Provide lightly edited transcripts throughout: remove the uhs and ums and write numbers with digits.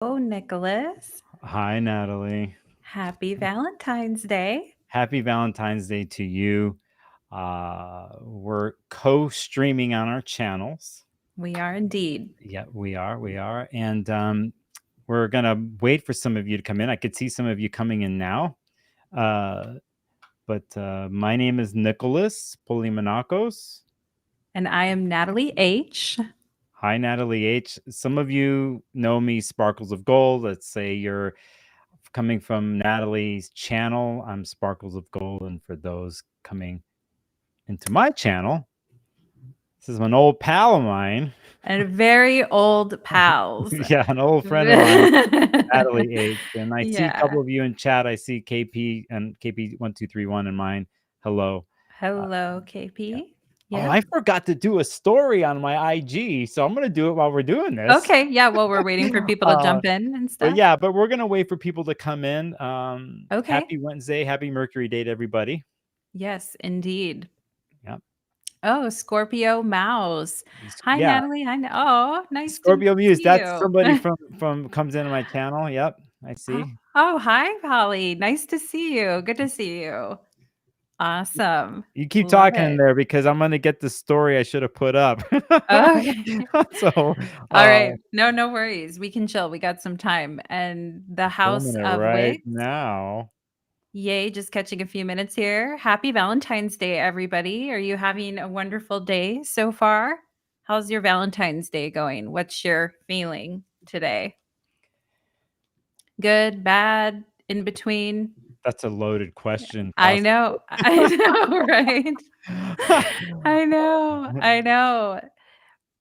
Nicholas. Hi, Natalie. Happy Valentine's Day. Happy Valentine's Day to you. We're co-streaming on our channels. We are indeed. Yeah, we are. And we're going to wait for some of you to come in. I could see some of you coming in now. But my name is Nicholas Polimenakos. And I am Natalie H. Hi, Natalie H. Some of you know me, Sparkles of Gold. Let's say you're coming from Natalie's channel. I'm Sparkles of Gold. And for those coming into my channel, this is an old pal of mine. And very old pals. Yeah, an old friend of mine, Natalie H. And I see a Yeah. couple of you in chat. I see KP and KP1231 in mine. Hello. Hello, Yeah. KP. Oh, Yeah. I forgot to do a story on my IG, so I'm going to do it while we're doing this. Okay. Yeah. Well, we're waiting for people to jump in and stuff. But we're going to wait for people to come in. Okay. Happy Wednesday. Happy Mercury Day to everybody. Yes, indeed. Yep. Oh, Scorpio Mouse. Hi, Yeah. Natalie. Hi. Oh, nice Scorpio to Muse. see That's you. somebody from comes into my channel. Yep, I see. Oh, hi, Polly. Nice to see you. Good to see you. Awesome. You keep Love talking it. in there because I'm going to get the story I should have put up. Okay. So, All right. No worries. We can chill. We got some time. And the House filming it of right Wigs. now. Yay, just catching a few minutes here. Happy Valentine's Day, everybody. Are you having a wonderful day so far? How's your Valentine's Day going? What's your feeling today? Good, bad, in between? That's a loaded question. I know, right? I know.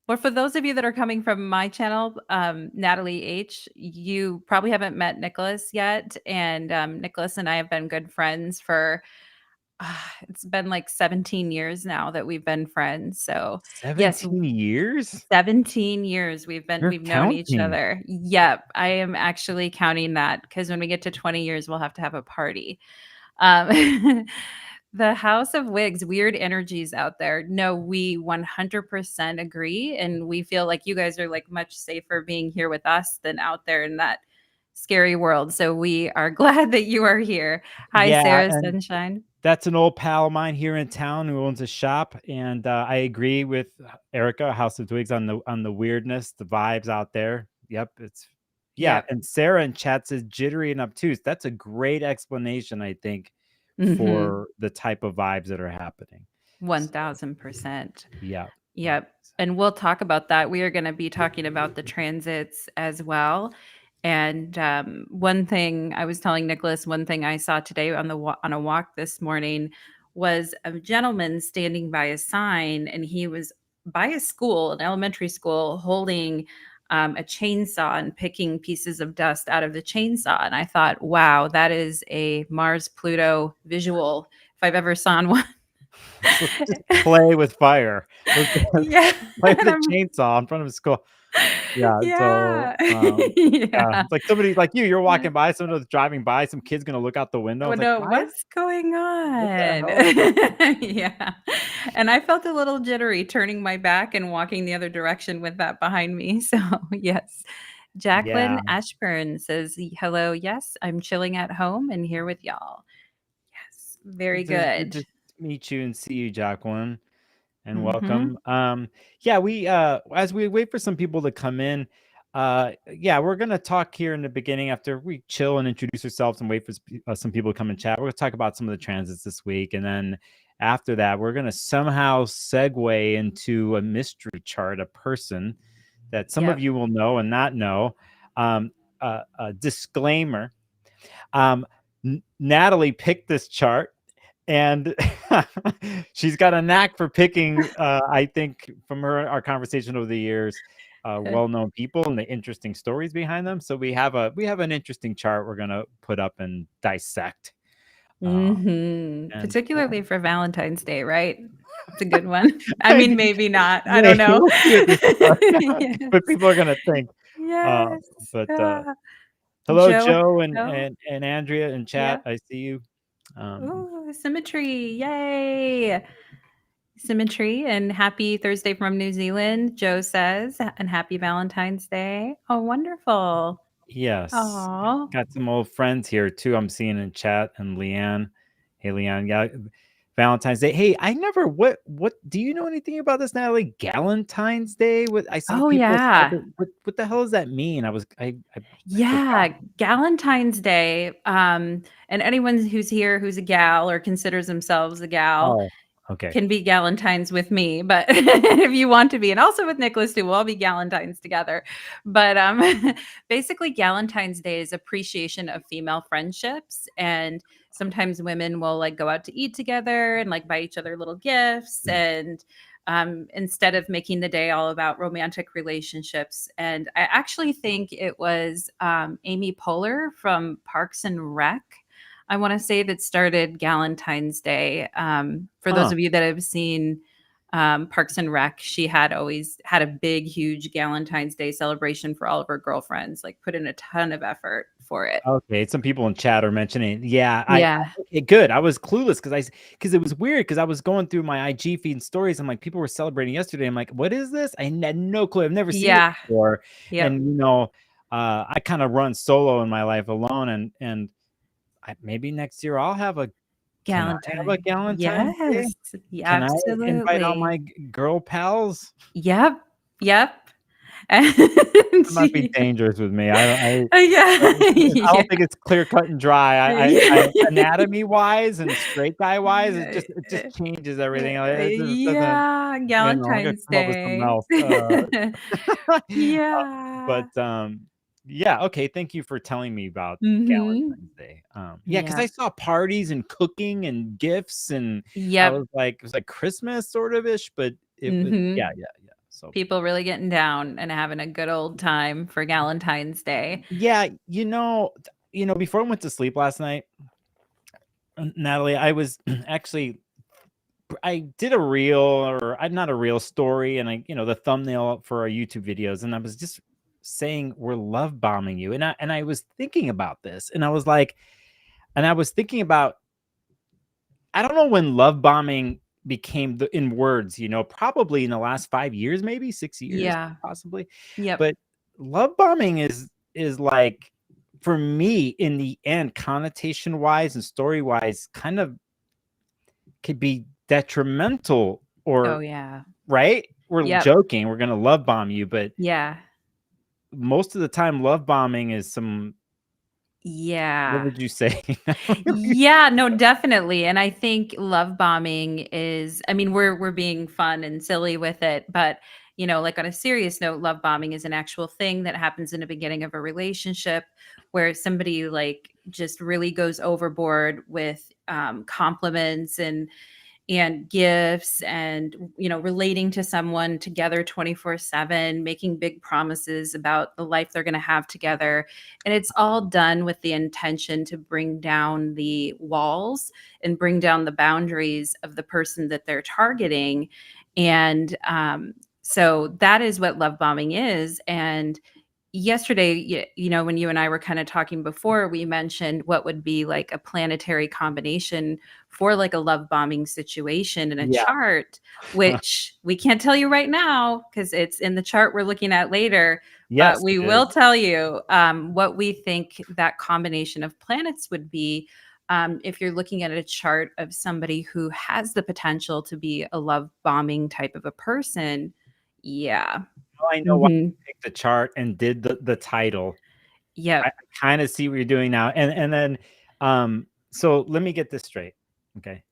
Well, for those of you that are coming from my channel, Natalie H, you probably haven't met Nicholas yet. And Nicholas and I have been good friends for, it's been like 17 years now that we've been friends. So, yes, 17 years? 17 years we've You're known each counting. other. Yep, I am actually counting that because when we get to 20 years, we'll have to have a party. The House of Wigs, weird energies out there. No, we 100% agree. And we feel like you guys are like much safer being here with us than out there in that scary world. So we are glad that you are here. Hi, Yeah, Sarah and Sunshine. that's an old pal of mine here in town who owns a shop, and I agree with Erica, House of Twigs, on the weirdness, the vibes out there. Yep, Yep. and Sarah in chat says jittery and obtuse. That's a great explanation, I think, Mm-hmm. for the type of vibes that are happening. 1000%. Yeah. Yep. And we'll talk about that. We are going to be talking about the transits as well. And one thing I was telling Nicholas, one thing I saw today on on a walk this morning was a gentleman standing by a sign, and he was by a school, an elementary school, holding a chainsaw and picking pieces of dust out of the chainsaw. And I thought, wow, that is a Mars Pluto visual if I've ever saw one. Just play with fire. Yeah. Play with a chainsaw in front of a school. Yeah. So, Yeah. it's like somebody like you're walking by, someone's driving by, some kid's gonna look out the window. Oh, It's like, no, what? what's going What the on? hell? Yeah. And I felt a little jittery turning my back and walking the other direction with that behind me. So, yes. Yeah. Jacqueline Ashburn says, hello. Yes, I'm chilling at home and here with y'all. Yes, very Good good. to meet you and see you, Jacqueline, and Mm-hmm. welcome. Yeah, we as we wait for some people to come in, we're gonna talk here in the beginning after we chill and introduce ourselves and wait for some people to come and chat. We're gonna talk about some of the transits this week, and then after that, we're gonna somehow segue into a mystery chart, a person that some of Yep. you will know and not know. A disclaimer. Natalie picked this chart, and she's got a knack for picking, I think from our conversation over the years, well-known people and the interesting stories behind them. So we have an interesting chart we're going to put up and dissect. Mm-hmm. And Particularly for Valentine's Day, right? It's a good one. I mean, maybe not. I don't know. We'll see what this Yes. what people are going to think. Yes. But Ah. hello, Joe. Joe Oh, and Andrea in yeah. chat. I see you. Ooh, symmetry. Yay. Symmetry and happy Thursday from New Zealand, Joe says, and happy Valentine's Day. Oh, wonderful. Yes. Aw. Got some old friends here too. I'm seeing in chat, and Leanne. Hey, Leanne. Yeah. Valentine's Day. Hey, I never. What? Do you know anything about this, Natalie? Galentine's Day. What I saw Oh, people yeah. celebrate. What the hell does that mean? I forgot. Yeah, Galentine's Day, and anyone who's here who's a gal or considers themselves a gal Oh, okay. can be Galentine's with me, but if you want to be, and also with Nicholas too, we'll all be Galentine's together. But basically, Galentine's Day is appreciation of female friendships, and sometimes women will like go out to eat together and like buy each other little gifts, and instead of making the day all about romantic relationships. And I actually think it was Amy Poehler from Parks and Rec, I want to say, that started Galentine's Day. For those Huh. of you that have seen Parks and Rec, she had always had a big, huge Galentine's Day celebration for all of her girlfriends. Like, put in a ton of effort for it. Okay, some people in chat are mentioning. Yeah, Yeah, okay, good. I was clueless because it was weird because I was going through my IG feed and stories. I'm like, people were celebrating yesterday. I'm like, what is this? I had no clue. I've never seen it yeah, before. yep. And I kind of run solo in my life alone, and maybe next year I'll have a. Can I have a Galentine. Galentine's Day? Yes, Can I invite all absolutely. my girl pals? Yep, yep. And That might be dangerous with me. yeah, I don't yeah, think it's clear cut and dry. I yeah. anatomy wise and straight guy wise, it just changes everything. It just doesn't. Yeah, I gotta Galentine's come up with something Day. else. Yeah. But yeah, okay. Thank you for telling me about Mhm. Valentine's Day. Yeah, because Yeah. I saw parties and cooking and gifts, and I Yep. was like, it was like Christmas sort of ish, but it was Mhm. yeah. So People really getting down and having a good old time for Galentine's Day. yeah, before I went to sleep last night, Natalie, I was actually I did a reel or not a real story, and the thumbnail for our YouTube videos, and I was just saying we're love bombing you, and I was thinking about this, and I was like, and I was thinking about I don't know when love bombing became in words, probably in the last 5 years, maybe 6 years, Yeah. possibly, Yep. but love bombing is like for me in the end, connotation wise and story wise, kind of could be detrimental Oh, or yeah. right? We're Yep. joking, we're gonna love bomb you, but Yeah. most of the time, love bombing is some. What Yeah. would you say? Yeah, no, definitely. And I think love bombing is, I mean, we're being fun and silly with it, but like on a serious note, love bombing is an actual thing that happens in the beginning of a relationship where somebody like just really goes overboard with compliments and gifts and relating to someone together 24/7, making big promises about the life they're going to have together, and it's all done with the intention to bring down the walls and bring down the boundaries of the person that they're targeting. And so that is what love bombing is. And yesterday, when you and I were kind of talking before, we mentioned what would be like a planetary combination for like a love bombing situation in a Yeah. chart, which we can't tell you right now because it's in the chart we're looking at later. But Yes, we it will is. tell you what we think that combination of planets would be, if you're looking at a chart of somebody who has the potential to be a love bombing type of a person. Yeah. Now I know why Hmm. you picked the chart and did the title. I Yep. kinda see what you're doing now, and then, so let me get this straight, okay?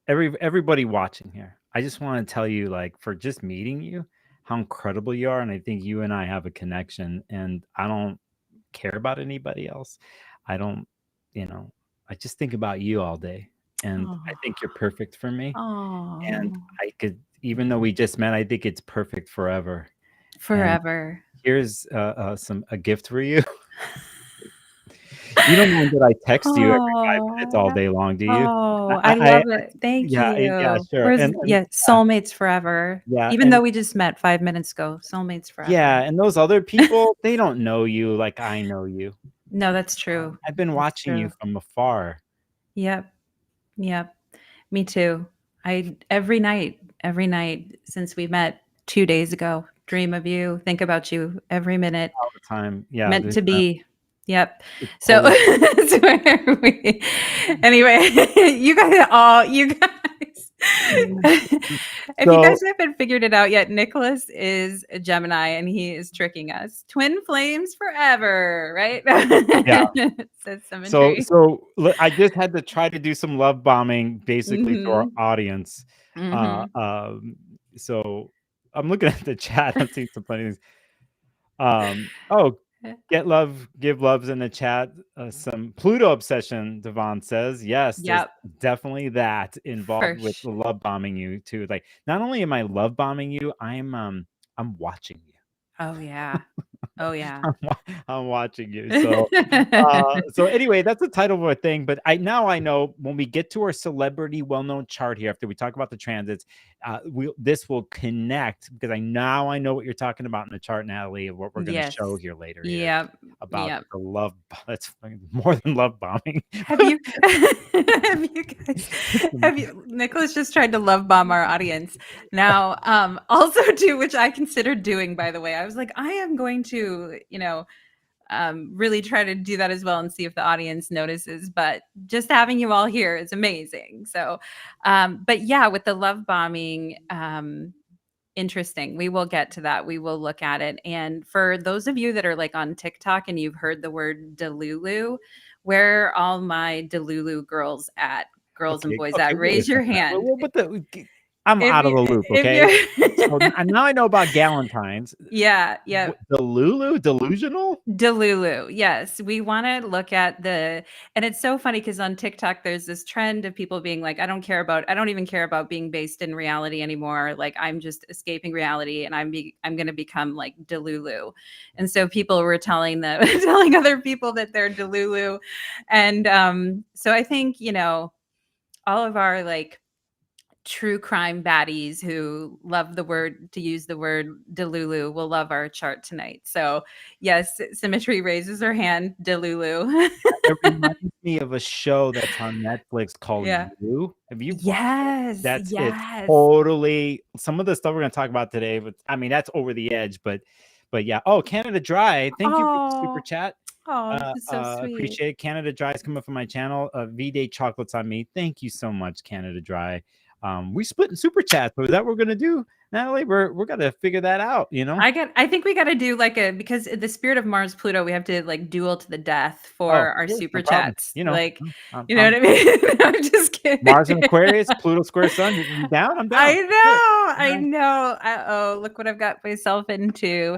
Everybody watching here, I just wanna tell you, like, for just meeting you, how incredible you are, and I think you and I have a connection, and I don't care about anybody else. I don't, you know, I just think about you all day, and I Oh. think you're perfect for me, and Oh. I could even though we just met, I think it's perfect forever, and Forever. here's, a gift for you. You don't mind that I text you every 5 minutes all Oh. day long, do you? Oh, I I love it. Thank yeah, you. sure, Where's and yeah, soulmates forever. yeah, Even though we just met 5 minutes ago, soulmates forever. and those other people, they don't know you like I know you. No, that's true. I've been That's watching you true. from afar. Yep. Yep. Me too. I every night since we met 2 days ago, dream of you, think about you every minute. all the time. Yeah, Meant to be. Yep. it's So totally that's where we anyway, you guys if you guys so. haven't figured it out yet, Nicholas is a Gemini and he is tricking us. Twin flames forever, right? Yeah. Says So symmetry. I just had to try to do some love bombing basically to our Mhm. audience. Uh, Mhm. um, so I'm looking at the chat. I'm seeing some funny things. Oh, get love, give loves in the chat. Some Pluto obsession, Devon says. Yes, there's Yep. definitely that involved For with the sure. love bombing you too. Like, not only am I love bombing you, I'm watching you. Oh yeah. Oh yeah. I'm watching you. So anyway, that's the title of our thing. But I know when we get to our celebrity well-known chart here, after we talk about the transits, this will connect because I know what you're talking about in the chart, Natalie, of what we're going to show Yes. here later here Yep. about Yep. the love. That's more than love bombing. Have you have you guys have you Nicholas just tried to love bomb our audience. Now, also too, which I considered doing, by the way. I was like, I am going to, really try to do that as well and see if the audience notices. But just having you all here is amazing. So, but yeah, with the love bombing, interesting. We will get to that. We will look at it. And for those of you that are like on TikTok and you've heard the word Delulu, where are all my Delulu girls at? Girls and Okay, boys okay, at? wait a Raise your second. hand. I'm If out of you the loop. if Okay, so you're now I know about Galentine's. yeah, yeah. The Lulu delusional. Delulu. Yes. We want to look at and it's so funny because on TikTok, there's this trend of people being like, I don't even care about being based in reality anymore. Like, I'm just escaping reality and I'm going to become like Delulu. And so people were telling other people that they're Delulu. And so I think, all of our like, true crime baddies who love to use the word Delulu will love our chart tonight. So, yes, Symmetry raises her hand, Delulu. It reminds me of a show that's on Netflix called Yeah. You. Have you watched it? Yes, It's yes. totally some of the stuff we're gonna talk about today, but I mean that's over the edge, but yeah. Oh, Canada Dry. Thank you for the super Oh, chat. oh, this is so sweet. Appreciate it. Canada Dry is coming up from my channel. V-Day chocolates on me. Thank you so much, Canada Dry. We split in super chat, so is that what we're gonna do, Natalie? We're gonna figure that out, I think we got to do like because the spirit of Mars Pluto, we have to like duel to the death for Oh, our sure, no super problem. chats. You know, Like, you know what I'm I mean? I'm just kidding. Mars and Aquarius, Pluto square Sun. You down? I'm down. I know. Oh, look what I've got myself into.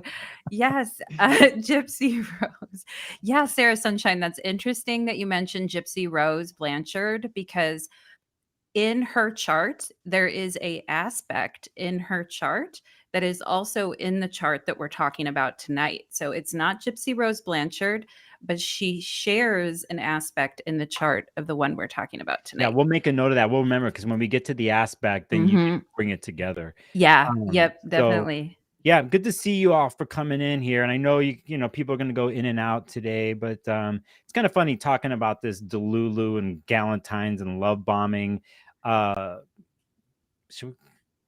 Yes, Gypsy Rose. Yeah, Sarah Sunshine. That's interesting that you mentioned Gypsy Rose Blanchard because in her chart there is a aspect in her chart that is also in the chart that we're talking about tonight. So it's not Gypsy Rose Blanchard, but she shares an aspect in the chart of the one we're talking about Yeah, tonight. we'll make a note of that. We'll remember because when we get to the aspect, then you can Hmm. bring it together. Yeah. Yep. So Definitely. yeah, good to see you all for coming in here. And I know people are going to go in and out today, but it's kind of funny talking about this Delulu and Galentine's and love bombing. Should we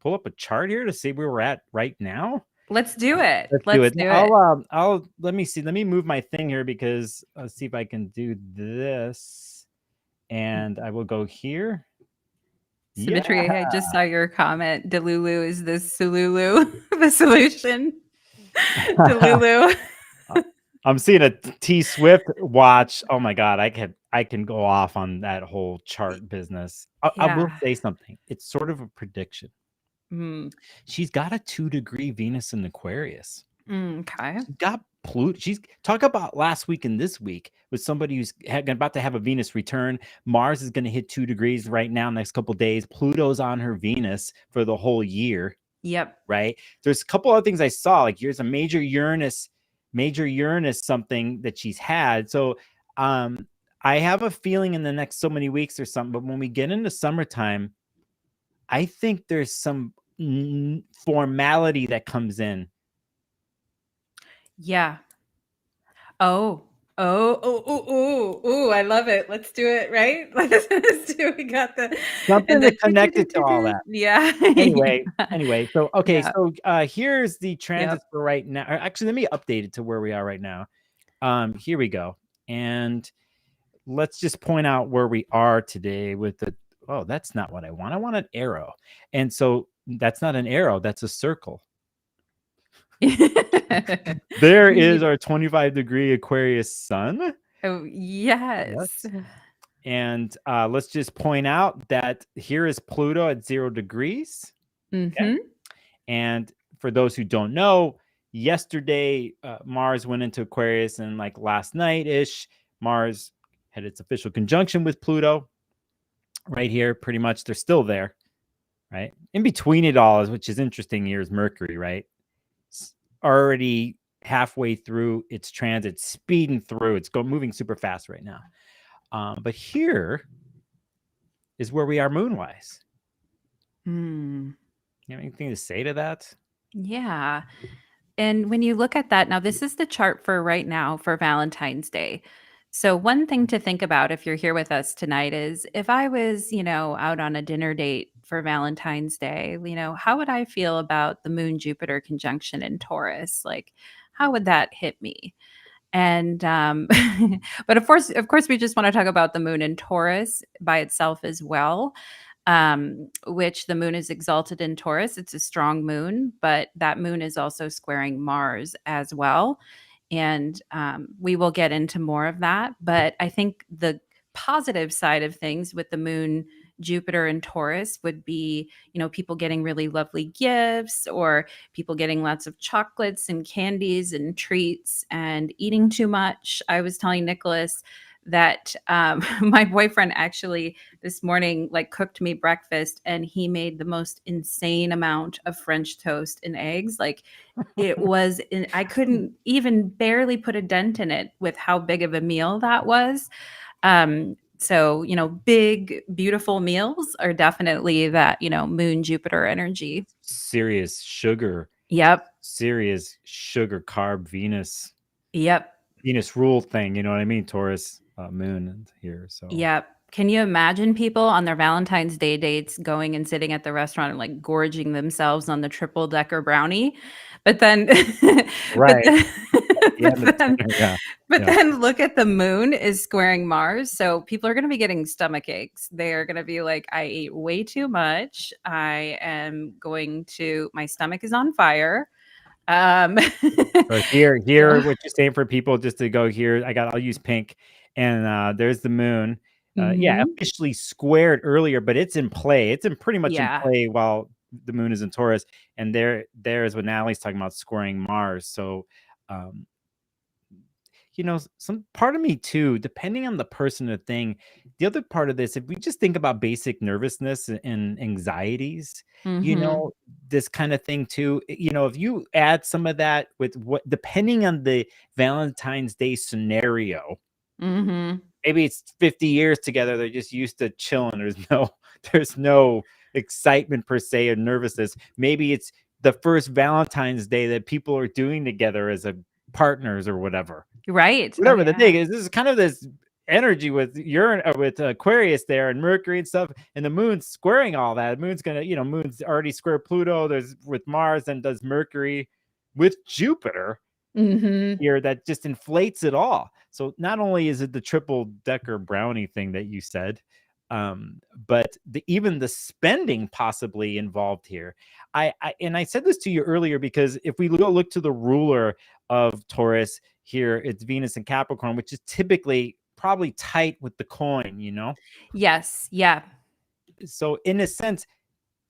pull up a chart here to see where we're at right now? Let's do it. Let's do Let's it. do it. I'll let me see. Let me move my thing here because let's see if I can do this. And I will go here. Yeah. Symmetry, I just saw your comment. Delulu is the Sululu, the solution. Delulu. I'm seeing a T Swift watch. Oh my god, I can go off on that whole chart business. I will Yeah. say something. It's sort of a prediction. Mm, She's got a 2-degree Venus in Aquarius. okay. She's got Pluto. She's talk about last week and this week with somebody who's about to have a Venus return. Mars is going to hit 2 degrees right now, next couple days. Pluto's on her Venus for the whole year. Yep. Right. There's a couple other things I saw. Like here's a major Uranus something that she's had. So I have a feeling in the next so many weeks or something. But when we get into summertime, I think there's some formality that comes in. Yeah. Oh. Oh, I love it. Let's do it, right? Let's do it. We got the Something and to the connect it to all that. yeah. Anyway, Yeah. so okay, Yeah. so here's the Yep. transits for right now. Actually, let me update it to where we are right now. Here we go. And let's just point out where we are today with the oh, that's not what I want. I want an arrow. And so that's not an arrow, that's a circle. There is Ye our 25-degree Aquarius sun. Oh, yes. Yes. And let's just point out that here is Pluto at 0 degrees. Okay. Mhm. And for those who don't know, yesterday Mars went into Aquarius, and like last night ish, Mars had its official conjunction with Pluto right here. Pretty much they're still there, right? In between it all, which is interesting, here is Mercury, right? It's already halfway through its transit, speeding through. It's moving super fast right now. But here is where we are moon-wise. Mm. You have anything to say to that? Yeah. And when you look at that, now this is the chart for right now for Valentine's Day. So, one thing to think about if you're here with us tonight is if I was, out on a dinner date for Valentine's Day, how would I feel about the moon Jupiter conjunction in Taurus? Like, how would that hit me? And but of course, we just want to talk about the moon in Taurus by itself as well, which the moon is exalted in Taurus. It's a strong moon, but that moon is also squaring Mars as well. And we will get into more of that. But I think the positive side of things with the moon, Jupiter and Taurus would be, people getting really lovely gifts or people getting lots of chocolates and candies and treats and eating too much. I was telling Nicholas that my boyfriend actually this morning like cooked me breakfast and he made the most insane amount of French toast and eggs. Like I couldn't even barely put a dent in it with how big of a meal that was. So, big, beautiful meals are definitely that, moon Jupiter energy. Serious sugar, Yep. serious sugar carb Yep. Venus rule thing. You know what I mean? Taurus moon here. So Yep. Can you imagine people on their Valentine's Day dates going and sitting at the restaurant and like gorging themselves on the triple decker brownie? But then, but right then, at the end of but then, dinner, yeah, but yeah. then look at the moon is squaring Mars. So people are going to be getting stomach aches. They're going to be like, I ate way too much. My stomach is on fire. Um, So here, so, what you're saying for people just to go here, I'll use pink, and there's the moon. Yeah, mhm. officially squared earlier, but it's in play. It's in pretty much in Yeah. play while the moon is in Taurus, and there's what Natalie's talking about squaring Mars. So, um, some part of me too, depending on the person or thing. The other part of this, if we just think about basic nervousness and anxieties, you Mhm. know, this kind of thing too, if you add some of that with what, depending on the Valentine's Day scenario, Mhm. maybe it's 50 years together. They're just used to chilling. There's no excitement per se or nervousness. Maybe it's the first Valentine's Day that people are doing together as a partners or whatever. Right. Oh Whatever the yeah. thing is, this is kind of this energy with with Aquarius there and Mercury and stuff, and the moon's squaring all that. The moon's gonna, moon's already square Pluto. There's with Mars, and does Mercury with Jupiter Mhm. here that just inflates it all. So not only is it the triple decker brownie thing that you said, but even the spending possibly involved here. I said this to you earlier because if we go look to the ruler of Taurus here, it's Venus and Capricorn, which is typically probably tight with the coin. Yes. Yeah. So in a sense,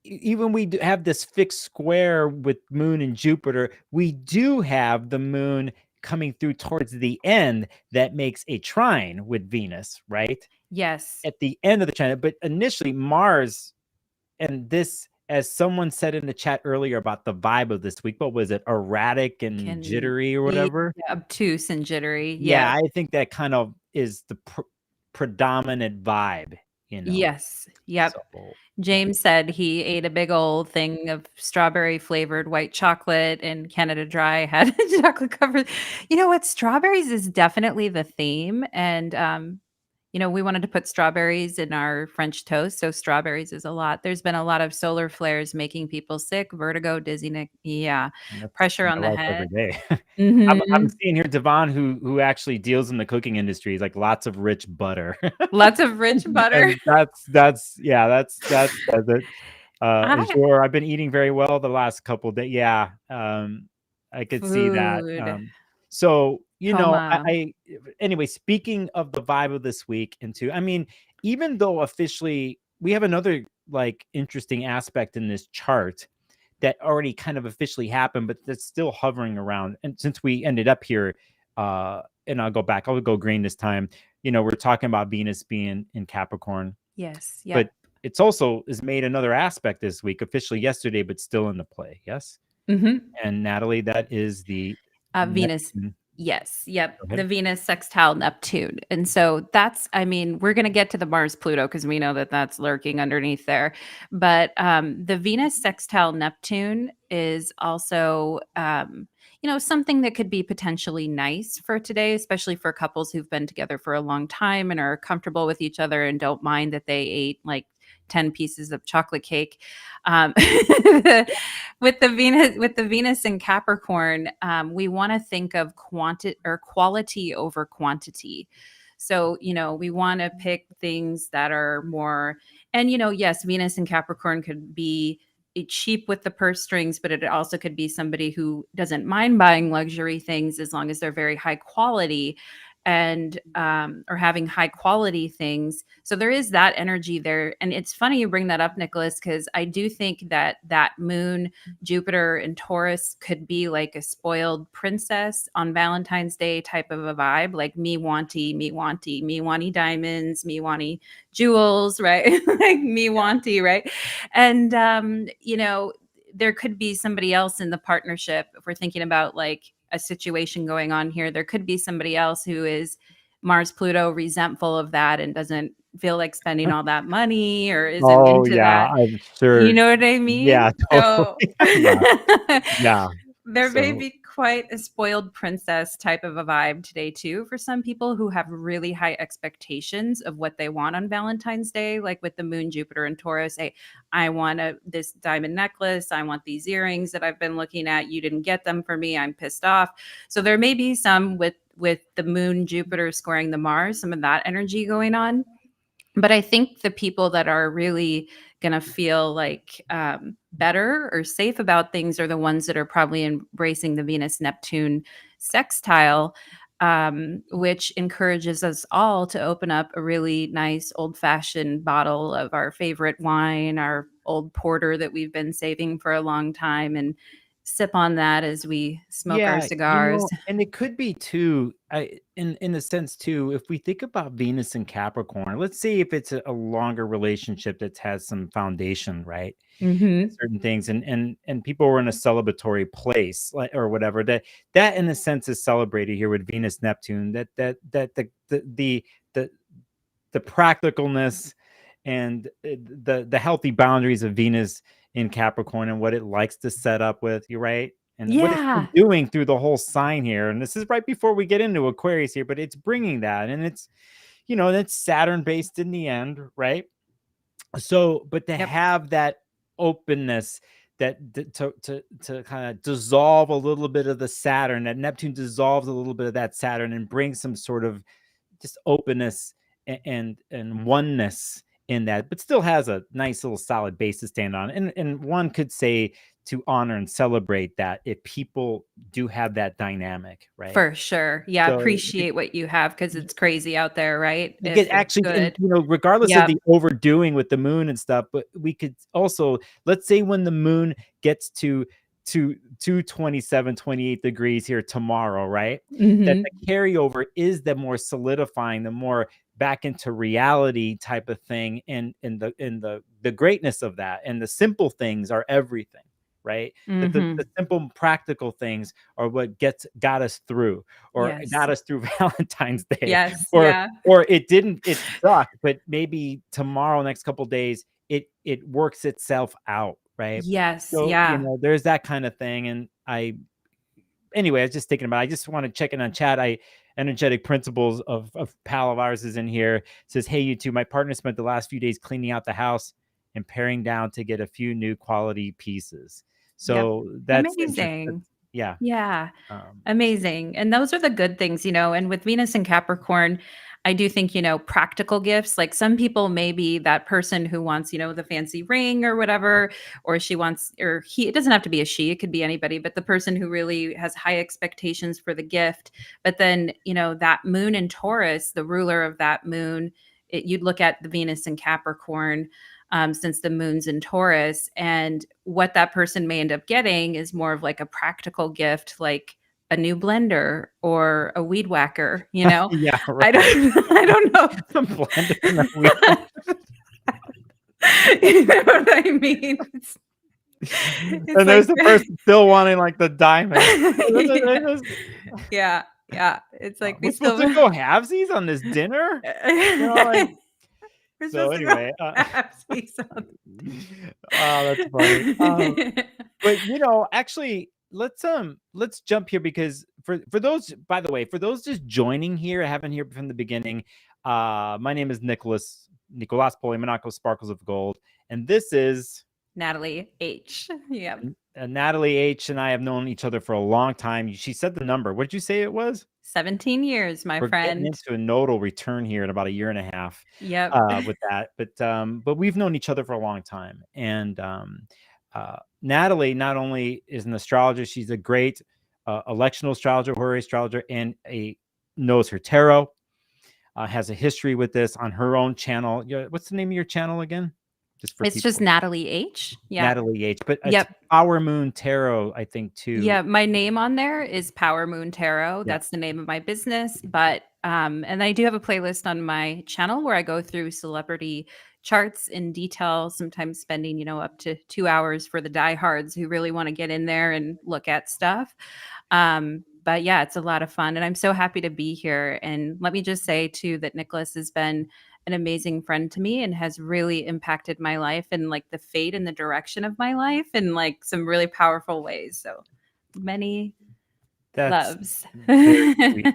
even we do have this fixed square with moon and Jupiter, we do have the moon coming through towards the end that makes a trine with Venus, right? Yes. At the end of the trine. But initially, Mars, and this, as someone said in the chat earlier about the vibe of this week, what was it? Erratic and Can jittery or be whatever. obtuse and jittery. Yeah, Yeah. I think that kind of is the predominant vibe, Yes. Yep. So yeah. James said he ate a big old thing of strawberry flavored white chocolate, and Canada Dry had chocolate covered. You know what? Strawberries is definitely the theme. And, we wanted to put strawberries in our French toast. So strawberries is a lot. There's been a lot of solar flares making people sick, vertigo, dizziness. Yeah. That's Pressure on my the life head. every day. I'm Hmm. seeing here Devon, who actually deals in the cooking industry, is like lots of rich butter. Lots of rich butter. And that says it. I Azure, I've been eating very well the last couple days. Yeah, I could see that. food. So Toma. anyway, speaking of the vibe of this week, I mean, even though officially we have another like interesting aspect in this chart that already kind of officially happened, but that's still hovering around. And since we ended up here, and I'll go green this time. We're talking about Venus being in Capricorn, Yes. but Yep. it's also is made another aspect this week, officially yesterday, but still in the play. Yes. Hmm. And Natalie, that is the Venus. Neptune. Yes. Yep. Go The ahead. Venus sextile Neptune. And so we're going to get to the Mars Pluto because we know that that's lurking underneath there. But the Venus sextile Neptune is also, something that could be potentially nice for today, especially for couples who've been together for a long time and are comfortable with each other and don't mind that they ate like 10 pieces of chocolate cake. Um, with the Venus in Capricorn, we want to think of quantity or quality over quantity. So, we want to pick things that are more, and yes, Venus in Capricorn could be cheap with the purse strings, but it also could be somebody who doesn't mind buying luxury things as long as they're very high quality, and or having high quality things. So there is that energy there. And it's funny you bring that up, Nicholas, because I do think that moon, Jupiter, and Taurus could be like a spoiled princess on Valentine's Day type of a vibe, like me wanty diamonds, me wanty jewels, right? Like me wanty, right? And there could be somebody else in the partnership. If we're thinking about like a situation going on here, there could be somebody else who is Mars Pluto resentful of that and doesn't feel like spending all that money or isn't Oh into yeah, that. I'm You sure. know what I mean? Yeah, totally. So Yeah, yeah. there may So be quite a spoiled princess type of a vibe today too for some people who have really high expectations of what they want on Valentine's Day, like with the moon, Jupiter, and Taurus. Hey, I want this diamond necklace. I want these earrings that I've been looking at. You didn't get them for me. I'm pissed off. So there may be some with the moon, Jupiter squaring the Mars, some of that energy going on. But I think the people that are really going to feel like better or safe about things are the ones that are probably embracing the Venus Neptune sextile, which encourages us all to open up a really nice old fashioned bottle of our favorite wine, our old porter that we've been saving for a long time, and sip on that as we smoke our yeah, cigars. and it could be too, in a sense too, if we think about Venus and Capricorn, let's see if it's a longer relationship that has some foundation, right? Hmm. Certain things, and people were in a celebratory place, like, or whatever, that in a sense is celebrated here with Venus Neptune, that the the practicalness and the healthy boundaries of Venus in Capricorn and what it likes to set up with you, right? And what it's been Yeah. doing through the whole sign here. And this is right before we get into Aquarius here, but it's bringing that, and it's Saturn based in the end, right? So, but to Yep. have that openness, to kind of dissolve a little bit of the Saturn, that Neptune dissolves a little bit of that Saturn and brings some sort of just openness and oneness in that, but still has a nice little solid base to stand on. And one could say to honor and celebrate that if people do have that dynamic, right? For sure. Yeah, So appreciate what you have because it's crazy out there, right? you get If it's actually, and good. regardless of Yep. the overdoing with the moon and stuff, but we could also, let's say when the moon gets to 27, 28 degrees here tomorrow, right? That Mhm. the carryover is the more solidifying, the more back into reality type of thing, and the greatness of that, and the simple things are everything, right? That Mm-hmm. the simple practical things are what got us through, or Yes. got us through Valentine's Day, Yes. Yeah. or it sucked, but maybe tomorrow, next couple days, it works itself out, right? Yes. So, Yeah. there's that kind of thing. And anyway, I was just thinking about, I just want to check in on chat. Energetic Principles of pal of ours is in here. Says, hey, you two, my partner spent the last few days cleaning out the house and paring down to get a few new quality pieces. Yep. So that's interesting. Amazing. Yeah. Yeah. Um, Amazing. And those are the good things, and with Venus and Capricorn, I do think, practical gifts, like some people may be that person who wants, the fancy ring or whatever, or she wants, or he, it doesn't have to be a she, it could be anybody, but the person who really has high expectations for the gift. But then, that moon in Taurus, the ruler of that moon, you'd look at the Venus in Capricorn, since the moon's in Taurus. And what that person may end up getting is more of like a practical gift, like a new blender or a weed whacker, yeah, I right. don't know. Blender and a weed. You know what I mean? And there's the person still wanting like the diamond. Yeah, yeah. It's like we We're supposed still to go halvesies on this dinner. Like, we're so supposed to go anyway, halfsies on. oh, that's funny. But actually, let's jump here, because for those, by the way, for those just joining here, I haven't here from the beginning. My name is Nicholas Polimenakos, Sparkles of Gold, and this is Natalie H. Yeah. Natalie H. And I have known each other for a long time. She said the number. What did you say it was? 17 years, my We're getting friend. into a nodal return here in about a year and a half. Yep. With that, but we've known each other for a long time. And Natalie not only is an astrologer, she's a great electional astrologer, horary astrologer, and knows her tarot. Has a history with this on her own channel. What's the name of your channel again? It's just Natalie H. Yeah. Natalie H. But it's Yep. Power Moon Tarot, I think, too. Yeah, my name on there is Power Moon Tarot. Yeah. That's the name of my business. But and I do have a playlist on my channel where I go through celebrity charts in detail, sometimes spending, up to 2 hours for the diehards who really want to get in there and look at stuff. But yeah, it's a lot of fun. And I'm so happy to be here. And let me just say too that Nicholas has been an amazing friend to me and has really impacted my life and like the fate and the direction of my life in like some really powerful ways. So many loves. Very sweet,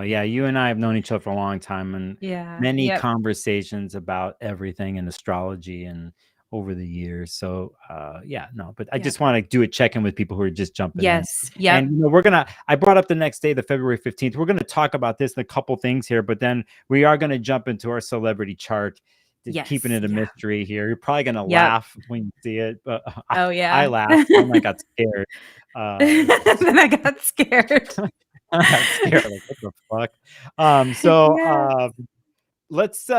Yeah, you and I have known each other for a long time, and Yeah. many Yep. conversations about everything in astrology and over the years. So but I just want to do a check-in with people who are just jumping in. Yes. Yeah. And I brought up the next day, the February 15th. We're gonna talk about this and a couple things here, but then we are gonna jump into our celebrity chart. Keeping it a mystery here. You're probably gonna laugh when you see it, but I laughed and I got scared. Then I got scared. I got scared. Like, what the fuck? Let's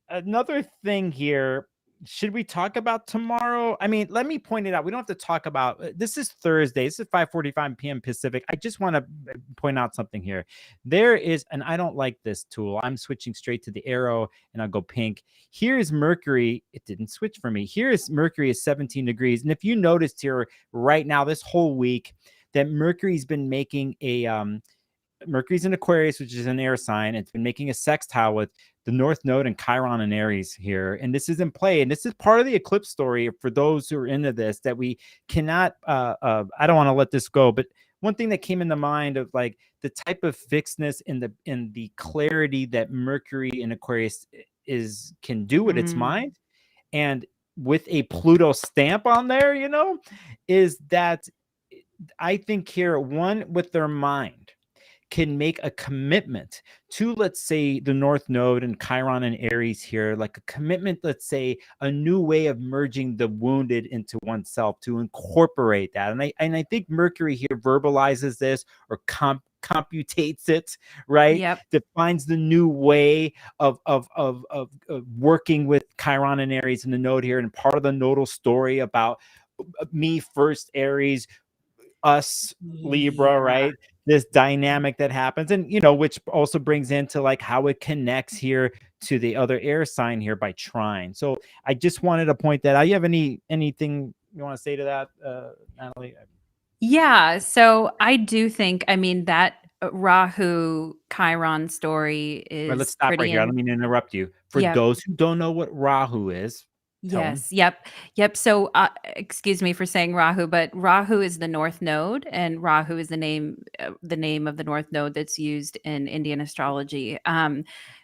another thing here. Should we talk about tomorrow? I mean, let me point it out. We don't have to talk about this. Is Thursday. This is 5:45 p.m. Pacific. I just want to point out something here. There is, and I don't like this tool. I'm switching straight to the arrow and I'll go pink. Here is Mercury. It didn't switch for me. Here is Mercury is 17 degrees. And if you noticed here right now, this whole week, that Mercury's been making Mercury's in Aquarius, which is an air sign. It's been making a sextile with the North Node and Chiron and Aries here. And this is in play. And this is part of the eclipse story for those who are into this, that we cannot, I don't want to let this go. But one thing that came into mind of like the type of fixedness in the clarity that Mercury in Aquarius can do with its mind. And with a Pluto stamp on there, is that I think here, one with their mind, can make a commitment to, let's say, the North Node and Chiron and Aries here, like a commitment, let's say, a new way of merging the wounded into oneself, to incorporate that. And I think Mercury here verbalizes this, or computates it, right? Yep. Defines the new way of working with Chiron and Aries in the node here, and part of the nodal story about me first Aries, us Libra, right? This dynamic that happens, and which also brings into like how it connects here to the other air sign here by trine. So I just wanted to point that out. You have anything you want to say to that, Natalie? Yeah, so I do think, I mean, that Rahu Chiron story Right, let's is stop right pretty here. I don't mean to interrupt you. For yeah. those who don't know what Rahu is, tell them. Yes. Yep. Yep. So, excuse me for saying Rahu, but Rahu is the North Node, and Rahu is the name of the North Node that's used in Indian astrology.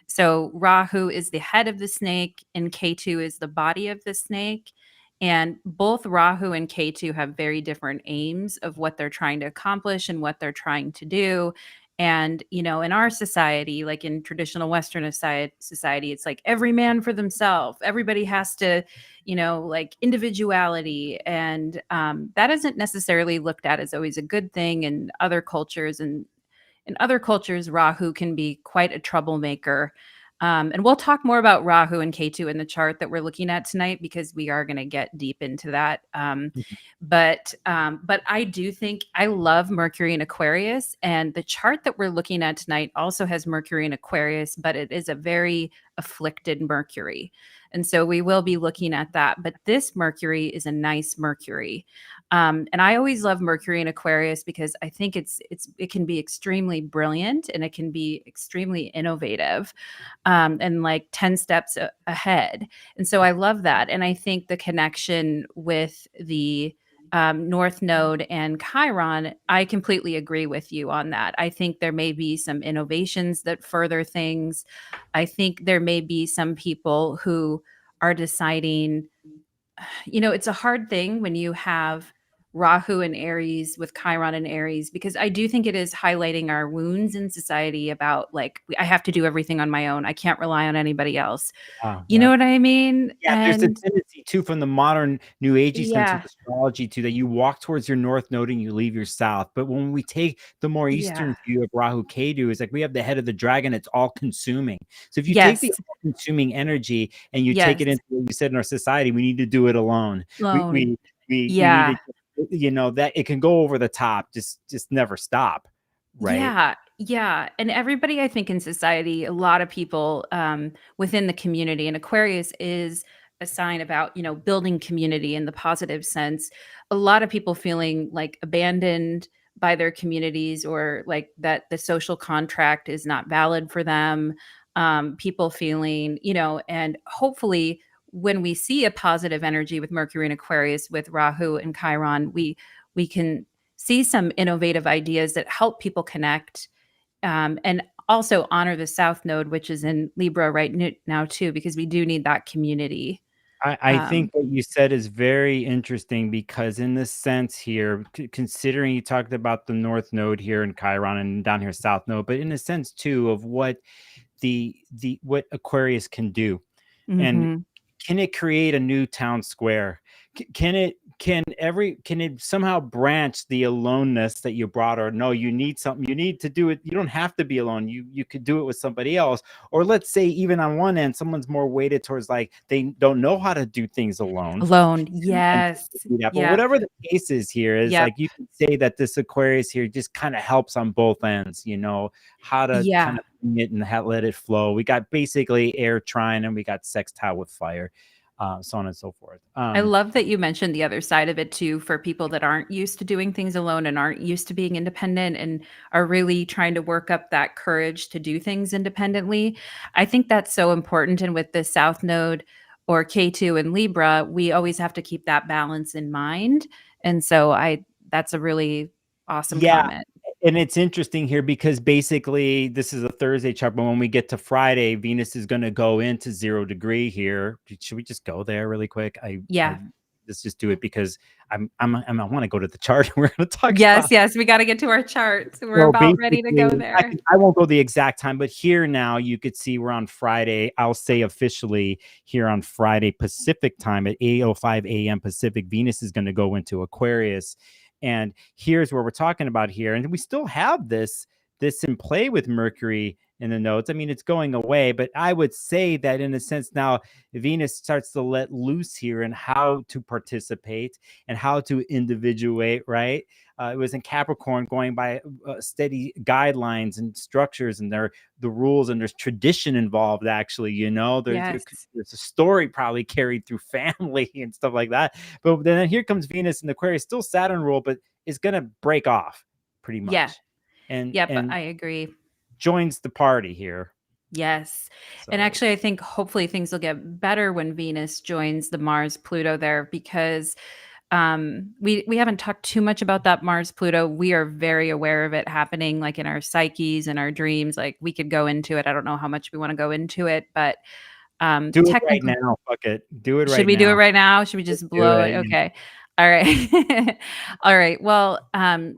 So Rahu is the head of the snake, and Ketu is the body of the snake. And both Rahu and Ketu have very different aims of what they're trying to accomplish and what they're trying to do. And, you know, in our society, like in traditional Western society, it's like every man for themselves. Everybody has to, you know, like individuality. And that isn't necessarily looked at as always a good thing in other cultures. And in other cultures, Rahu can be quite a troublemaker. And we'll talk more about Rahu and Ketu in the chart that we're looking at tonight because we are going to get deep into that. But I do think I love Mercury in Aquarius, and the chart that we're looking at tonight also has Mercury in Aquarius, but it is a very afflicted Mercury, and so we will be looking at that. But this Mercury is a nice Mercury. And I always love Mercury in Aquarius because I think it can be extremely brilliant and it can be extremely innovative, and like 10 steps ahead. And so I love that. And I think the connection with the North Node and Chiron, I completely agree with you on that. I think there may be some innovations that further things. I think there may be some people who are deciding, you know, it's a hard thing when you have Rahu and Aries with Chiron and Aries, because I do think it is highlighting our wounds in society about like, I have to do everything on my own. I can't rely on anybody else. You know Yeah. what I mean? Yeah, there's a And tendency too from the modern New Agey sense of yeah, astrology to that you walk towards your north node and you leave your south. But when we take the more yeah, eastern view of Rahu Ketu, it's like we have the head of the dragon, it's all consuming. So if you take the yes, all consuming energy and you take yes, it into what you said in our society, we need to do it alone. We alone. we we need Yeah, to, you know, that it can go over the top, just never stop, right? yeah, yeah. And everybody, I think, in society, a lot of people within the community, and Aquarius is a sign about, you know, building community in the positive sense. A lot of people feeling like abandoned by their communities, or like that the social contract is not valid for them. People feeling, you know, and hopefully when we see a positive energy with Mercury and Aquarius with Rahu and Chiron, we can see some innovative ideas that help people connect, and also honor the South Node, which is in Libra now too, because we do need that community. I think Um, what you said is very interesting because in this sense here, considering you talked about the North Node here in Chiron and down here South Node, but in a sense too of what the what Aquarius can do. And mhm. can it create a new town square? Can it somehow branch the aloneness that you brought, or no, you need something, you need to do it, you don't have to be alone, you could do it with somebody else. Or let's say even on one end someone's more weighted towards like they don't know how to do things alone Alone, and yes, do that. But yep, whatever the case is here is yep, like you can say that this Aquarius here just kind of helps on both ends, you know, how to kind yeah. of bring it and let it flow. We got basically air trine and we got sextile with fire, so on and so forth. I love that you mentioned the other side of it too, for people that aren't used to doing things alone and aren't used to being independent and are really trying to work up that courage to do things independently. I think that's so important. And with the South Node or K2 and Libra, we always have to keep that balance in mind. And so that's a really awesome Yeah, comment. and it's interesting here because basically this is a Thursday chart, but when we get to Friday, Venus is going to go into 0 degree here. Should we just go there really quick? Yeah. Let's just do it because I want to go to the chart. We're going to talk Yes, about. yes, we got to get to our charts. We're So about ready to go basically, there. I won't go the exact time, but here now you could see we're on Friday. I'll say officially here on Friday Pacific time at 8:05 a.m. Pacific, Venus is going to go into Aquarius. And here's where we're talking about here. And we still have this in play with Mercury in the notes. I mean, it's going away, but I would say that in a sense now Venus starts to let loose here and how to participate and how to individuate, right? it was in Capricorn, going by steady guidelines and structures, and the rules, and there's tradition involved. Actually, Yes. there's a story probably carried through family and stuff like that. But then here comes Venus in Aquarius, still Saturn rule, but it's gonna break off pretty Yeah. much, and Yep, I agree. joins the party here. Yes. And So actually, I think hopefully things will get better when Venus joins the Mars Pluto there, because we haven't talked too much about that Mars Pluto. We are very aware of it happening, like in our psyches and our dreams. Like we could go into it. I don't know how much we want to go into it, but do it right technically, now. Fuck it. Do it should right we do it now. right now? Should we Let's just do blow it? it. Yeah. Okay. All right. All right. Well,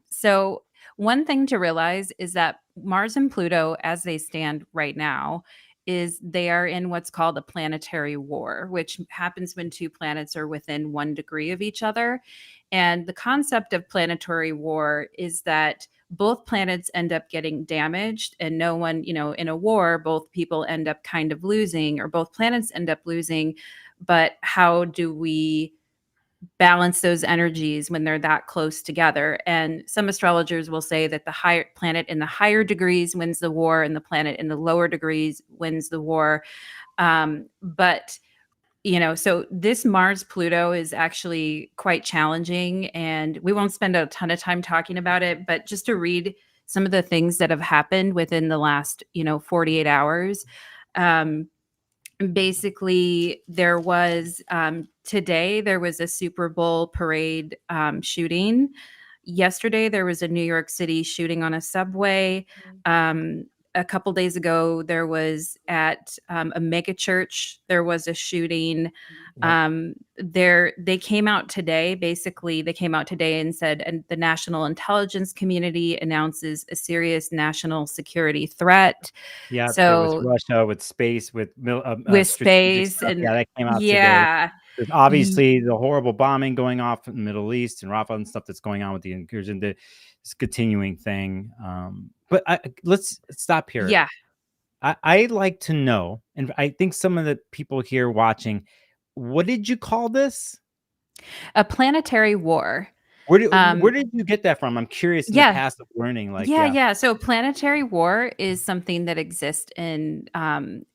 so one thing to realize is that Mars and Pluto, as they stand right now, is they are in what's called a planetary war, which happens when two planets are within 1 degree of each other. And the concept of planetary war is that both planets end up getting damaged, and no one, in a war, both people end up kind of losing, or both planets end up losing. But how do we balance those energies when they're that close together? And some astrologers will say that the higher planet in the higher degrees wins the war, and the planet in the lower degrees wins the war. But so this Mars Pluto is actually quite challenging, and we won't spend a ton of time talking about it, but just to read some of the things that have happened within the last 48 hours. um, Basically, there was today there was a Super Bowl parade shooting. Yesterday there was a New York City shooting on a subway. A couple days ago there was at a mega church, there was a shooting. Yep. They came out today. Basically, they came out today and said, and the national intelligence community announces a serious national security threat. Yeah, there was So Russia with space, with with strategic space stuff. Yeah, and that came out today. yeah. There's Ye- obviously the horrible bombing going off in the Middle East and Rafah and stuff that's going on with the incursion, this continuing thing. But let's stop here. yeah, I'd like to know, and I think some of the people here watching, what did you call this? a planetary war. Where did you get that from? I'm curious in the Yeah, past of learning, like, yeah, yeah. yeah. So planetary war is something that exists in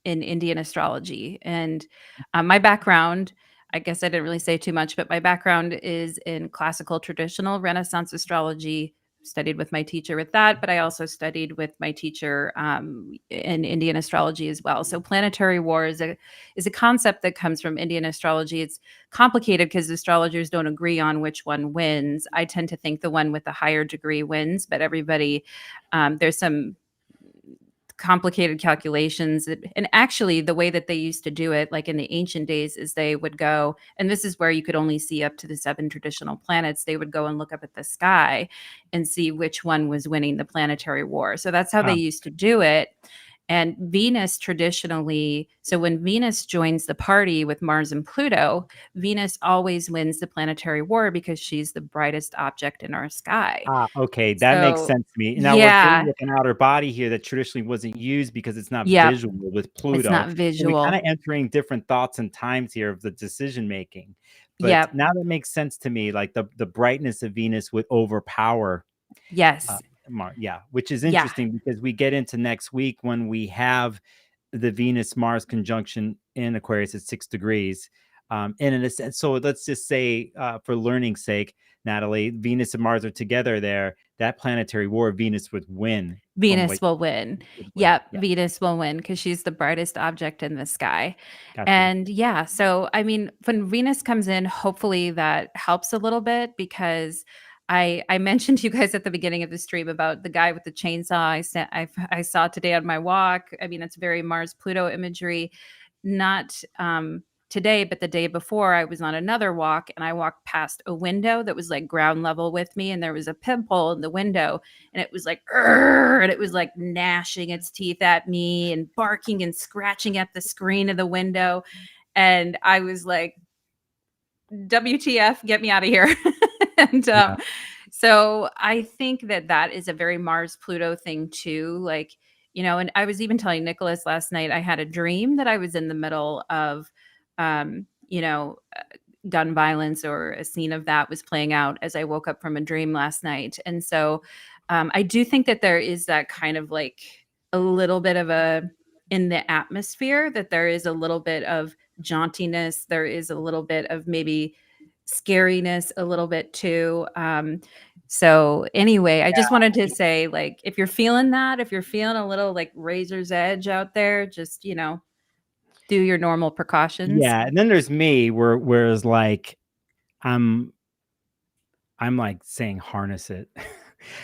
Indian astrology, and my background. I guess I didn't really say too much, but my background is in classical traditional Renaissance astrology. Studied with my teacher with that, but I also studied with my teacher in Indian astrology as well. So planetary war is a concept that comes from Indian astrology. It's complicated because astrologers don't agree on which one wins. I tend to think the one with the higher degree wins, but everybody, there's some complicated calculations. And actually, the way that they used to do it, like in the ancient days, is they would go, and this is where you could only see up to the 7 traditional planets. They would go and look up at the sky and see which one was winning the planetary war. So that's how they Huh. used to do it. And Venus traditionally, so when Venus joins the party with Mars and Pluto, Venus always wins the planetary war because she's the brightest object in our sky. Okay, that makes So, sense to me. Now we're dealing yeah, with an outer body here that traditionally wasn't used because it's not yep, visual with it's Pluto. not So we kind visual. of entering different thoughts and times here of the decision making. But Yep, now that makes sense to me, like the brightness of Venus would overpower yes, Yeah, which is yeah, interesting because we get into next week when we have the Venus Mars conjunction in Aquarius at 6 degrees. And in a sense, so let's just say, for learning's sake, Natalie, Venus and Mars are together there. That planetary war, Venus would win from what Venus will win. would win. Yep, Yeah, Venus will win because she's the brightest object in the sky. got you. And yeah, so I mean, when Venus comes in, hopefully that helps a little bit, because I mentioned to you guys at the beginning of the stream about the guy with the chainsaw I saw today on my walk. I mean, it's very Mars Pluto imagery. Not today, but the day before, I was on another walk and I walked past a window that was like ground level with me, and there was a pimple in the window, and it was like, "Urgh," and it was like gnashing its teeth at me and barking and scratching at the screen of the window. And I was like, WTF, get me out of here. And Yeah. so I think that that is a very Mars Pluto thing too. Like, and I was even telling Nicholas last night, I had a dream that I was in the middle of, um, you know, gun violence or a scene of that was playing out as I woke up from a dream last night. And so I do think that there is that kind of like a little bit of a in the atmosphere, that there is a little bit of jauntiness, there is a little bit of maybe scariness a little bit too. So anyway, I just wanted to say, like, if you're feeling that, if you're feeling a little like razor's edge out there, just, do your normal precautions. Yeah, and then there's me, whereas like I'm like saying harness it.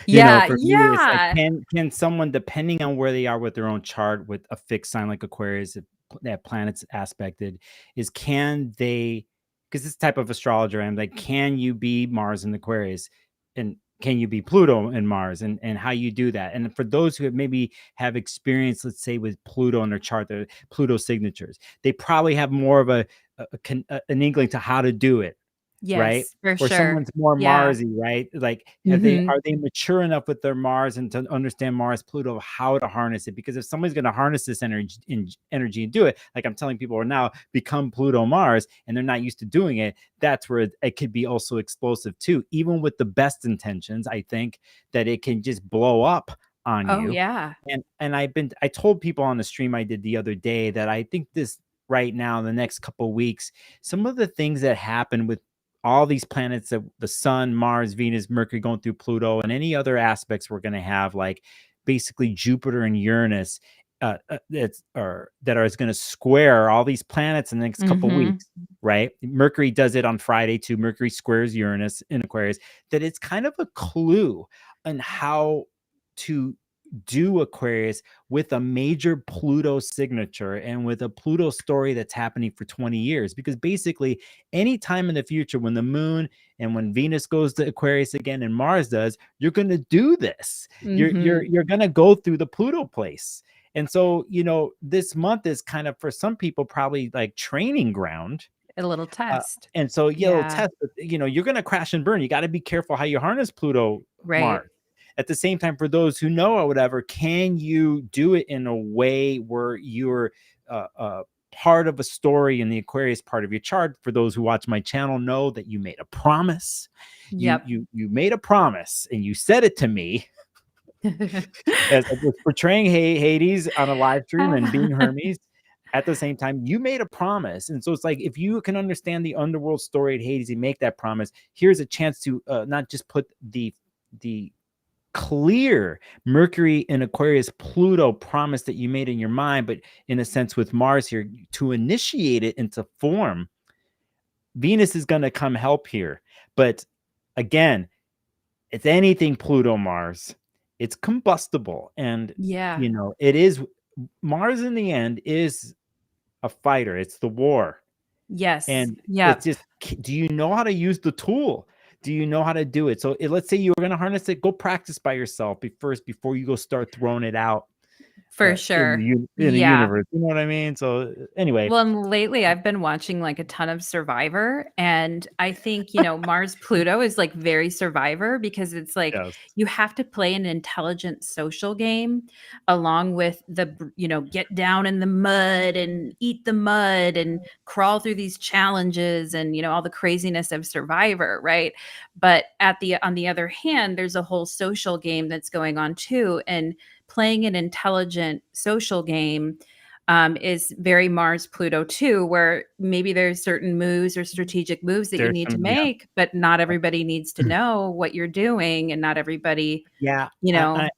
Yeah, For me, it's like, yeah. can someone, depending on where they are with their own chart, with a fixed sign like Aquarius, if they have planets aspected, is can they? Because this type of astrologer, I'm like, can you be Mars in Aquarius, and can you be Pluto and Mars, and how you do that? And for those who have experience, let's say with Pluto in their chart, the Pluto signatures, they probably have more of an inkling to how to do it, right? Yes, for Or sure. someone's more Yeah. Marsy, right? Like, Mhm. are they mature enough with their Mars and to understand Mars, Pluto, how to harness it? Because if somebody's going to harness this energy and do it, like I'm telling people, are now become Pluto Mars, and they're not used to doing it, that's where it could be also explosive too. Even with the best intentions, I think that it can just blow up on Oh, you. yeah. And I told people on the stream I did the other day that I think this right now, in the next couple of weeks, some of the things that happen with all these planets, that the sun, Mars, Venus, Mercury going through Pluto, and any other aspects we're going to have, like basically Jupiter and Uranus, that are going to square all these planets in the next couple of Mhm. weeks, right? Mercury does it on Friday too. Mercury squares Uranus in Aquarius. That it's kind of a clue on how to do Aquarius with a major Pluto signature and with a Pluto story that's happening for 20 years. Because basically, any time in the future when the moon and when Venus goes to Aquarius again and Mars does, you're going to do this. Mhm. You're going to go through the Pluto place. And so, this month is kind of, for some people, probably like training ground. A little Uh, test. and so, yeah, it'll Yeah. test, but, you're going to crash and burn. You got to be careful how you harness Pluto Right. Mars. At the same time, for those who know or whatever, can you do it in a way where you're part of a story in the Aquarius part of your chart? For those who watch my channel, know that you made a promise. You Yep. you you made a promise, and you said it to me as I was portraying Hades on a live stream and being Hermes. At the same time, you made a promise. And so it's like, if you can understand the underworld story at Hades and make that promise, here's a chance to not just put the clear Mercury and Aquarius Pluto promise that you made in your mind, but in a sense with Mars here, to initiate it into form. Venus is going to come help here. But again, it's anything Pluto Mars. It's combustible. And, Yeah. it is, Mars in the end is a fighter. It's the war. Yes. And it's Yep. just, do you know how to use the tool? Do you know how to do it? So let's say you were going to harness it, go practice by yourself first before you go start throwing it out For in sure. the Yeah. universe. You know what I mean? So anyway, Well, and lately I've been watching like a ton of Survivor, and I think, Mars Pluto is like very Survivor, because it's like yes, you have to play an intelligent social game along with get down in the mud and eat the mud and crawl through these challenges and, all the craziness of Survivor, right? But on the other hand, there's a whole social game that's going on too, and playing an intelligent social game is very Mars Pluto too, where maybe there's certain moves or strategic moves that you there's need to some, yeah. make, but not everybody needs to know what you're doing, and not everybody, Yeah, you know,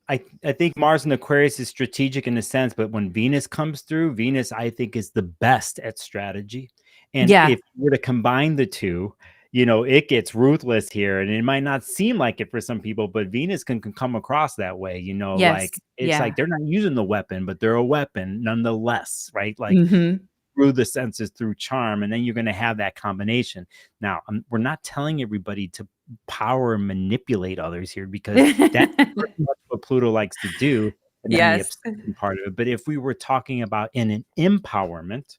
I think Mars and Aquarius is strategic in a sense, but when Venus comes through, Venus I think is the best at strategy. And yeah, if you were to combine the two, it gets ruthless here, and it might not seem like it for some people, but Venus can come across that way. yes, Like it's like yeah, they're not using the weapon, but they're a weapon nonetheless, right? Like hmm through the senses, through charm, and then you're going to have that combination. Now, we're not telling everybody to power and manipulate others here, because that's pretty much what Pluto likes to do, and then the yes, obsession part of it. But if we were talking about in an empowerment, right?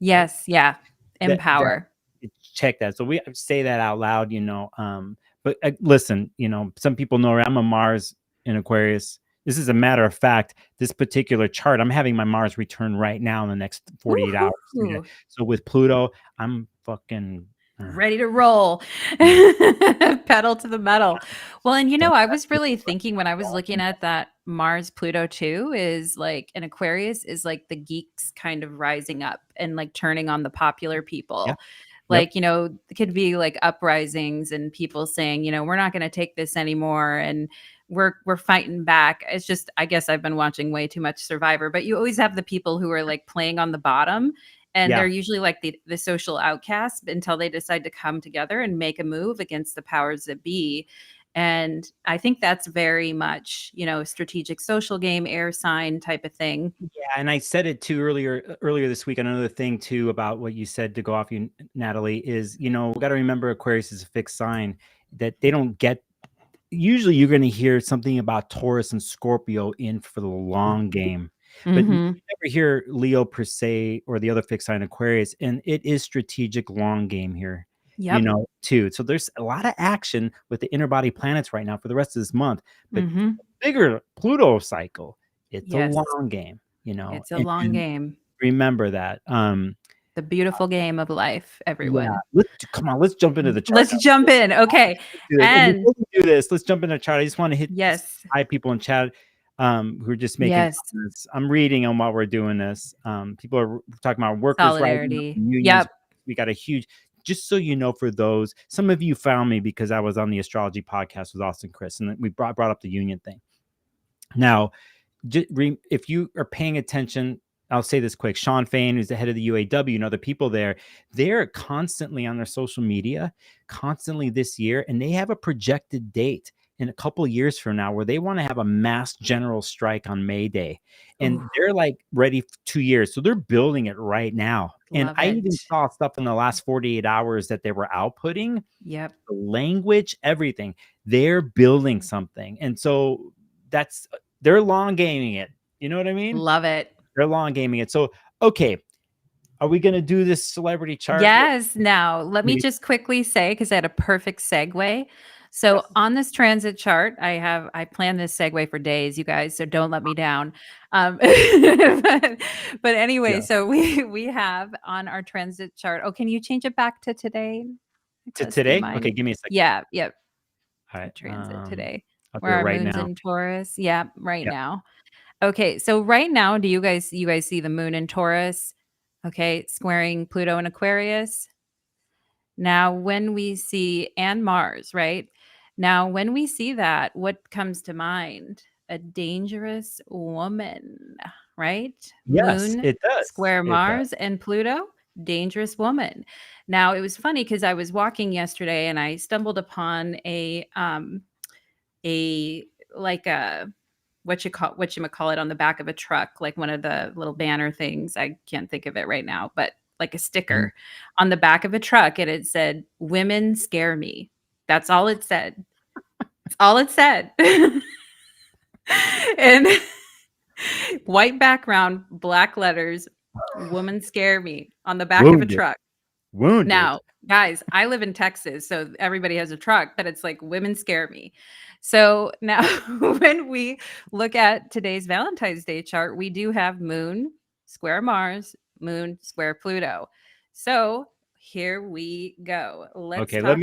yes, yeah, That empower. check that. So we say that out loud, but listen, some people know I'm a Mars in Aquarius. This is a matter of fact. This particular chart, I'm having my Mars return right now in the next 48 hours. Yeah. Ooh, So with Pluto, I'm fucking ready to roll, pedal to the metal. Well, and I was really thinking when I was looking at that Mars Pluto too, is like an Aquarius is like the geeks kind of rising up and like turning on the popular Yeah. people. Yep. Like, it could be like uprisings and people saying, we're not going to take this anymore. And we're fighting back. It's just, I guess I've been watching way too much Survivor, but you always have the people who are like playing on the bottom, and Yeah. they're usually like the social outcasts until they decide to come together and make a move against the powers that be. And I think that's very much, strategic social game, air sign type of thing. Yeah, and I said it too earlier this week. Another thing too about what you said, to go off you, Natalie, is we got to remember Aquarius is a fixed sign, that they don't get. Usually, you're going to hear something about Taurus and Scorpio in for the long game, but you Mm-hmm. never hear Leo per se or the other fixed sign Aquarius, and it is strategic long game here. Yep. Too. So there's a lot of action with the inner body planets right now for the rest of this month, but Mm-hmm. bigger Pluto cycle, it's a Yes. long game. It's a long And game. remember that. The beautiful game of life, Yeah, everyone. come on, let's jump into the chart Let's now. jump in. Okay. And And before we do this, let's jump into the chart. I just want to hit yes. hi people in chat who are just making Yes. comments. I'm reading them while we're doing this. People are talking about workers' rights, Solidarity. unions. Yep. We got a huge, just so you know, for those, some of you found me because I was on the astrology podcast with Austin Chris, and we brought up the union thing. Now, if you are paying attention, I'll say this quick. Sean Fain, who's the head of the UAW, and other people there, they're constantly on their social media, constantly this year, and they have a projected date in a couple of years from now where they want to have a mass general strike on May Day. And they're like ready for 2 years. So they're building it right now. And I even saw stuff in the last 48 hours that they were outputting. Yep. The language, everything. They're building something. And so they're long gaming it. You know what I mean? Love it. They're long gaming it. So, okay. Are we going to do this celebrity chart? Yes. Now, let me just quickly say, because I had a perfect segue. So on this transit chart, I planned this segue for days, you guys, so don't let me down. But anyway, so we have on our transit chart. Oh, can you change it back to today? To today? Okay, give me a second. Yeah, yep. All right. Transit today. Okay, Where our right moon's now. in Taurus. Yeah, right now. Okay, so right now, do you guys see the moon in Taurus? Okay, squaring Pluto and Aquarius. Now, when we see, and Mars, right? Now, when we see that, what comes to mind? A dangerous woman, right? Yes, Moon, it does. square Mars and Pluto, dangerous woman. Now, it was funny because I was walking yesterday and I stumbled upon a like a what you call it on the back of a truck, like one of the little banner things. I can't think of it right now, but like a sticker on the back of a truck, and it said, "Women scare me." That's all it said. That's all it said. And white background, black letters, "Women scare me" on the back of a truck. Wounded. Now, guys, I live in Texas, so everybody has a truck, but it's like "Women scare me." So now when we look at today's Valentine's Day chart, we do have moon square Mars, moon square Pluto. So here we go. Let's talk about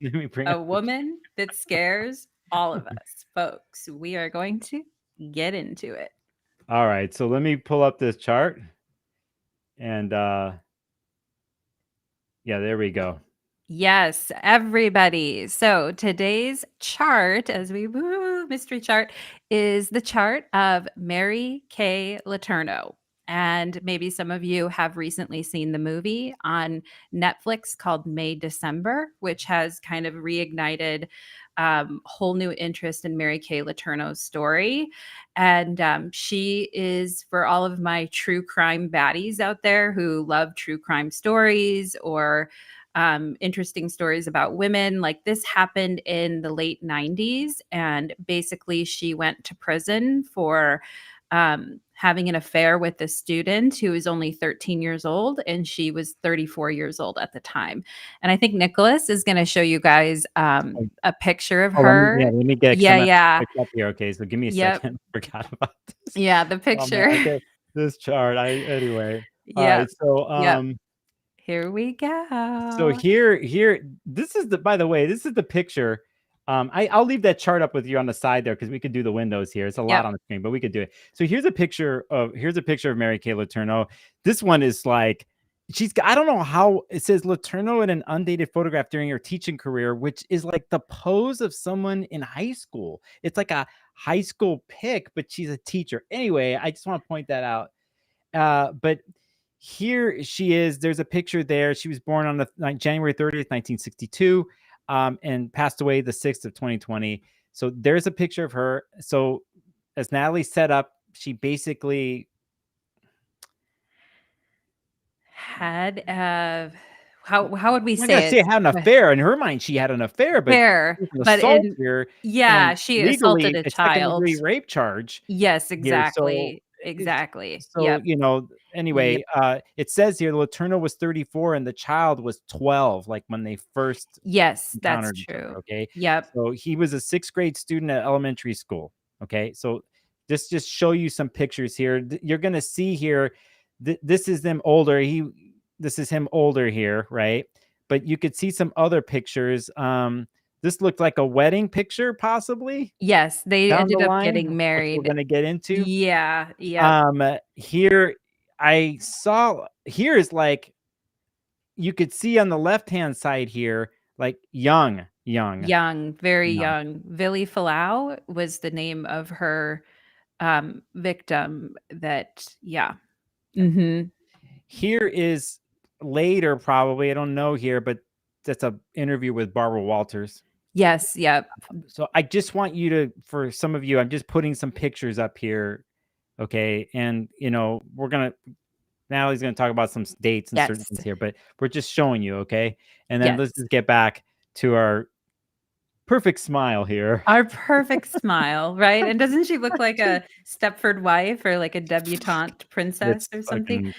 let me bring a up woman that scares all of us, folks. We are going to get into it. All right, so let me pull up this chart. And yeah, there we go. Yes, everybody. So today's chart, as we mystery chart, is the chart of Mary Kay Letourneau. And maybe some of you have recently seen the movie on Netflix called May December, which has kind of reignited whole new interest in Mary Kay Letourneau's story. And she is, for all of my true crime baddies out there who love true crime stories or interesting stories about women. Like, this happened in the late 90s. And basically, she went to prison for having an affair with a student who was only 13 years old. And she was 34 years old at the time. And I think Nicholas is going to show you guys a picture of her. Let me get up here. Okay, so give me a second. I forgot about this. Yeah, the picture. Okay. This chart. Anyway. Yeah. All right. So Here we go. So here, this is the, by the way, this is the picture. I'll leave that chart up with you on the side there because we could do the windows here. It's a lot Yep. on the screen, but we could do it. So here's a picture of Mary Kay Letourneau. This one is like, I don't know how it says Letourneau in an undated photograph during her teaching career, which is like the pose of someone in high school. It's like a high school pic, but she's a teacher. Anyway, I just want to point that out. But here she is. There's a picture there. She was born on the January 30th, 1962, and passed away the 6th of 2020. So there's a picture of her. So as Natalie set up, she basically had how would we I'm not say gonna it? say had an affair. In her mind, she had an affair, but Fair, there's an but assault in here, yeah, and she assaulted legally a a second child. degree rape charge Yes, here. So exactly. so Yep. anyway, it says here Letourneau was 34 and the child was 12, like when they first Yes, that's encountered each other. true. Okay, Yep. so he was a 6th grade student at elementary school. Okay, so just show you some pictures here. You're gonna see here, this is them older. This is him older here, right? But you could see some other pictures. This looked like a wedding picture, possibly Yes, they down the ended up line, getting which we're married. gonna get into. Yeah, yep. Here I saw, here is like, you could see on the left-hand side here, like young. Young, very young. Vili Falau was the name of her, victim that yeah. Mhm. Here is later, probably, I don't know here, but that's a interview with Barbara Walters. Yes, yep. So I just want you to, for some of you, I'm just putting some pictures up here. Okay. And Natalie's gonna talk about some dates and certain Yes. things here, but we're just showing you, okay? And then Yes. let's just get back to our perfect smile here. Our perfect smile, right? And doesn't she look like a Stepford wife or like a debutante princess It's or something? fucking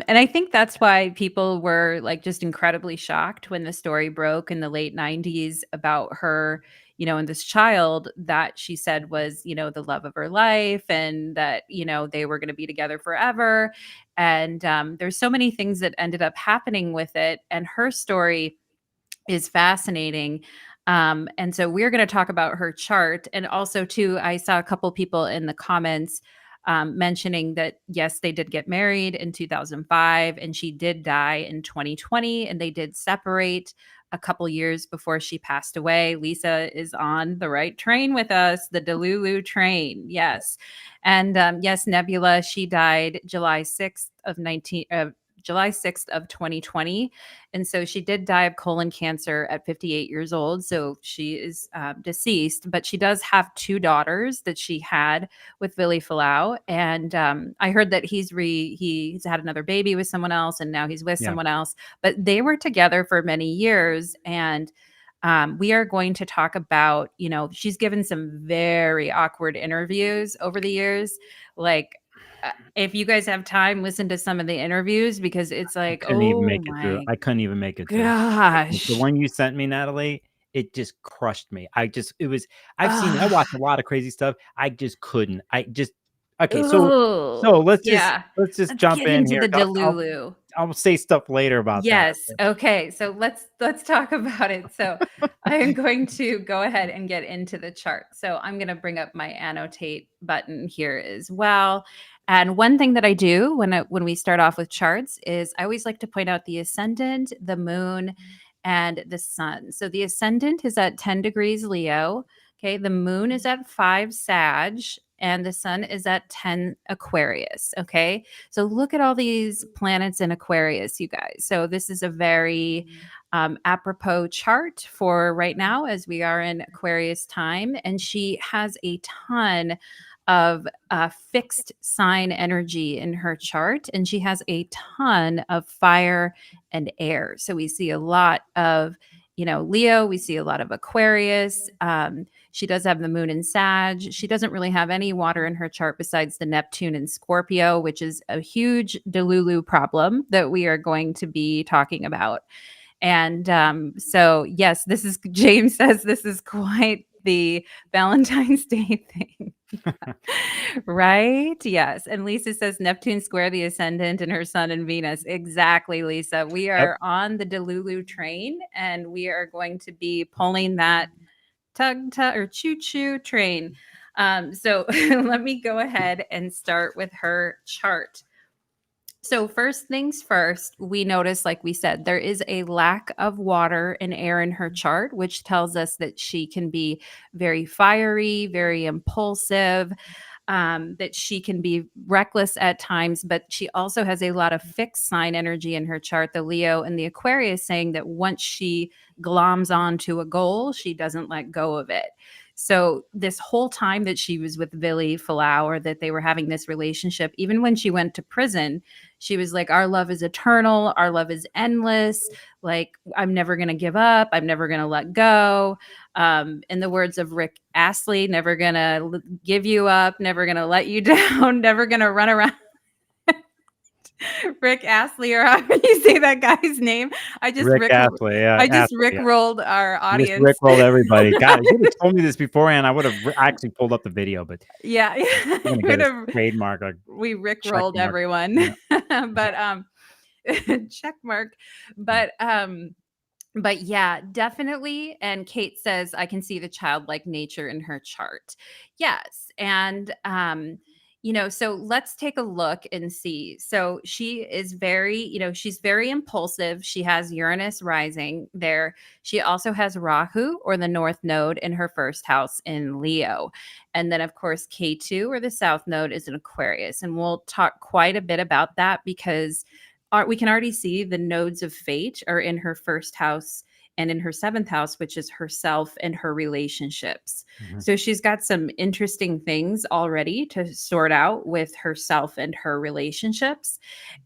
And I think that's why people were like just incredibly shocked when the story broke in the late 90s about her, and this child that she said was, the love of her life and that, they were going to be together forever. And there's so many things that ended up happening with it. And her story is fascinating. And so we're going to talk about her chart. And also, too, I saw a couple people in the comments mentioning that, yes, they did get married in 2005 and she did die in 2020 and they did separate a couple years before she passed away. Lisa is on the right train with us, the Delulu train. Yes. And yes, Nebula, she died July 6th of 2020. And so she did die of colon cancer at 58 years old. So she is deceased, but she does have 2 daughters that she had with Vili Falau. And I heard that he's had another baby with someone else and now he's with someone else, but they were together for many years. And we are going to talk about, she's given some very awkward interviews over the years. Like, if you guys have time, listen to some of the interviews because it's like, I couldn't even oh make it through. my I couldn't even make it through. The gosh. one you sent me, Natalie, it just crushed me. I Ugh. watched a lot of crazy stuff. I just couldn't. Okay, so Ooh, let's just yeah. Let's jump get in into here. the Delulu. I'll say stuff later about that. Yes. Okay. So let's talk about it. So I am going to go ahead and get into the chart. So I'm going to bring up my annotate button here as well. And one thing that I do when we start off with charts is I always like to point out the ascendant, the moon, and the sun. So the ascendant is at 10 degrees Leo. Okay. The moon is at 5 Sag and the sun is at 10 Aquarius. Okay. So look at all these planets in Aquarius, you guys. So this is a very apropos chart for right now as we are in Aquarius time. And she has a ton of fixed sign energy in her chart. And she has a ton of fire and air. So we see a lot of, Leo, we see a lot of Aquarius. She does have the moon in Sag. She doesn't really have any water in her chart besides the Neptune in Scorpio, which is a huge Delulu problem that we are going to be talking about. And so, yes, James says this is quite the Valentine's Day thing. Right? Yes. And Lisa says Neptune square the ascendant and her sun and Venus. Exactly, Lisa. We Yep. are on the Delulu train and we are going to be pulling that tug or choo choo train. So let me go ahead and start with her chart. So, first things first, we notice, like we said, there is a lack of water and air in her chart, which tells us that she can be very fiery, very impulsive, that she can be reckless at times, but she also has a lot of fixed sign energy in her chart, the Leo and the Aquarius, saying that once she gloms onto a goal, she doesn't let go of it. So this whole time that she was with Billy Falau, or that they were having this relationship, even when she went to prison, she was like, our love is eternal, our love is endless, like I'm never going to give up, I'm never going to let go. In the words of Rick Astley, never gonna give you up, never gonna let you down, never gonna run around. Rick Astley, or how you say that guy's name. I just Rick Astley, yeah, I just Astley, Rick yeah. rolled our You just audience. rickrolled everybody. God, you would have told me this beforehand, I would have actually pulled up the video, but Yeah, we're gonna get a trademark, a we Rick check rolled mark. everyone. Yeah. But check mark. But but yeah, definitely. And Kate says, I can see the childlike nature in her chart. Yes. And, so let's take a look and see. So she is very, she's very impulsive. She has Uranus rising there. She also has Rahu, or the North Node, in her first house in Leo. And then, of course, K2, or the South Node, is in Aquarius. And we'll talk quite a bit about that because we can already see the nodes of fate are in her first house and in her seventh house, which is herself and her relationships. Mhm. So she's got some interesting things already to sort out with herself and her relationships.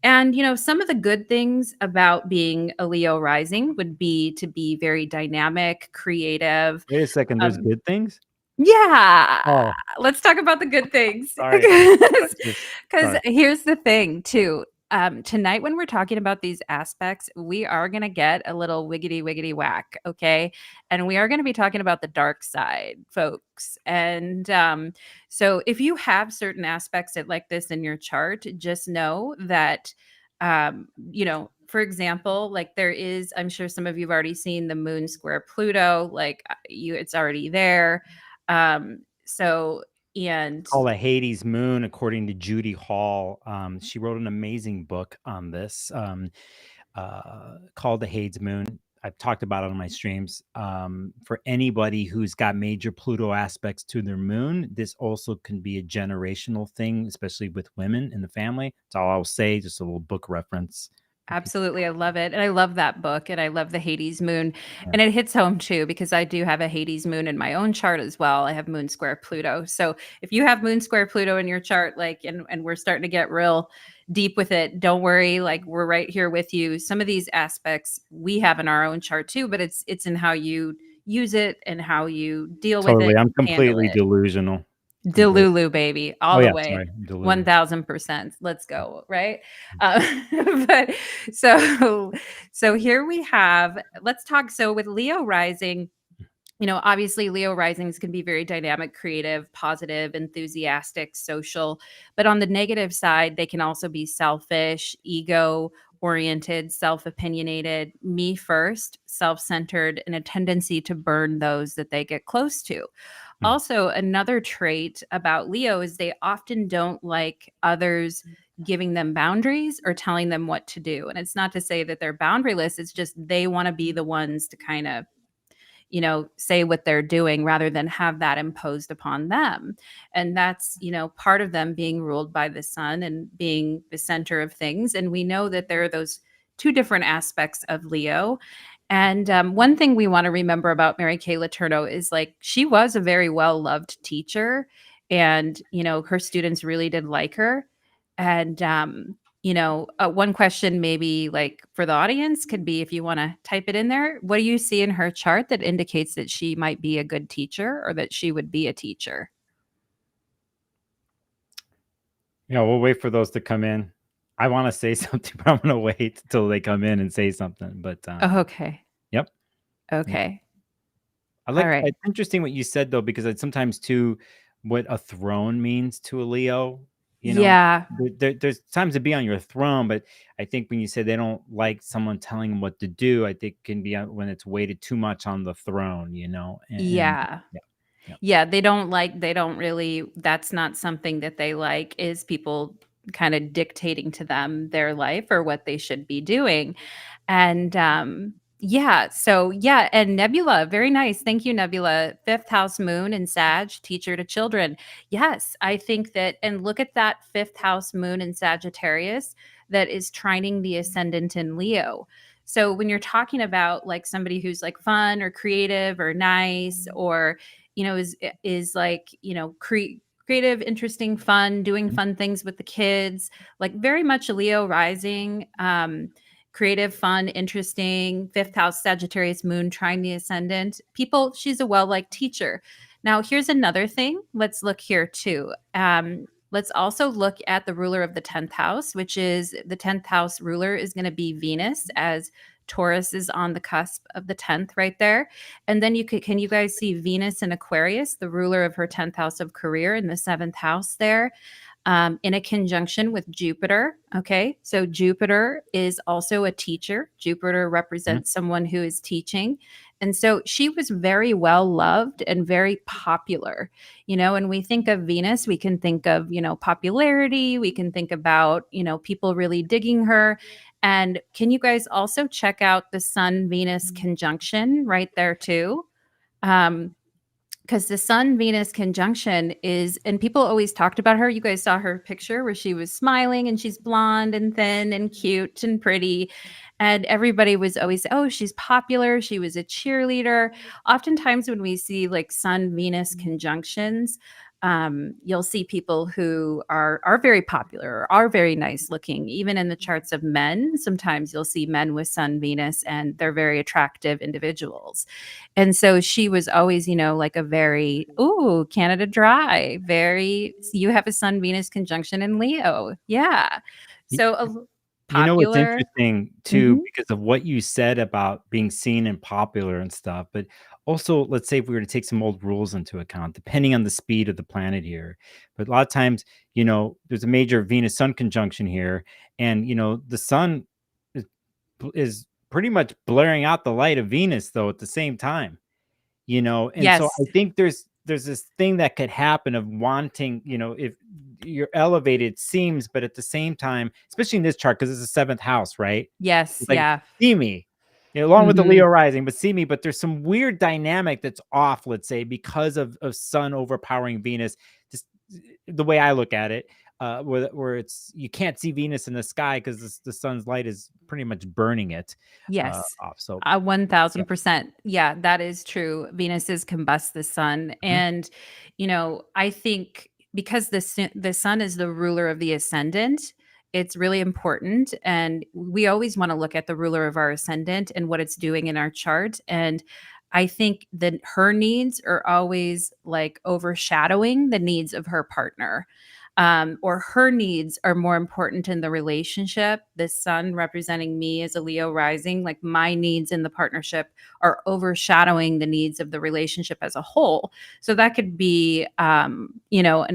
And, some of the good things about being a Leo rising would be to be very dynamic, creative. Wait a second, there's Um, good things? yeah, Oh, let's talk about the good things. sorry. Because Sorry. here's the thing, too. Tonight, when we're talking about these aspects, we are going to get a little wiggity wiggity whack, okay? And we are going to be talking about the dark side, folks. And so, if you have certain aspects like this in your chart, just know that, for example, like there is, I'm sure some of you've already seen the moon square Pluto, like it's already there. So, and Called a Hades Moon, according to Judy Hall. She wrote an amazing book on this, called the Hades Moon. I've talked about it on my streams. For anybody who's got major Pluto aspects to their moon, this also can be a generational thing, especially with women in the family. That's all I'll say. Just a little book reference. absolutely, I love it, and I love that book, and I love the Hades moon, Yeah, and it hits home too because I do have a Hades moon in my own chart as well. I have moon square Pluto, so if you have moon square Pluto in your chart, like, and we're starting to get real deep with it, don't worry, like we're right here with you. Some of these aspects we have in our own chart too, but it's in how you use it and how you deal with totally. it, I'm handle completely it. delusional. Complete. Delulu, baby, Oh all the yeah, way, sorry, Delulu. 1000%. Let's go, right? Uh, but so, so here we have. Let's talk. So with Leo rising, obviously Leo risings can be very dynamic, creative, positive, enthusiastic, social. But on the negative side, they can also be selfish, ego oriented, self opinionated, me first, self centered, and a tendency to burn those that they get close to. Hmm. Also, another trait about Leo is they often don't like others giving them boundaries or telling them what to do. And it's not to say that they're boundaryless, it's just they want to be the ones to kind of say what they're doing rather than have that imposed upon them. And that's, part of them being ruled by the sun and being the center of things. And we know that there are those two different aspects of Leo. And one thing we want to remember about Mary Kay Letourneau is like she was a very well loved teacher, and her students really did like her. And one question maybe like for the audience could be if you want to type it in there, what do you see in her chart that indicates that she might be a good teacher or that she would be a teacher? Yeah, we'll wait for those to come in. I want to say something, but I'm gonna wait till they come in and say something. But Oh, okay. yep. Yeah. Okay. I All like right. it's interesting what you said though, because sometimes too, what a throne means to a Leo. You know, Yeah. there's times to be on your throne, but I think when you say they don't like someone telling them what to do, I think can be when it's weighted too much on the throne, you know, and Yeah. yeah, yeah. Yeah, they don't really, that's not something that they like, is people kind of dictating to them their life or what they should be doing. And yeah, so yeah, and Nebula, very nice. Thank you, Nebula. Fifth house moon in Sag, teacher to children. Yes, I think that, and look at that fifth house moon in Sagittarius that is trining the ascendant in Leo. So when you're talking about like somebody who's like fun or creative or nice, or is like creative, interesting, fun, doing Mhm. fun things with the kids, like very much a Leo rising. Creative, fun, interesting, fifth house Sagittarius moon trying the ascendant. People, she's a well-liked teacher. Now, here's another thing. Let's look here too. Let's also look at the ruler of the 10th house, which is the 10th house ruler is going to be Venus, as Taurus is on the cusp of the 10th right there. And then can you guys see Venus in Aquarius, the ruler of her 10th house of career, in the 7th house there? In a conjunction with Jupiter. Okay. So Jupiter is also a teacher. Jupiter Mhm. represents someone who is teaching. And so she was very well loved and very popular. And we think of Venus, we can think of, popularity. We can think about, people really digging her. And can you guys also check out the Sun Venus conjunction right there, too? Um, because the Sun Venus conjunction is, and people always talked about her. You guys saw her picture where she was smiling and she's blonde and thin and cute and pretty. And everybody was always, oh, she's popular. She was a cheerleader. Oftentimes, when we see like Sun Venus conjunctions, you'll see people who are very popular, are very nice looking. Even in the charts of men, sometimes you'll see men with Sun Venus, and they're very attractive individuals. And so she was always, like a very, ooh, Canada Dry, very, you have a Sun Venus conjunction in Leo. Yeah. So You know what's popular. interesting too, Mhm. because of what you said about being seen and popular and stuff, but also let's say if we were to take some old rules into account, depending on the speed of the planet here. But a lot of times, there's a major Venus Sun conjunction here, and the sun is, is pretty much blaring out the light of Venus though at the same time. And so Yes. I think there's this thing that could happen of wanting, if you're elevated, it seems, but at the same time, especially in this chart, because it's the seventh house, right? Yes. It's like, Yeah. see me, along with the Leo Mhm. rising, but see me. But there's some weird dynamic that's off, let's say, because of Sun overpowering Venus. Just the way I look at it, where it's you can't see Venus in the sky because the sun's light is pretty much burning it Yes. off. So yeah. 1000%. Yeah, that is true. Venus is combust the sun. Mhm. And, I think because the sun is the ruler of the ascendant, it's really important. And we always want to look at the ruler of our ascendant and what it's doing in our chart. And I think that her needs are always like overshadowing the needs of her partner. Or her needs are more important in the relationship. The sun representing me as a Leo rising, like my needs in the partnership are overshadowing the needs of the relationship as a whole. So that could be, an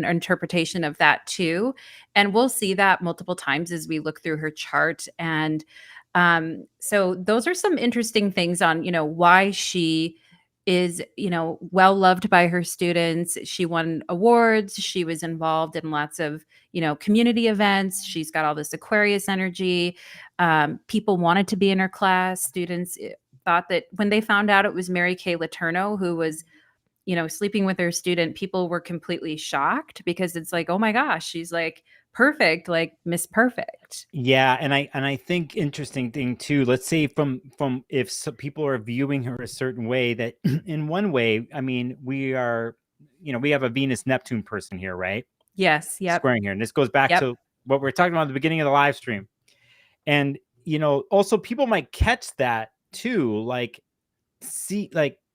interpretation of that too. And we'll see that multiple times as we look through her chart. And so those are some interesting things on, why she is, well loved by her students. She won awards. She was involved in lots of, community events. She's got all this Aquarius energy. People wanted to be in her class. Students thought that when they found out it was Mary Kay Letourneau who was, sleeping with her student, people were completely shocked because it's like, oh my gosh, she's like perfect, like Miss Perfect. Yeah, and I think interesting thing too. Let's say from if people are viewing her a certain way, that in one way, I mean, we have a Venus Neptune person here, right? Yes. Yep. Squaring here, and this goes back Yep. to what we are talking about at the beginning of the live stream. And also people might catch that too, like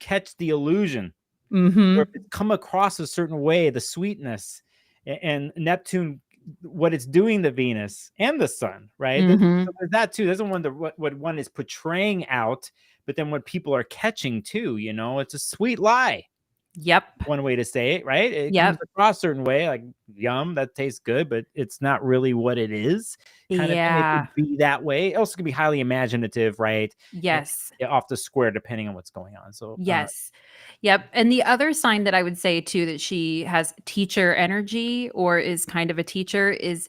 catch the illusion, or if Mm-hmm. it's come across a certain way, the sweetness and Neptune, what it's doing to Venus and the sun, right? So Mm-hmm. there's that too. Doesn't wonder what one is portraying out, but then what people are catching too, it's a sweet lie. Yep. one way to say it, right? It comes Yep. across a certain way, like yum, that tastes good, but it's not really what it is, kind of thing. It Yeah. could be that way. It also can be highly imaginative, right? And Yes. off the square depending on what's going on. So Yes. Yep. And the other sign that I would say too that she has teacher energy or is kind of a teacher is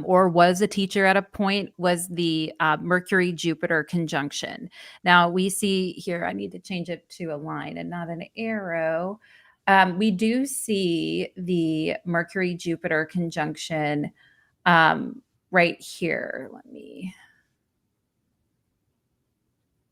or was a teacher at a point was the Mercury Jupiter conjunction. Now we see here, I need to change it to a line and not an arrow. We do see the Mercury Jupiter conjunction right here. Let me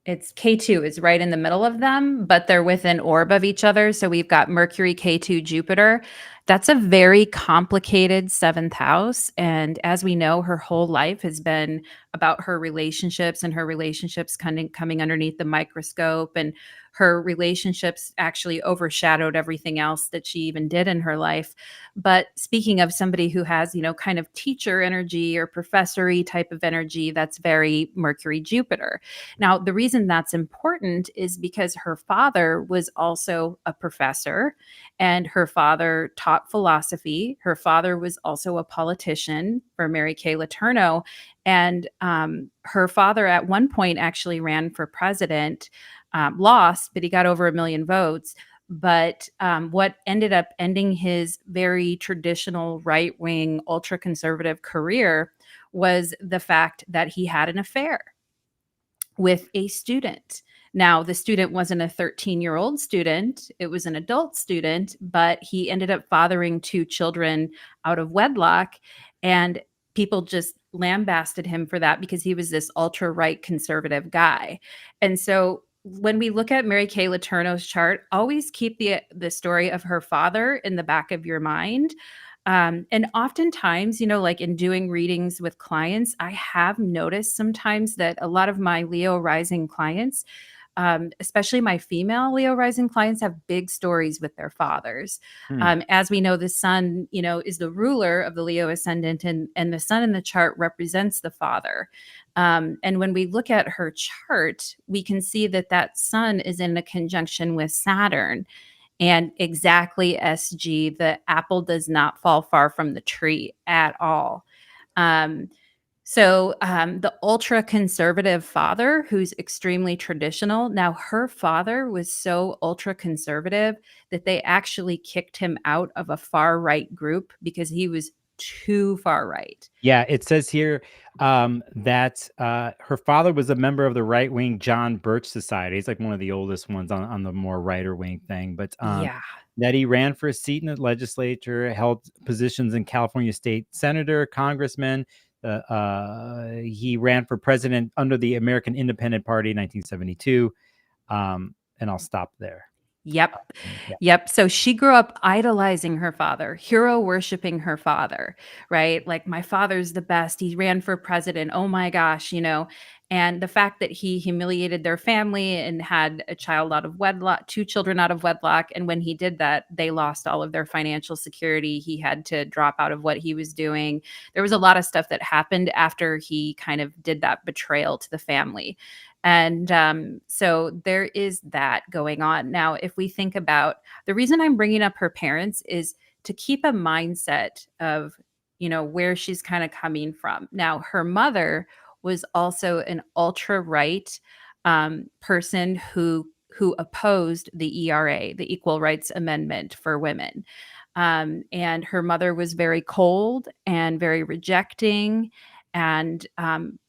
It's K2 is right in the middle of them, but they're within orb of each other. So we've got Mercury, K2, Jupiter. That's a very complicated seventh house. And as we know, her whole life has been about her relationships and her relationships coming underneath the microscope. And her relationships actually overshadowed everything else that she even did in her life. But speaking of somebody who has, kind of teacher energy or professory type of energy, that's very Mercury, Jupiter. Now, the reason that's important is because her father was also a professor and her father taught philosophy. Her father was also a politician for Mary Kay Letourneau. And her father, at one point, actually ran for president, lost, but he got over 1 million votes. But what ended up ending his very traditional right wing, ultra conservative career was the fact that he had an affair with a student. Now, the student wasn't a 13-year-old student, it was an adult student, but he ended up fathering 2 children out of wedlock. And people just lambasted him for that because he was this ultra right conservative guy. And so when we look at Mary Kay Letourneau's chart, always keep the story of her father in the back of your mind. And oftentimes, like in doing readings with clients, I have noticed sometimes that a lot of my Leo rising clients, especially my female Leo rising clients, have big stories with their fathers. As we know, the sun, is the ruler of the Leo ascendant, and the sun in the chart represents the father. And when we look at her chart, we can see that that sun is in a conjunction with Saturn. And exactly, SG, the apple does not fall far from the tree at all. Um, the ultra conservative father, who's extremely traditional, now her father was so ultra conservative that they actually kicked him out of a far right group because he was too far right. yeah, it says here that her father was a member of the right wing John Birch Society. He's like one of the oldest ones on the more righter wing thing. But Yeah. that he ran for a seat in the legislature, held positions in California state senator, congressman. He ran for president under the American Independent Party in 1972. And I'll stop there. Yep. Yeah. Yep. So she grew up idolizing her father, hero worshiping her father, right? Like, my father's the best. He ran for president. Oh my gosh. And the fact that he humiliated their family and had a child out of wedlock, 2 children out of wedlock. And when he did that, they lost all of their financial security. He had to drop out of what he was doing. There was a lot of stuff that happened after he kind of did that betrayal to the family. And so there is that going on. Now, if we think about the reason I'm bringing up her parents is to keep a mindset of, where she's kind of coming from. Now, her mother was also an ultra right person who opposed the ERA, the Equal Rights Amendment for women. And her mother was very cold and very rejecting and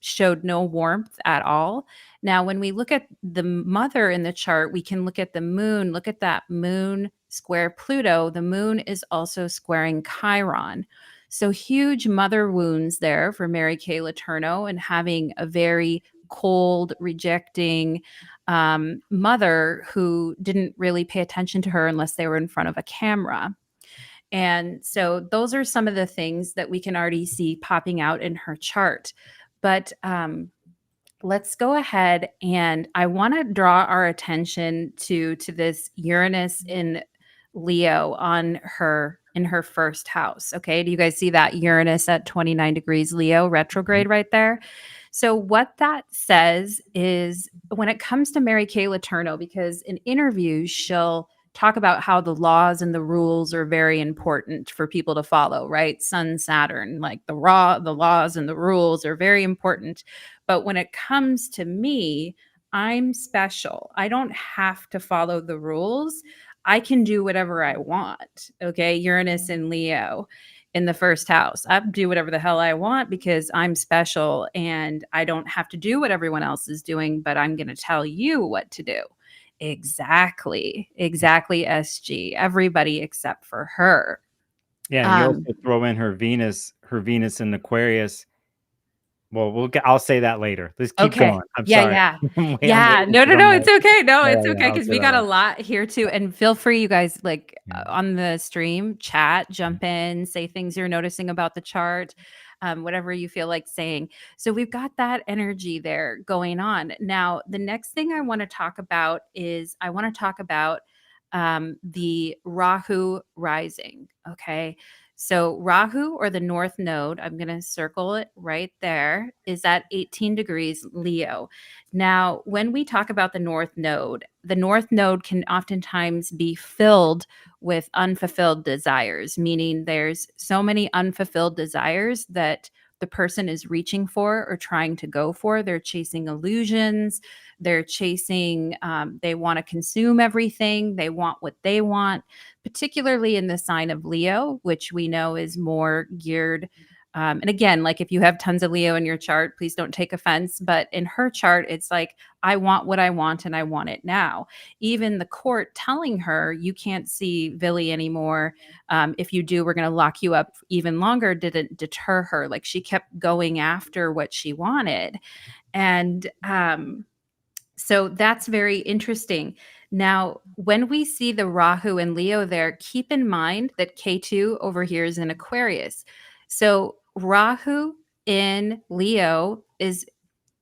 showed no warmth at all. Now, when we look at the mother in the chart, we can look at the moon, look at that moon square Pluto. The moon is also squaring Chiron. So huge mother wounds there for Mary Kay Letourneau, and having a very cold, rejecting mother who didn't really pay attention to her unless they were in front of a camera. And so those are some of the things that we can already see popping out in her chart. But let's go ahead, and I want to draw our attention to this Uranus in Leo on her in her first house. Okay, do you guys see that Uranus at 29 degrees Leo retrograde right there? So what that says is, when it comes to Mary Kay Letourneau, because in interviews talk about how the laws and the rules are very important for people to follow, right? Sun, Saturn, like the laws and the rules are very important. But when it comes to me, I'm special. I don't have to follow the rules. I can do whatever I want. Okay. Uranus and Leo in the first house. I do whatever the hell I want because I'm special and I don't have to do what everyone else is doing, but I'm going to tell you what to do. Exactly. Exactly, SG. Everybody except for her. Yeah, and you also throw in her Venus in Aquarius. Well, I'll say that later. Let's keep Okay. going. I'm Yeah, sorry. yeah. I'm Yeah. waiting No, no, because I'm no. like, It's okay. No, yeah, it's yeah, okay I'll because say we that got a later. lot here too. And feel free, you guys, like Yeah. on the stream, chat, jump in, say things you're noticing about the chart, whatever you feel like saying. So we've got that energy there going on. Now, the next thing I want to talk about is I want to talk about the Rahu rising. Okay. So Rahu, or the North Node, I'm going to circle it right there, is at 18 degrees Leo. Now, when we talk about the North Node can oftentimes be filled with unfulfilled desires, meaning there's so many unfulfilled desires that the person is reaching for or trying to go for. They're chasing illusions. They're chasing, they want to consume everything. They want what they want, particularly in the sign of Leo, which we know is more geared. And again, like if you have tons of Leo in your chart, please don't take offense. But in her chart, it's like, I want what I want and I want it now. Even the court telling her, you can't see Billy anymore. If you do, we're going to lock you up even longer, didn't deter her. Like she kept going after what she wanted. And so that's very interesting. Now, when we see the Rahu and Leo there, keep in mind that K2 over here is in Aquarius. So Rahu in Leo is,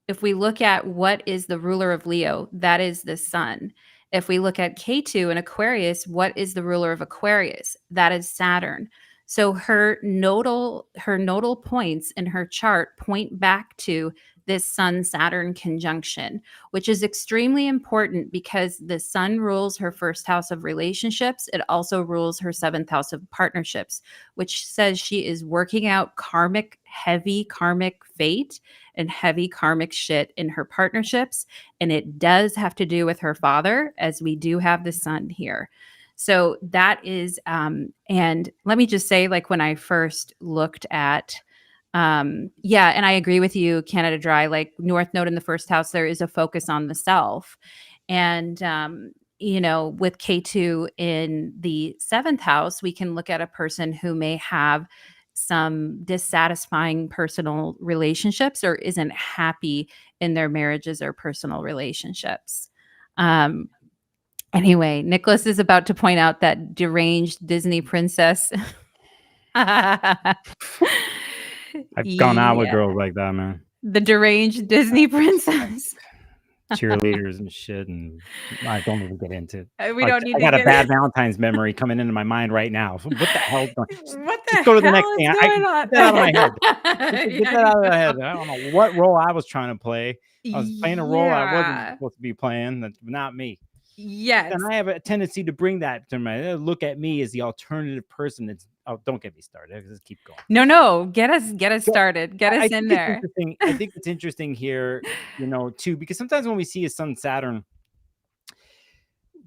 if we look at what is the ruler of Leo, that is the sun. If we look at K2 in Aquarius, what is the ruler of Aquarius? That is Saturn. So her nodal points in her chart point back to this Sun Saturn conjunction, which is extremely important because the Sun rules her first house of relationships. It also rules her seventh house of partnerships, which says she is working out heavy karmic fate and heavy karmic shit in her partnerships. And it does have to do with her father, as we do have the Sun here. So that is, and let me just say, like when I first looked at, yeah, and I agree with you, Canada Dry, like North Node in the first house, there is a focus on the self. And, with K2 in the seventh house, we can look at a person who may have some dissatisfying personal relationships or isn't happy in their marriages or personal relationships. Um, Anyway, Nicholas is about to point out that deranged Disney princess. I've gone out with Yeah, girls like that, man. the deranged Disney princess. Cheerleaders and shit, and I don't even get into it. We Like, don't need I to got a get bad it. Valentine's memory coming into my mind right now. So what the hell? What the Just go to the next hell is thing. I going get that out of my head. on? Get that out of my head. I don't know what role I was trying to play. I was playing a role I wasn't Yeah. supposed to be playing. That's not me. Then Yes. I have a tendency to bring that to my look at me as the alternative person. It's don't get me started. Just keep going. No. Get us So started. Get I us in think it's there. interesting. I think it's interesting here, too, because sometimes when we see a Sun Saturn,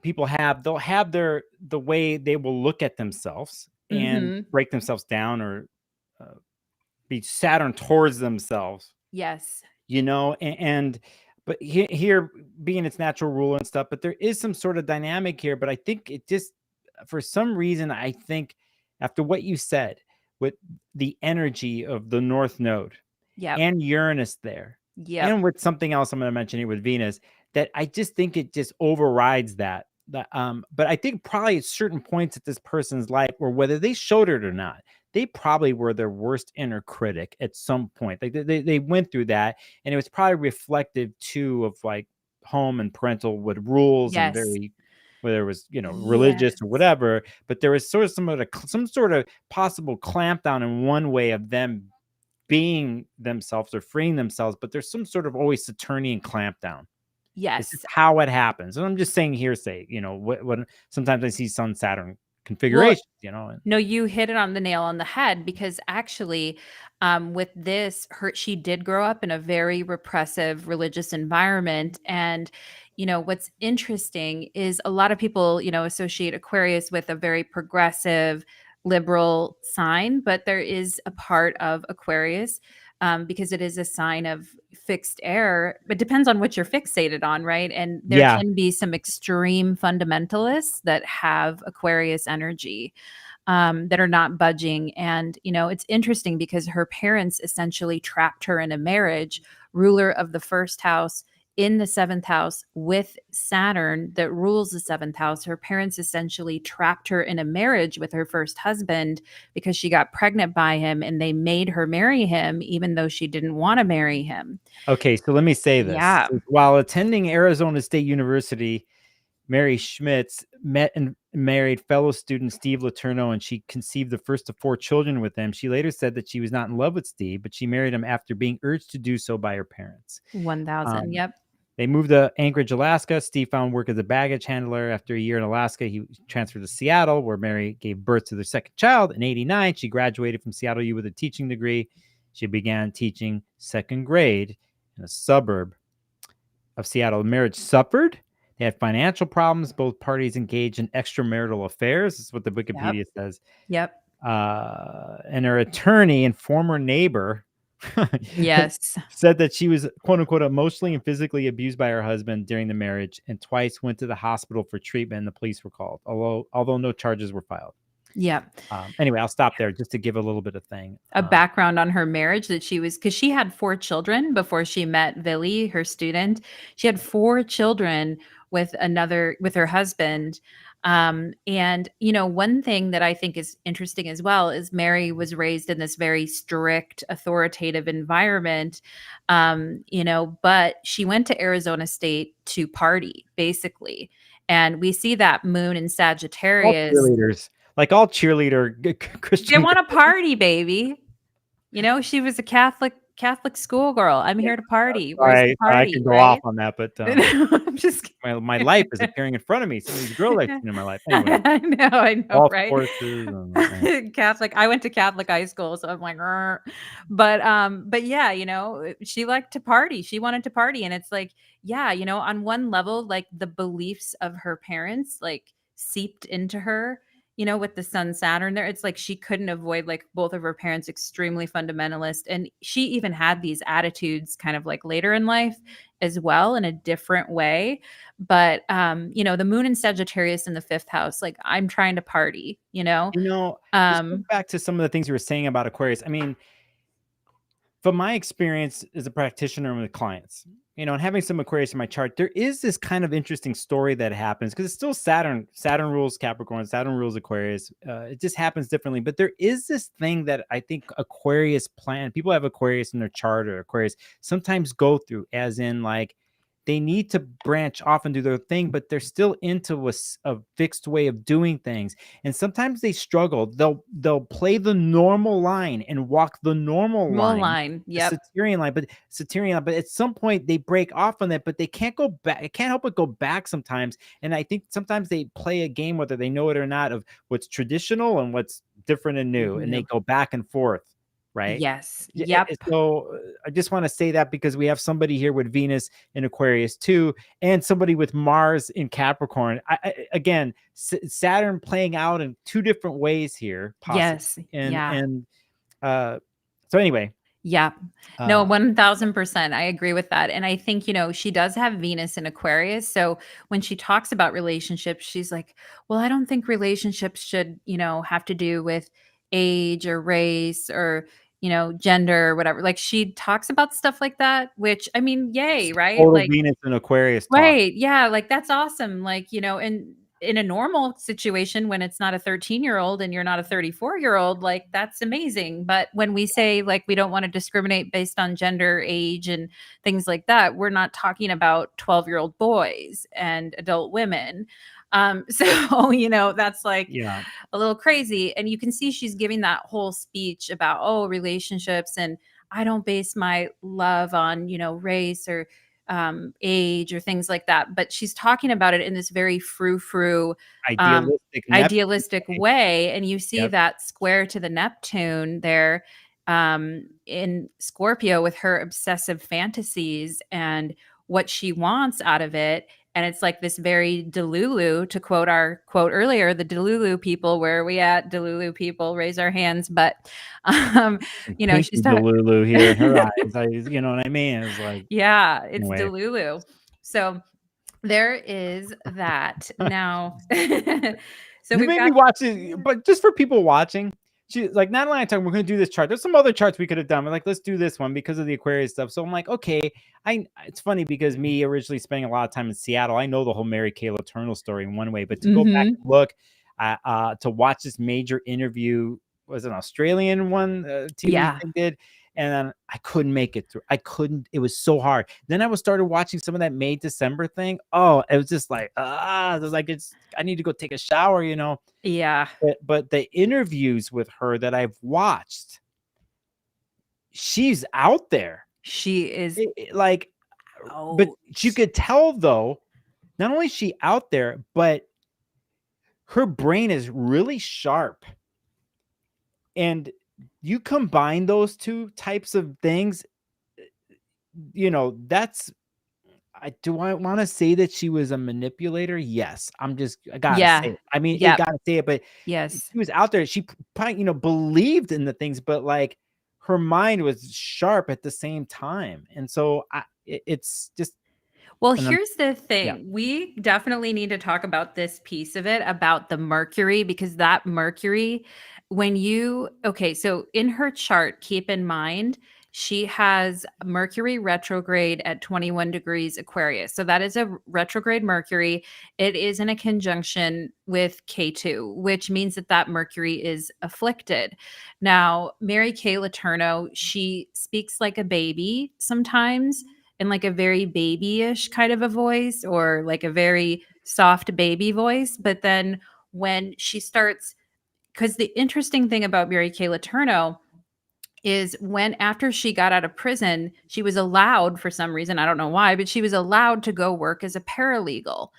they'll have the way they will look at themselves and Mhm. break themselves down, or uh, be Saturn towards themselves, Yes. and but here being its natural ruler and stuff, but there is some sort of dynamic here. But I think it just, for some reason, I think after what you said, with the energy of the North Node Yep. and Uranus there, Yep. and with something else I'm going to mention here with Venus, that I just think it just overrides that. But I think probably at certain points at this person's life, or whether they showed it or not, they probably were their worst inner critic at some point. Like they went through that, and it was probably reflective too of like home and parental with rules, and Yes. very, whether it was religious Yes. or whatever. But there was sort of some sort of possible clampdown in one way of them being themselves or freeing themselves, but there's some sort of always Saturnian clampdown. It's just Yes. how it happens. And I'm just saying hearsay, what sometimes I see Sun Saturn Well, configurations, and no, you hit it on the nail on the head because actually, with this, she did grow up in a very repressive religious environment. And, what's interesting is a lot of people, associate Aquarius with a very progressive, liberal sign, but there is a part of Aquarius. Because it is a sign of fixed air, but depends on what you're fixated on, right? And there yeah. can be some extreme fundamentalists that have Aquarius energy, that are not budging. And, it's interesting because her parents essentially trapped her in a marriage, ruler of the first house in the seventh house with Saturn that rules the seventh house. Her parents essentially trapped her in a marriage with her first husband because she got pregnant by him and they made her marry him, even though she didn't want to marry him. Okay, so let me say this. Yeah. While attending Arizona State University, Mary Schmitz met and married fellow student Steve Letourneau, and she conceived the first of 4 children with him. She later said that she was not in love with Steve, but she married him after being urged to do so by her parents. 1000. Um, Yep. they moved to Anchorage, Alaska. Steve found work as a baggage handler. After a year in Alaska, he transferred to Seattle, where Mary gave birth to their second child. In '89, she graduated from Seattle U with a teaching degree. She began teaching second grade in a suburb of Seattle. The marriage suffered. They had financial problems. Both parties engaged in extramarital affairs. This is what the Yep. Wikipedia says. Yep. And her attorney and former neighbor Yes. said that she was, quote unquote, emotionally and physically abused by her husband during the marriage, and twice went to the hospital for treatment. And the police were called, although no charges were filed. Yep. Anyway, I'll stop there just to give a little bit of thing. A background on her marriage that because she had 4 children before she met Vili, her student. She had 4 children with her husband. And one thing that I think is interesting as well is Mary was raised in this very strict, authoritative environment. But she went to Arizona State to party, basically. And we see that moon in All Sagittarius. cheerleaders, like all cheerleader They Christian. want to party, baby. She was a Catholic schoolgirl. I'm here to party. Where's the Sorry, I party, could go off right? on that, but I'm just my life is appearing in front of me. Some of these girls I've seen in my life. Anyway, I know, golf right? courses. And, Catholic. I went to Catholic high school, so I'm like, "Rrr." But yeah, she liked to party. She wanted to party, and it's like, yeah, on one level, like the beliefs of her parents, like seeped into her. With the Sun Saturn there, it's like she couldn't avoid, like, both of her parents extremely fundamentalist, and she even had these attitudes kind of like later in life as well in a different way. But the moon in Sagittarius in the 5th house, like, I'm trying to party, just go back to some of the things you were saying about Aquarius. I mean, from my experience as a practitioner with clients, and having some Aquarius in my chart, there is this kind of interesting story that happens because it's still Saturn. Saturn rules Capricorn, Saturn rules Aquarius. It just happens differently. But there is this thing that I think Aquarius people have Aquarius in their chart or Aquarius sometimes go through, as in like they need to branch off and do their thing, but they're still into a fixed way of doing things. And sometimes they struggle. They'll play the normal line and walk the normal line, line. the Yep. Saturnian line, but at some point they break off on that, but they can't go back. It can't help but go back sometimes. And I think sometimes they play a game, whether they know it or not, of what's traditional and what's different and new, and they go back and forth. Right. Yes. Yeah, Yep. so I just want to say that because we have somebody here with Venus in Aquarius too, and somebody with Mars in Capricorn. Again, Saturn playing out in 2 different ways here, possibly. Yes. And Yeah. so anyway. Yeah. No, 1000%. I agree with that. And I think, she does have Venus in Aquarius. So when she talks about relationships, she's like, well, I don't think relationships should, have to do with age or race or, gender or whatever. Like she talks about stuff like that, which I mean, yay, right? Total Like, Venus and Aquarius talk. right. Yeah. Like that's awesome. Like, and in a normal situation when it's not a 13-year-old and you're not a 34-year-old, like that's amazing. But when we say like we don't want to discriminate based on gender, age, and things like that, we're not talking about 12-year-old boys and adult women. So, that's like Yeah. a little crazy. And you can see she's giving that whole speech about, relationships. And I don't base my love on, race or age or things like that. But she's talking about it in this very frou-frou, Idealistic Neptune. idealistic way. And you see Yep. that square to the Neptune there in Scorpio with her obsessive fantasies and what she wants out of it. And it's like this very Delulu, to quote our quote earlier, the Delulu people, where are we at? Delulu people, raise our hands. But, Pinky she's talking. Delulu here in her eyes. You know what I mean? It's like, Yeah, it's anyway. Delulu. So there is that. Now, so You we've made got. me watch it, but just for people watching, she like Natalie and I talking, we're gonna do this chart. There's some other charts we could have done. We're like, let's do this one because of the Aquarius stuff. So I'm like, okay. It's funny because me originally spending a lot of time in Seattle, I know the whole Mary Kay Letourneau story in one way, but to go back and look to watch this major interview, was an Australian one TV thing did, and then I couldn't make it through. I couldn't. It was so hard. Then I started watching some of that May December thing. Oh, it was just like it was like I need to go take a shower, Yeah. But the interviews with her that I've watched, she's out there. She is like, but you could tell though, not only is she out there, but her brain is really sharp. And you combine those two types of things, that's, I want to say that she was a manipulator. Yes. I gotta say it. I mean, you gotta say it, but yes, she was out there. She probably, believed in the things, but like her mind was sharp at the same time. And so it's just. Well, here's the thing. Yeah. We definitely need to talk about this piece of it, about the Mercury, because that Mercury, so in her chart, keep in mind, she has Mercury retrograde at 21 degrees Aquarius. So that is a retrograde Mercury. It is in a conjunction with K2, which means that Mercury is afflicted. Now, Mary Kay Letourneau, she speaks like a baby sometimes, in like a very babyish kind of a voice, or like a very soft baby voice. But then when she starts, because the interesting thing about Mary Kay Letourneau is after she got out of prison, she was allowed, for some reason, I don't know why, but she was allowed to go work as a paralegal.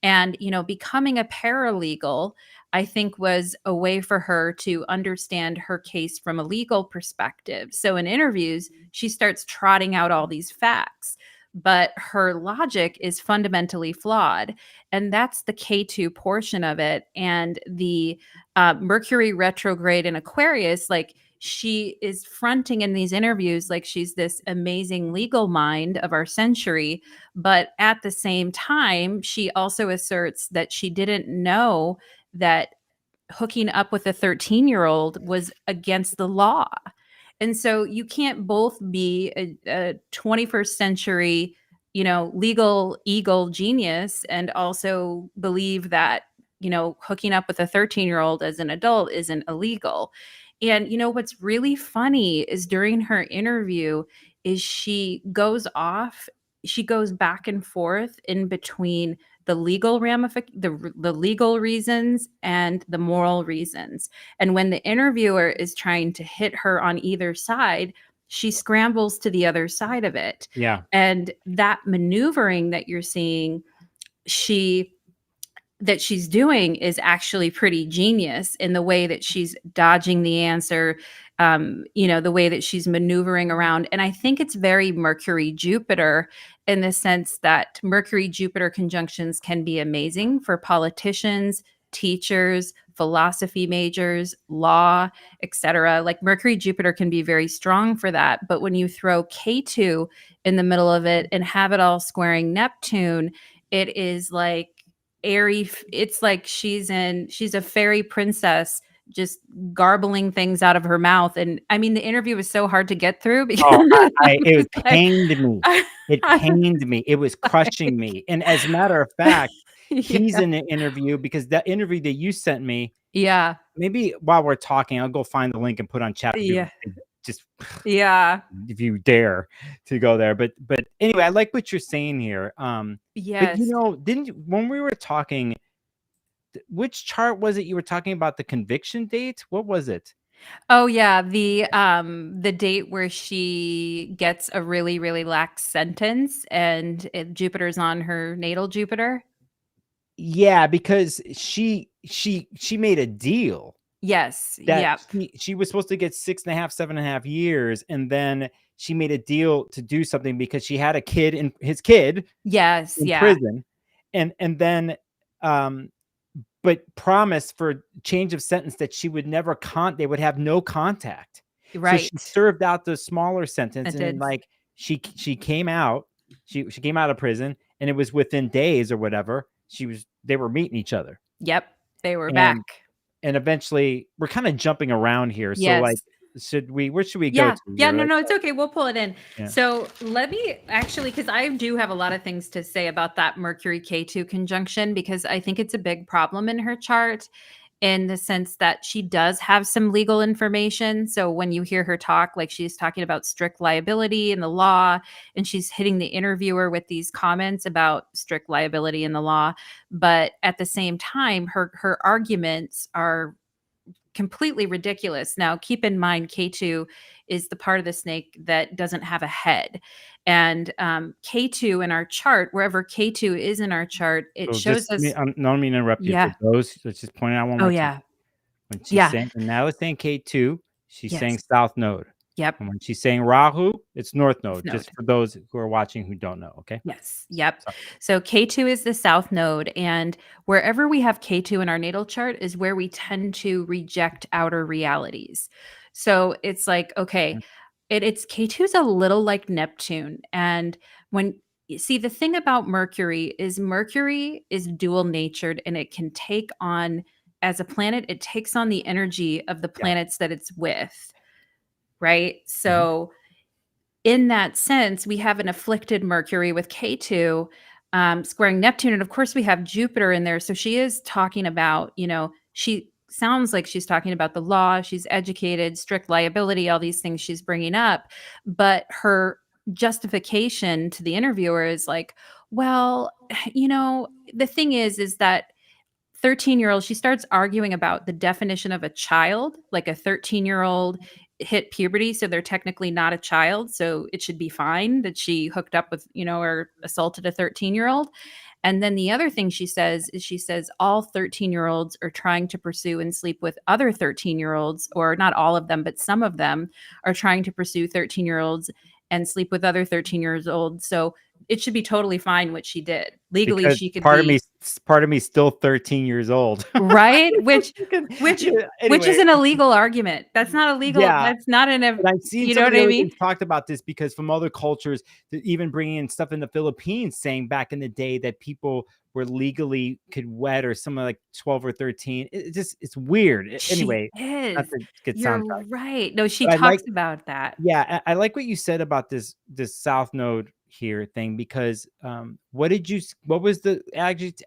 And, becoming a paralegal, I think, was a way for her to understand her case from a legal perspective. So in interviews, she starts trotting out all these facts, but her logic is fundamentally flawed. And that's the K2 portion of it. And the Mercury retrograde in Aquarius, like, she is fronting in these interviews like she's this amazing legal mind of our century. But at the same time, she also asserts that she didn't know that hooking up with a 13-year-old was against the law. And so you can't both be a 21st century, legal eagle genius and also believe that, hooking up with a 13-year-old as an adult isn't illegal. And what's really funny is during her interview is she goes back and forth in between the legal the legal reasons and the moral reasons. And when the interviewer is trying to hit her on either side, she scrambles to the other side of it. Yeah. And that maneuvering that you're seeing, that she's doing is actually pretty genius in the way that she's dodging the answer, the way that she's maneuvering around. And I think it's very Mercury Jupiter, in the sense that Mercury Jupiter conjunctions can be amazing for politicians, teachers, philosophy majors, law, etc. Like Mercury Jupiter can be very strong for that. But when you throw K2 in the middle of it and have it all squaring Neptune, it is like airy. It's like she's a fairy princess just garbling things out of her mouth. And I mean, the interview was so hard to get through because it pained me. It pained me. It was crushing me. And as a matter of fact, he's in the interview, because that interview that you sent me. Yeah. Maybe while we're talking, I'll go find the link and put on chat. Yeah. Just if you dare to go there. But anyway, I like what you're saying here. Yes. But when we were talking, which chart was it you were talking about, the conviction date? What was it? Oh yeah, the date where she gets a really, really lax sentence and Jupiter's on her natal Jupiter. Yeah, because she made a deal Yes. that Yep. she was supposed to get 6.5, 7.5 years, and then she made a deal to do something because she had a kid in his kid Yes. in Yeah. prison, and then um but promised for change of sentence that she would never they would have no contact. So she Right. served out the smaller sentence, and then Sentence. like she came out, she came out of prison, and it was within days or whatever. They were meeting each other. Yep. They were back. And eventually we're kind of jumping around here. So like Yes. where should we go Yeah. to? Yeah. You're No, like, no, it's okay. We'll pull it in. yeah. So let me actually, because I do have a lot of things to say about that Mercury K2 conjunction, because I think it's a big problem in her chart in the sense that she does have some legal information. So when you hear her talk, like she's talking about strict liability in the law, and she's hitting the interviewer with these comments about strict liability in the law. But at the same time, her arguments are completely ridiculous. Now, keep in mind, K2 is the part of the snake that doesn't have a head. And K2 in our chart, wherever K2 is in our chart, it So shows just us. no, I don't mean to interrupt you. For Yeah. those, let's just point it out one Oh, more time. yeah. When she's Yeah. saying, and now it's saying K2, she's saying Yes. South Node. Yep. And when she's saying Rahu, it's North North Node, node. just for those who are watching who don't know. Okay. Yes. Yep. Sorry. So K2 is the south node. And wherever we have K2 in our natal chart is where we tend to reject outer realities. So it's like, okay, it's K2 is a little like Neptune. And when you see, the thing about Mercury is dual natured, and it can take on, as a planet, it takes on the energy of the Yeah. planets that it's with. Right. Mhm. So in that sense, we have an afflicted Mercury with K2 squaring Neptune. And of course, we have Jupiter in there. So she is talking about, she sounds like she's talking about the law. She's educated, strict liability, all these things she's bringing up. But her justification to the interviewer is like, well, the thing is that 13-year-old, she starts arguing about the definition of a child, like a 13-year-old hit puberty, so they're technically not a child, so it should be fine that she hooked up with, or assaulted a 13-year-old. And then the other thing she says is she says all 13-year-olds are trying to pursue and sleep with other 13-year-olds, or not all of them, but some of them are trying to pursue 13-year-olds and sleep with other 13 years old. So it should be totally fine what she did. Legally, Because she could part of me, be. part of me, still 13 years old. Right? Which Yeah, which anyway, is an illegal argument. That's not illegal. yeah. That's not in a, And I've seen you know some of what the I other mean? things talked about this because from other cultures, even bringing in stuff in the Philippines, saying back in the day that people were legally could wed or something like 12 or 13. It's weird. She Anyway, not is. to get You're soundtrack, right. No, she but I like, talks about that. yeah, I like what you said about this South Node here thing because what was the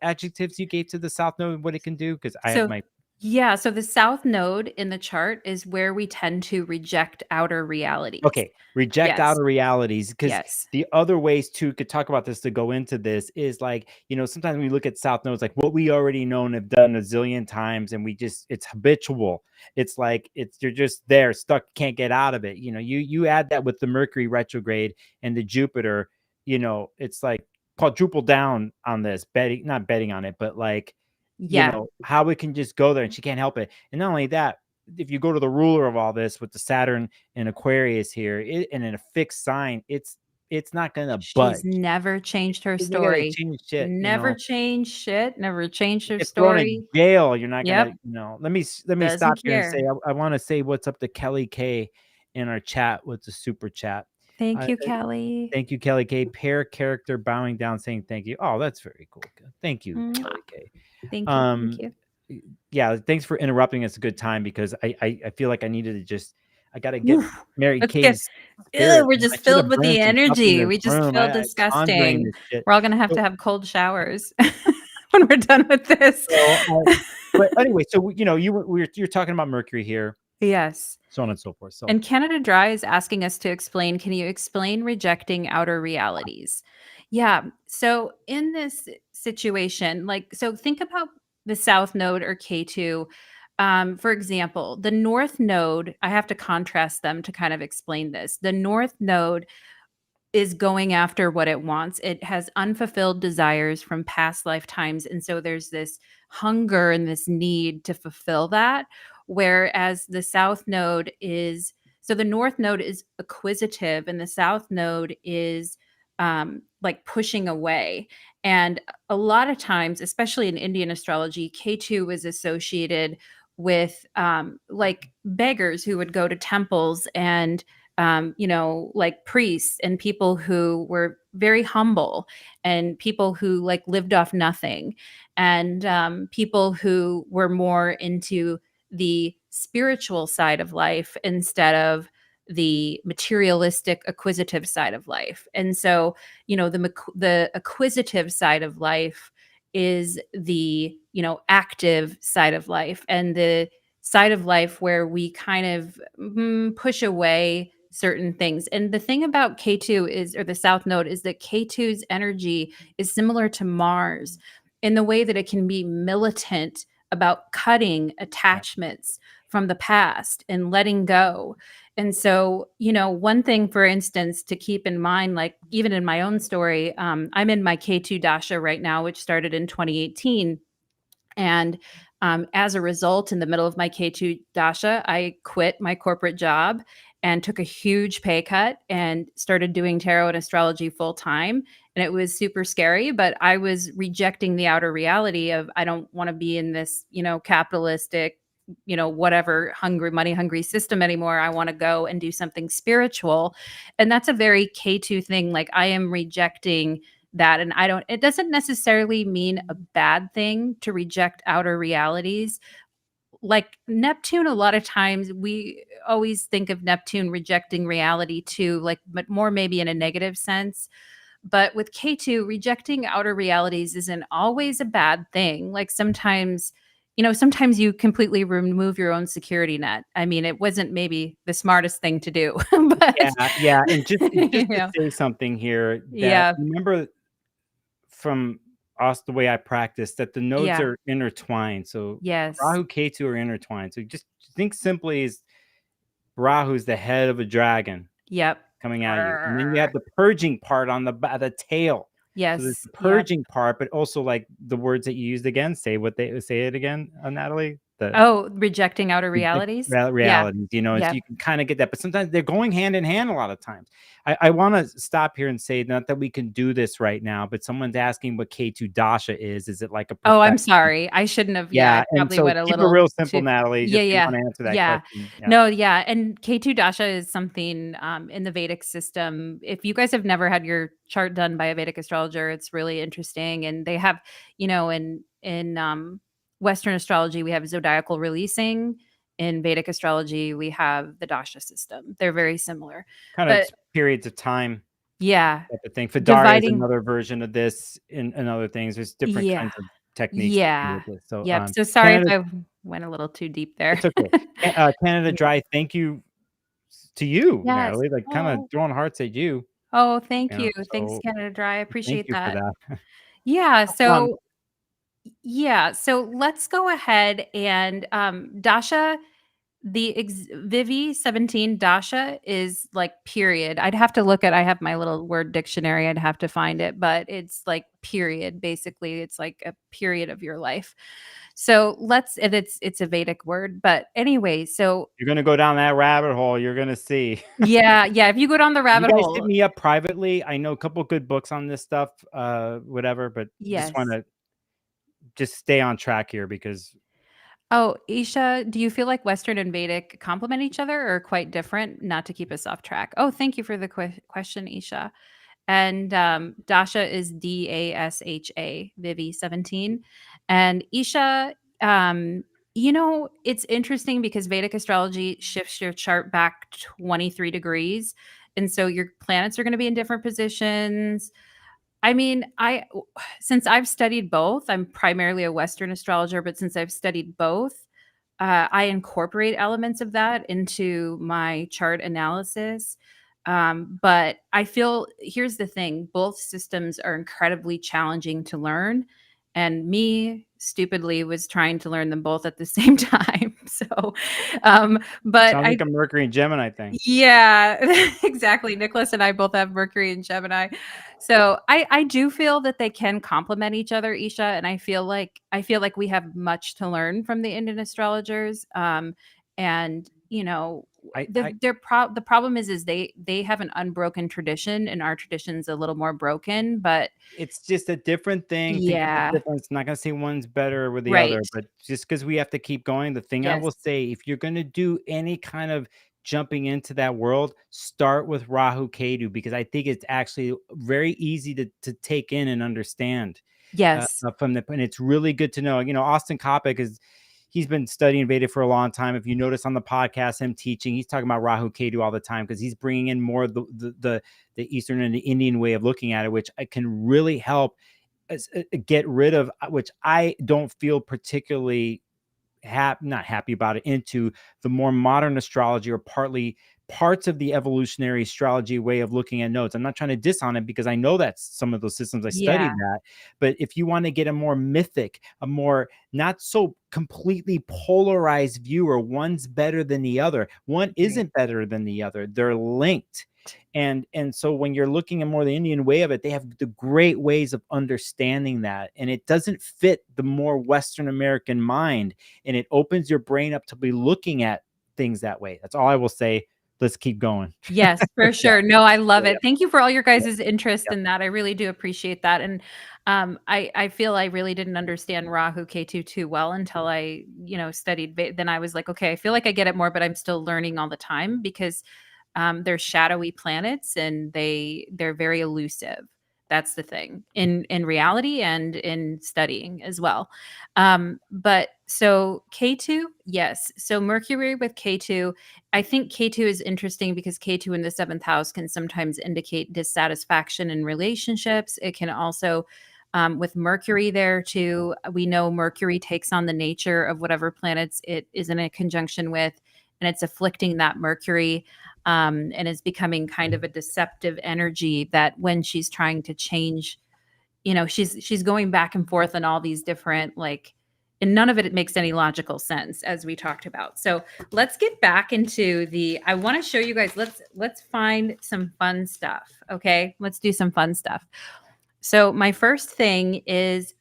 adjectives you gave to the South Node and what it can do? Because I have So, my yeah, so the south node in the chart is where we tend to reject outer realities. Okay, reject Yes. outer realities because Yes. the other ways to could talk about this to go into this is like, sometimes we look at South Nodes like what we already know and have done a zillion times, and it's habitual. It's like you're just there, stuck, can't get out of it. You add that with the Mercury retrograde and the Jupiter, it's like quadruple down on this, betting, not betting on it, but like, Yeah. how it can just go there and she can't help it. And not only that, if you go to the ruler of all this with the Saturn and Aquarius here, and in a fixed sign, it's not gonna She's budge. never changed her You're not gonna story. change shit. Never changed shit, never changed You her get thrown in story. jail. You're not gonna, Yep. let me Doesn't stop here and say care. I want to say what's up to Kelly K in our chat with the super chat. Thank Uh, you, Kelly. Thank you, Kelly K. Pair character bowing down saying thank you. Oh, that's very cool. Thank you, Mwah. Kelly K. Thank you. Thank Um, you. yeah, thanks for interrupting. It's a good time because I feel like I needed to just I gotta get Oof. Mary Let's get. Kay's Ew, spirit. we're I just should filled have with burned the some stuff in energy. this We just room. feel I conjuring disgusting. this shit. We're all gonna have So, to have cold showers when we're done with this. so but anyway, so you're talking about Mercury here, Yes. so on and so forth. So And Canada Dry is asking us to explain, can you explain rejecting outer realities? Yeah. So in this situation, like, so think about the South Node or K2. For example, the North Node, I have to contrast them to kind of explain this. The North Node is going after what it wants. It has unfulfilled desires from past lifetimes. And so there's this hunger and this need to fulfill that. Whereas the South Node is, so the North Node is acquisitive and the South Node is like pushing away. And a lot of times, especially in Indian astrology, K2 was associated with like beggars who would go to temples and like priests and people who were very humble and people who like lived off nothing and people who were more into the spiritual side of life instead of the materialistic acquisitive side of life. And so, the acquisitive side of life is the, active side of life, and the side of life where we kind of push away certain things. And the thing about K2 is, or the South Node, is that K2's energy is similar to Mars in the way that it can be militant about cutting attachments from the past and letting go. And so, one thing, for instance, to keep in mind, like even in my own story, I'm in my K2 Dasha right now, which started in 2018. And as a result, in the middle of my K2 Dasha, I quit my corporate job and took a huge pay cut and started doing tarot and astrology full time. And it was super scary, but I was rejecting the outer reality of I don't want to be in this, capitalistic, whatever money hungry system anymore. I want to go and do something spiritual. And that's a very K2 thing. Like I am rejecting that. And it doesn't necessarily mean a bad thing to reject outer realities. Like Neptune, a lot of times we always think of Neptune rejecting reality too, like, but more maybe in a negative sense. But with K2, rejecting outer realities isn't always a bad thing. Like sometimes you completely remove your own security net. I mean, it wasn't maybe the smartest thing to do, but Yeah, and just you to know, say something here that yeah, remember from us, the way I practice, that the nodes yeah, are intertwined. So yes, Rahu, Ketu are intertwined. So just think simply as Rahu's the head of a dragon yep. coming at you, and then you have the purging part on the tail. So there's Yes. the Yep. purging part, but also like the words that you used again. Say it again, Natalie. The Oh, rejecting outer Reject realities? Yeah. realities, and so Yep. you can kinda get that, but sometimes they're going hand in hand a lot of times. I wanna stop here and say, not that we can do this right now, but someone's asking what K2 Dasha is. Is it like a Oh, I'm profession? sorry. I shouldn't have, yeah, I Yeah, and probably so went a keep it little real simple, too. Natalie, Yeah, if you yeah. wanna answer that Yeah. question. Yeah. No, yeah, and K2 Dasha is something, in the Vedic system. If you guys have never had your chart done by a Vedic astrologer, it's really interesting, and they have, in Western astrology, we have zodiacal releasing. In Vedic astrology, we have the Dasha system. They're very similar. Kinda But periods of time yeah, type of thing. Fadari is dividing. another version of this and other things. There's different Yeah. kinds of techniques to do Yeah. with this. So, Yep. So sorry if Canada I went a little too deep there. it's okay. Canada Yeah. Dry, thank you to you, Yes. Natalie, like, kinda Oh. throwing hearts at you, Oh, thank you. Thanks, so Canada Dry. I thank appreciate you for that. that. Yeah. Have fun. So let's go ahead and Dasha, Vivi 17 Dasha is like period. I'd have to look at, I have my little word dictionary. I'd have to find it, but it's like period. Basically, it's like a period of your life. So and it's a Vedic word, but anyway, so You're gonna go down that rabbit hole, you're gonna see. yeah, yeah. If you go down the You rabbit guys hit hole, me up privately. I know a couple good books on this stuff, whatever, but just yes. wanna just stay on track here because Oh, Isha, do you feel like Western and Vedic complement each other or quite different? Not to keep us off track. Oh, thank you for the question, Isha. And Dasha is Dasha, Vivi 17. And Isha, it's interesting because Vedic astrology shifts your chart back 23 degrees. And so your planets are going to be in different positions. I mean, since I've studied both, I'm primarily a Western astrologer, but since I've studied both, I incorporate elements of that into my chart analysis. But I feel here's the thing: both systems are incredibly challenging to learn, and me stupidly was trying to learn them both at the same time. So, but Sounds like a Mercury and Gemini thing. yeah, exactly. Nicholas and I both have Mercury and Gemini. So I do feel that they can complement each other, Isha, and I feel like we have much to learn from the Indian astrologers. And I the problem is they have an unbroken tradition, and our tradition's a little more broken. But It's just a different thing. Think of the yeah, difference. Not gonna say one's better with the right. other, but just because we have to keep going, the thing I Yes. will say, if you're gonna do any kind of jumping into that world, start with Rahu Ketu, because I think it's actually very easy to take in and understand Yes. from the, and it's really good to know. Austin Coppock he's been studying Veda for a long time. If you notice on the podcast, him teaching, he's talking about Rahu Ketu all the time because he's bringing in more of the Eastern and the Indian way of looking at it, which I can really help get rid of, which I don't feel particularly not happy about it, into the more modern astrology, or partly parts of the evolutionary astrology way of looking at nodes. I'm not trying to diss on it because I know that's some of those systems. I Yeah. studied that. But if you want to get a more mythic, a more not so completely polarized view, or one's better than the other, one Right. isn't better than the other. They're linked. And so when you're looking at more the Indian way of it, they have the great ways of understanding that. And it doesn't fit the more Western American mind, and it opens your brain up to be looking at things that way. That's all I will say. Let's keep going. Yes, for Yeah, sure. No, I love yeah, it. Thank you for all your yeah, guys' interest yeah. in that. I really do appreciate that. And I feel I really didn't understand Rahu Ketu too well until I, studied. Then I was like, okay, I feel like I get it more, but I'm still learning all the time because they're shadowy planets and they're very elusive. That's the thing in reality and in studying as well. But so K2, yes. So Mercury with K2, I think K2 is interesting because K2 in the seventh house can sometimes indicate dissatisfaction in relationships. It can also, with Mercury there too, we know Mercury takes on the nature of whatever planets it is in a conjunction with, and it's afflicting that Mercury, and is becoming kind of a deceptive energy that when she's trying to change, she's going back and forth on all these different and none of it makes any logical sense as we talked about. So let's get back into I want to show you guys, let's find some fun stuff. Okay, let's do some fun stuff. So my first thing is,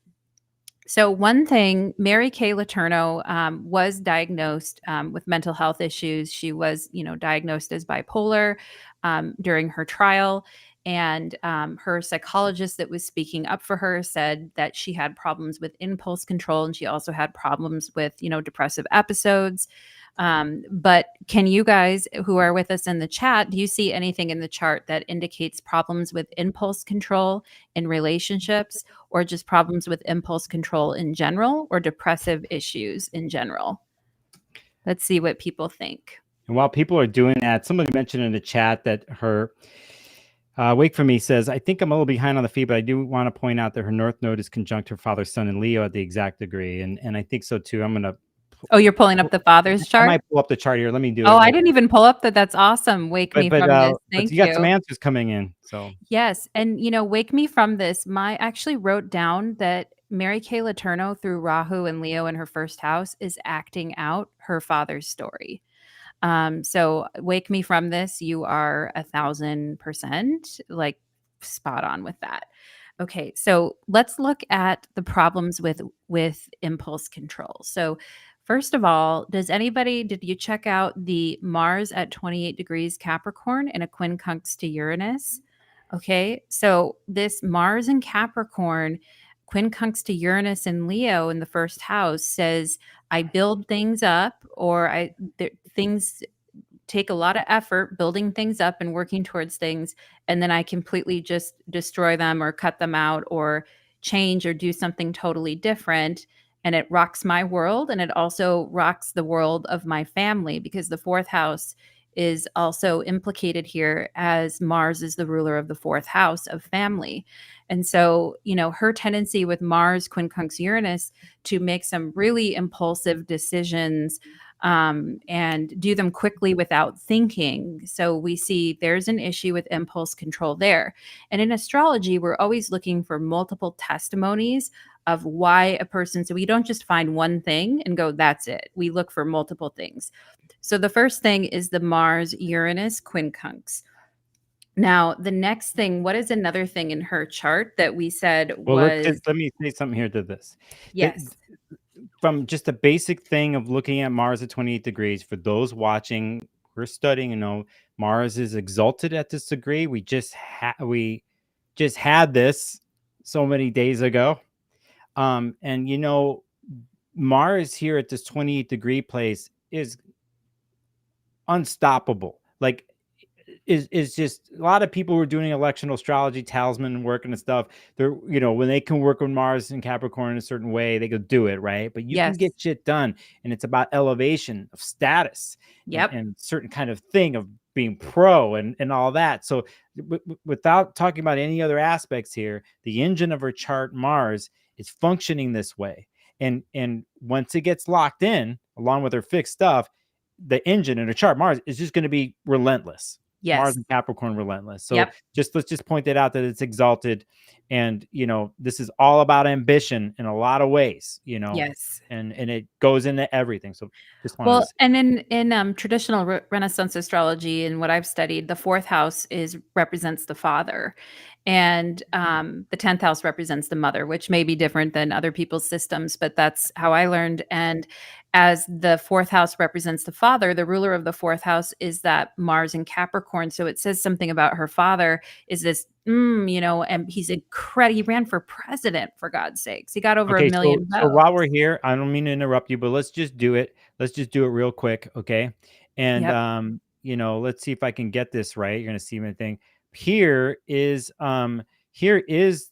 so one thing, Mary Kay Letourneau was diagnosed with mental health issues. She was, diagnosed as bipolar during her trial. And her psychologist that was speaking up for her said that she had problems with impulse control, and she also had problems with, depressive episodes. But can you guys who are with us in the chat, do you see anything in the chart that indicates problems with impulse control in relationships, or just problems with impulse control in general, or depressive issues in general? Let's see what people think. And while people are doing that, somebody mentioned in the chat that her Wake for Me says, I think I'm a little behind on the feed, but I do want to point out that her North Node is conjunct her father's sun in Leo at the exact degree. And I think so too. I'm going to, Oh, you're pulling up the father's I chart? might pull up the chart here. Let me do Oh, it I real didn't quick. even pull up that. That's awesome. Wake me from this. But Thank you got some you. answers coming in. So Yes. And, wake me from this. I actually wrote down that Mary Kay Letourneau through Rahu and Leo in her first house is acting out her father's story. So wake me from this. You are 1,000% like spot on with that. Okay, so let's look at the problems with impulse control. So first of all, did you check out the Mars at 28 degrees Capricorn and a quincunx to Uranus? Okay, so this Mars in Capricorn, quincunx to Uranus in Leo in the first house says I build things up, or things take a lot of effort building things up and working towards things, and then I completely just destroy them or cut them out or change or do something totally different, and it rocks my world, and it also rocks the world of my family, because the fourth house is also implicated here, as Mars is the ruler of the fourth house of family. And so, her tendency with Mars quincunx Uranus to make some really impulsive decisions, and do them quickly without thinking. So we see there's an issue with impulse control there. And in astrology, we're always looking for multiple testimonies of why a person, so we don't just find one thing and go, that's it. We look for multiple things. So the first thing is the Mars Uranus quincunx. Now, the next thing, what is another thing in her chart that we said Well, was, let me say something here to this. yes, From just a basic thing of looking at Mars at 28 degrees, for those watching, we're studying, Mars is exalted at this degree. We just had this so many days ago. And Mars here at this 28-degree place is unstoppable. Like, is just a lot of people who are doing electional astrology, talisman work and stuff. They're, when they can work with Mars and Capricorn in a certain way, they could do it, right? But you can yes, get shit done, and it's about elevation of status yep, and certain kind of thing of being pro and all that. So without talking about any other aspects here, the engine of her chart, Mars, is functioning this way. And once it gets locked in, along with her fixed stuff, the engine in her chart, Mars, is just going to be relentless. Mars yes, and Capricorn relentless. So yep, let's just point that out, that it's exalted, and this is all about ambition in a lot of ways, yes. and it goes into everything. So just wanted to Well, say. and in traditional Renaissance astrology and what I've studied, the fourth house is represents the father, and the 10th house represents the mother, which may be different than other people's systems, but that's how I learned. And as the fourth house represents the father, the ruler of the fourth house is that Mars in Capricorn. So it says something about her father is this, and he's incredible. He ran for president, for God's sakes. He got over a Okay, million so while we're votes. here, I don't mean to interrupt you, but let's just do it. Let's just do it real quick, okay? And Yep. let's see if I can get this right. You're gonna see my thing. Here is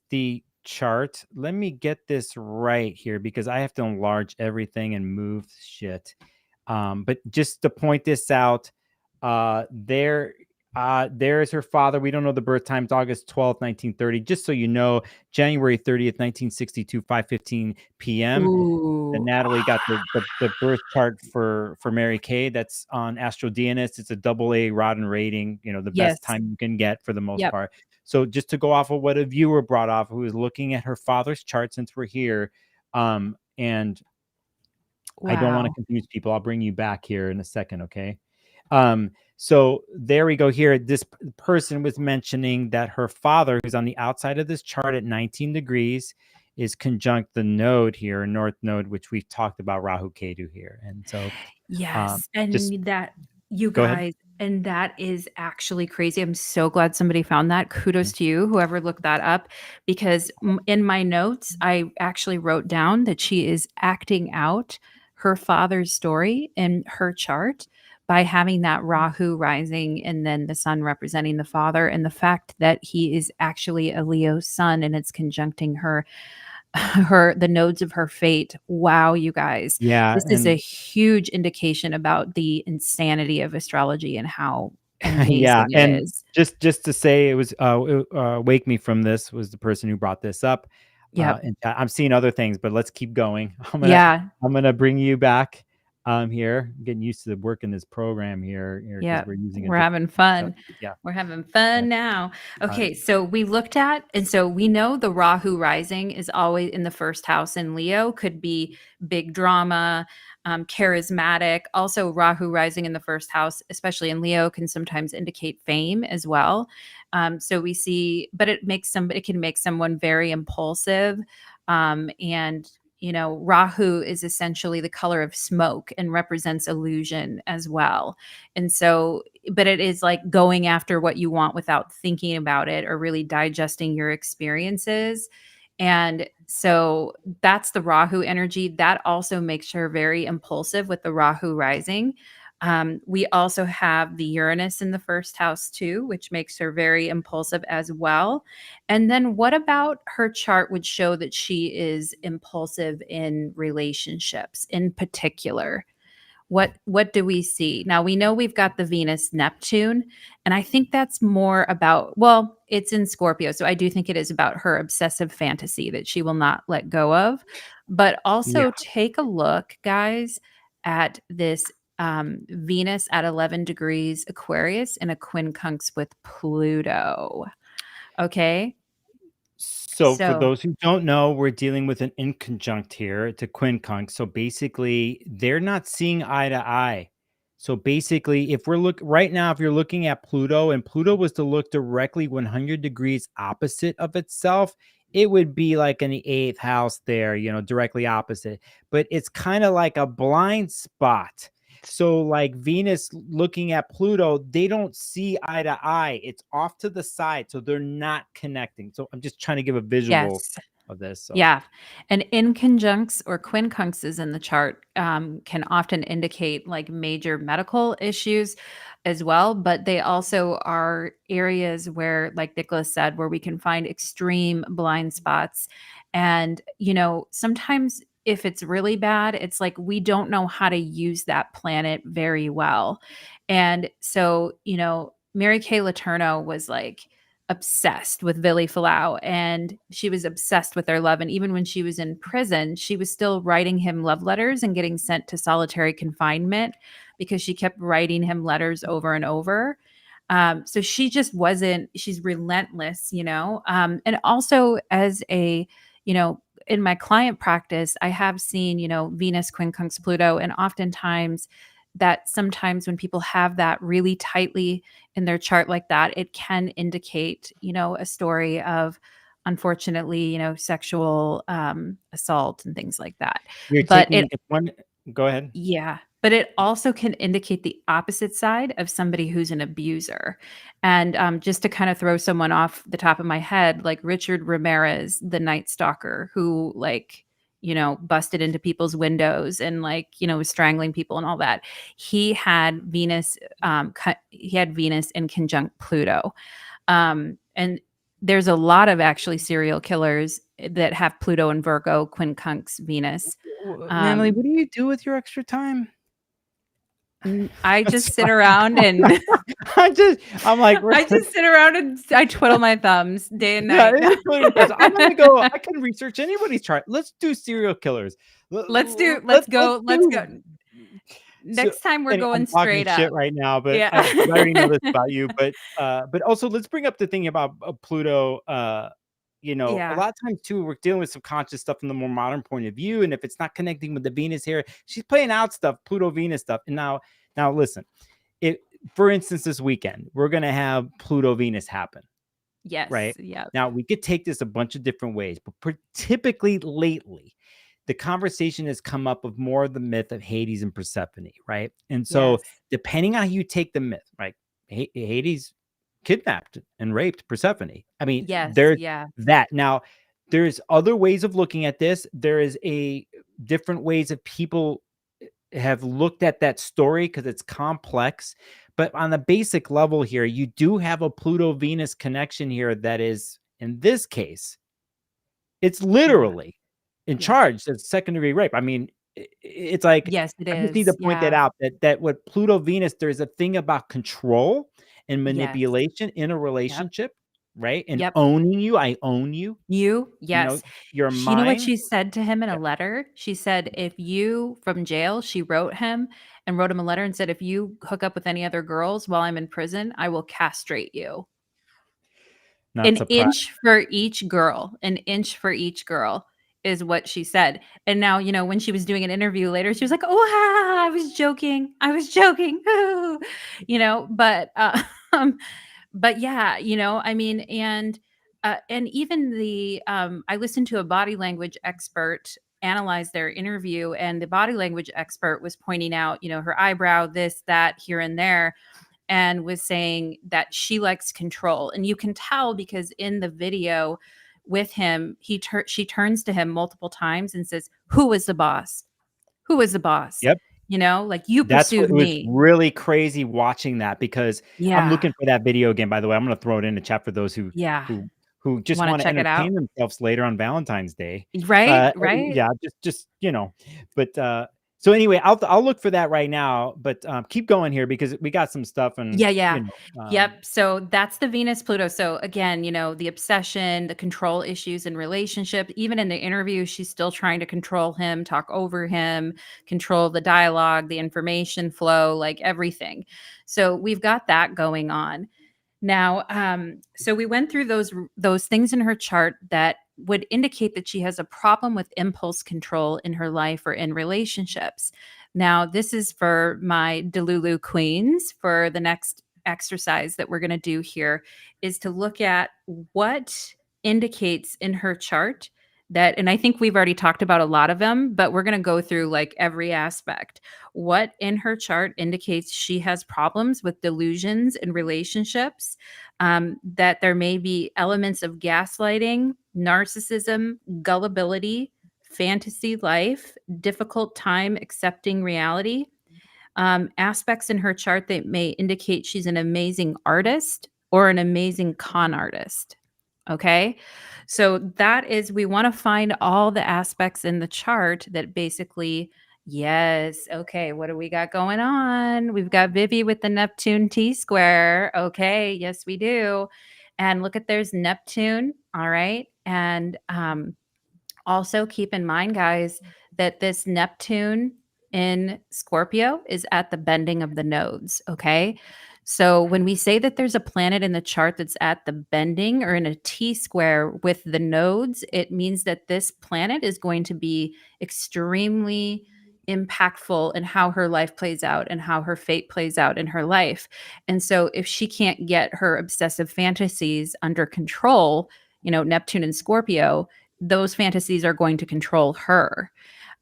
the chart. Let me get this right here, because I have to enlarge everything and move shit. But just to point this out, there is her father. We don't know the birth times. August 12th, 1930. Just so you know, January 30th, 1962, 5:15 p.m. And Ooh. Natalie got the birth chart for Mary Kay. That's on Astro DNS. It's a AA rod and rating, the best Yes. time you can get for the most Yep. part. So just to go off of what a viewer brought off, who was looking at her father's chart, since we're here, and I don't want to Wow. confuse people. I'll bring you back here in a second, okay? So there we go. Here, this person was mentioning that her father, who's on the outside of this chart at 19 degrees, is conjunct the node here, North Node, which we've talked about, Rahu Ketu here. And so Yes, just and that you go ahead. guys, and that is actually crazy. I'm so glad somebody found that. Kudos to you, whoever looked that up, because in my notes, I actually wrote down that she is acting out her father's story in her chart by having that Rahu rising and then the sun representing the father, and the fact that he is actually a Leo sun and it's conjuncting her the nodes of her fate. Wow, you guys. Yeah. This is a And huge indication about the insanity of astrology and how yeah. amazing it And is. just to say, it was Wake Me From This was the person who brought this up. Yep. And I'm seeing other things, but let's keep going. Yeah. I'm gonna bring you back here. I'm getting used to working this program here because Yep. we're using a We're different having fun. yeah. We're having Uh, fun now. uh, Okay, so we looked at, and so we know the Rahu rising is always in the first house in Leo, could be big drama, charismatic. Also, Rahu rising in the first house, especially in Leo, can sometimes indicate fame as well. So we see, but it can make someone very impulsive, and Rahu is essentially the color of smoke and represents illusion as well. And so, but it is like going after what you want without thinking about it or really digesting your experiences. And so that's the Rahu energy. That also makes her very impulsive with the Rahu rising. We also have the Uranus in the first house too, which makes her very impulsive as well. And then what about her chart would show that she is impulsive in relationships in particular? What do we see? Now we know we've got the Venus Neptune, and I think that's more about, well, it's in Scorpio, so I do think it is about her obsessive fantasy that she will not let go of. But yeah. also take a look, guys, at this Venus at 11 degrees Aquarius in a quincunx with Pluto. Okay. So for So those who don't know, we're dealing with an inconjunct here to quincunx. So basically, they're not seeing eye to eye. So basically, if you're looking at Pluto, and Pluto was to look directly 100 degrees opposite of itself, it would be like in the eighth house there, directly opposite. But it's kind of like a blind spot. So like Venus looking at Pluto, they don't see eye to eye. It's off to the side. So they're not connecting. So I'm just trying to give a visual yes. of this. So Yeah. And inconjuncts or quincunxes in the chart can often indicate like major medical issues as well. But they also are areas where, like Nicholas said, where we can find extreme blind spots. And, sometimes if it's really bad, it's like we don't know how to use that planet very well. And so, Mary Kay Letourneau was like, obsessed with Vili Falau, and she was obsessed with their love. And even when she was in prison, she was still writing him love letters and getting sent to solitary confinement because she kept writing him letters over and over. So she just wasn't, she's relentless, and also as a, you know, in my client practice, I have seen, Venus, quincunx, Pluto, and oftentimes that sometimes when people have that really tightly in their chart like that, it can indicate, a story of unfortunately, sexual assault and things like that. you're But taking if one. Go ahead. yeah, but it also can indicate the opposite side of somebody who's an abuser. And just to kind of throw someone off the top of my head, like Richard Ramirez, the Night Stalker, who like, busted into people's windows and like, was strangling people and all that. He had Venus, he had Venus in conjunct Pluto. And there's a lot of actually serial killers that have Pluto and Virgo, quincunx, Venus. Natalie, Um, what do you do with your extra time? I I'm just sit sorry. around and I'm like, I just sit around and I twiddle my thumbs day and yeah, night. it is what it is. I'm gonna go. I can research anybody's chart. Let's do serial killers. Let's Let's go. do. So, Next time we're and I'm going talking straight shit up. right now, but Yeah. because I already know this about you. But also let's bring up the thing about Pluto. A Yeah. lot of times too, we're dealing with subconscious stuff from the more modern point of view, and if it's not connecting with the Venus here, she's playing out stuff, Pluto Venus stuff. And now listen, it for instance, this weekend we're gonna have Pluto Venus happen, Yes. right? Yeah. Now we could take this a bunch of different ways, but typically lately the conversation has come up of more of the myth of Hades and Persephone, right? And so, Yes. depending on how you take the myth, right? Hades kidnapped and raped Persephone. I mean, Yes. there's Yeah. that. Now, there's other ways of looking at this. There is a different ways of people have looked at that story because it's complex. But on the basic level here, you do have a Pluto Venus connection here that is, in this case, it's Yeah. literally in Yeah. charge. That's second degree rape. I mean, it's like Yes, it I just need to is. point that Yeah. out that with Pluto Venus, there's a thing about control and Yes. manipulation in a Yep. relationship, right? And Yep. owning you. I own you. You? You know, Yes. you're You know what mine. she said to him in a Yeah. letter? She said, if you from jail, she wrote him and wrote him a letter and said, if you hook up with any other girls while I'm in prison, I will castrate you. Not An surprised. inch for each girl, an inch for each girl is what she said. And now, when she was doing an interview later, she was like, "Oh, I was joking. I was joking." But but yeah, I mean, and even I listened to a body language expert analyze their interview, and the body language expert was pointing out, her eyebrow, this, that, here and there, and was saying that she likes control. And you can tell because in the video with him, she turns to him multiple times and says, "Who is the boss? Who is the boss?" Yep. Like you That's what pursued it was me. really crazy watching that because I'm Yeah. looking for that video again. By the way, I'm going to throw it in the chat for those Yeah. who who just Want want to to check it out? entertain themselves later on Valentine's Day. Right? Right? Yeah, just but so anyway, I'll look for that right now. But keep going here because we got some stuff and Yeah, yeah. um, Yep. So that's the Venus Pluto. So again, the obsession, the control issues in relationship, even in the interview, she's still trying to control him, talk over him, control the dialogue, the information flow, like everything. So we've got that going on. Now, so we went through those things in her chart that would indicate that she has a problem with impulse control in her life or in relationships. Now, this is for my Delulu queens. For the next exercise that we're going to do here is to look at what indicates in her chart that, and I think we've already talked about a lot of them, but we're going to go through like every aspect. What in her chart indicates she has problems with delusions in relationships, that there may be elements of gaslighting, narcissism, gullibility, fantasy life, difficult time accepting reality, aspects in her chart that may indicate she's an amazing artist or an amazing con artist. Okay. So that is, we want to find all the aspects in the chart that basically, yes. Okay. What do we got going on? We've got Vivi with the Neptune T square. Okay. Yes, we do. And look at, there's Neptune. All right. And also keep in mind, guys, that this Neptune in Scorpio is at the bending of the nodes. Okay. So when we say that there's a planet in the chart that's at the bending or in a T square with the nodes, it means that this planet is going to be extremely impactful in how her life plays out and how her fate plays out in her life. And so if she can't get her obsessive fantasies under control, Neptune and Scorpio, those fantasies are going to control her.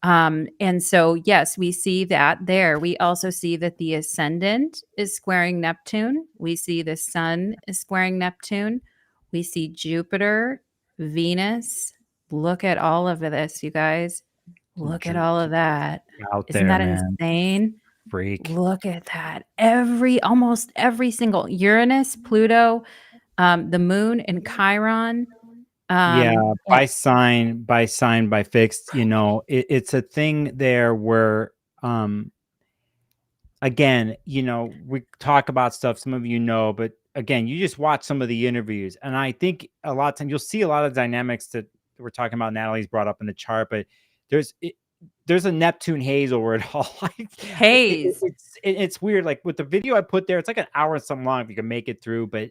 And so, yes, we see that there. We also see that the ascendant is squaring Neptune. We see the sun is squaring Neptune. We see Jupiter, Venus. Look at all of this, you guys. Look at all of that. Out Isn't there, that man. insane? Freak. Look at that. Almost every single Uranus, Pluto, the moon in Chiron. Yeah, And by fixed, it's a thing there where again, we talk about stuff some of but again, you just watch some of the interviews, and I think a lot of times you'll see a lot of dynamics that we're talking about. Natalie's brought up in the chart, but there's a Neptune haze over it all. Like, haze. it's weird. Like with the video I put there, it's like an hour and some long if you can make it through, but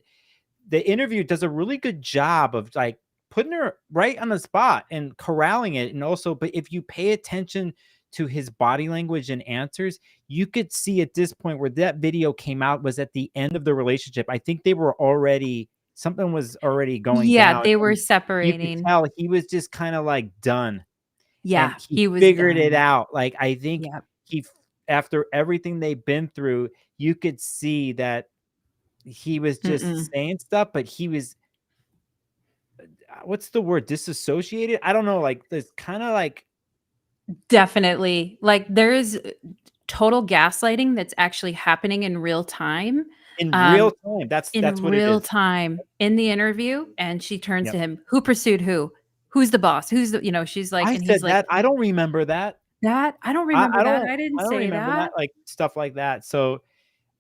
the interview does a really good job of like putting her right on the spot and corralling it. And also, but if you pay attention to his body language and answers, you could see at this point where that video came out was at the end of the relationship. I think something was already going Yeah, down. they were And you could separating. tell he was just kind of like done. Yeah, And he he was figured it done. out. Like, I think Yeah. after everything they've been through, you could see that he was just saying stuff, but he was, what's the word? Disassociated? I don't know. Like, there's kind of like, Definitely. Like there's total gaslighting that's actually happening in real time. in Um, real time. That's in what it real is. time in the interview, and she turns to Yep. him, "Who pursued who? Who's the boss? Who's the?" She's like, I and he's said like, that. I don't remember that. "That I don't remember that. I I didn't don't say remember that. that." Like stuff like that. So,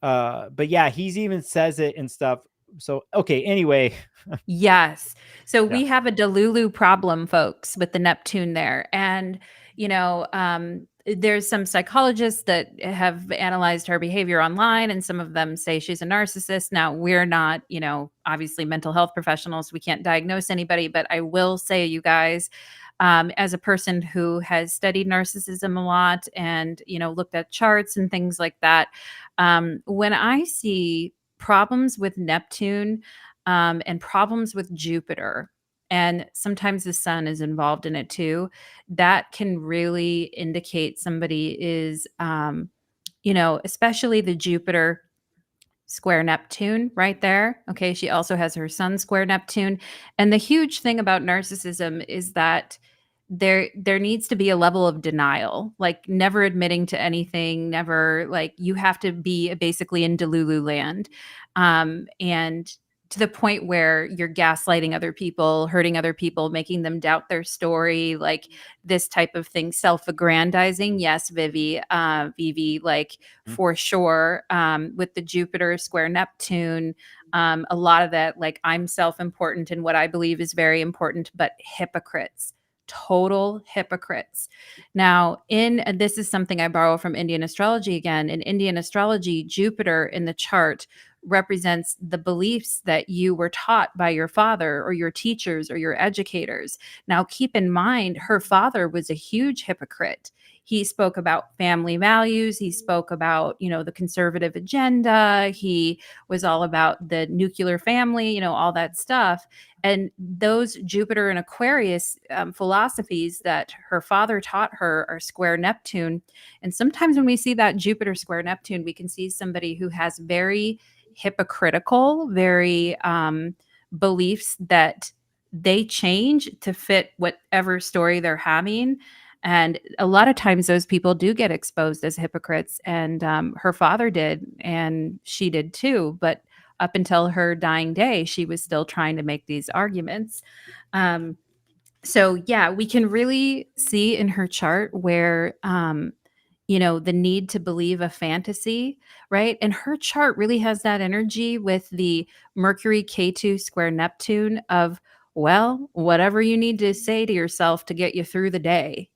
but yeah, he's even says it and stuff. So, okay. Anyway. Yes. So Yeah. we have a Delulu problem, folks, with the Neptune there. And, there's some psychologists that have analyzed her behavior online, and some of them say she's a narcissist. Now, we're not, obviously mental health professionals. We can't diagnose anybody, but I will say, you guys, as a person who has studied narcissism a lot and, looked at charts and things like that, when I see problems with Neptune, and problems with Jupiter, and sometimes the sun is involved in it too, that can really indicate somebody is, especially the Jupiter square Neptune right there. Okay. She also has her sun square Neptune. And the huge thing about narcissism is that there needs to be a level of denial, like never admitting to anything, never, like, you have to be basically in Delulu land. And to the point where you're gaslighting other people, hurting other people, making them doubt their story, like this type of thing, self-aggrandizing. Yes, Vivi, like for sure. With the Jupiter square Neptune, a lot of that, like, I'm self-important and what I believe is very important, but hypocrites, total hypocrites. Now, and this is something I borrow from Indian astrology again. In Indian astrology, Jupiter in the chart represents the beliefs that you were taught by your father or your teachers or your educators. Now, keep in mind, her father was a huge hypocrite. He spoke about family values. He spoke about, the conservative agenda. He was all about the nuclear family, all that stuff. And those Jupiter and Aquarius philosophies that her father taught her are square Neptune. And sometimes when we see that Jupiter square Neptune, we can see somebody who has very hypocritical, very beliefs that they change to fit whatever story they're having. And a lot of times those people do get exposed as hypocrites. And her father did, and she did too. But up until her dying day, she was still trying to make these arguments. So yeah, we can really see in her chart where the need to believe a fantasy, right? And her chart really has that energy with the Mercury K2 square Neptune of, well, whatever you need to say to yourself to get you through the day,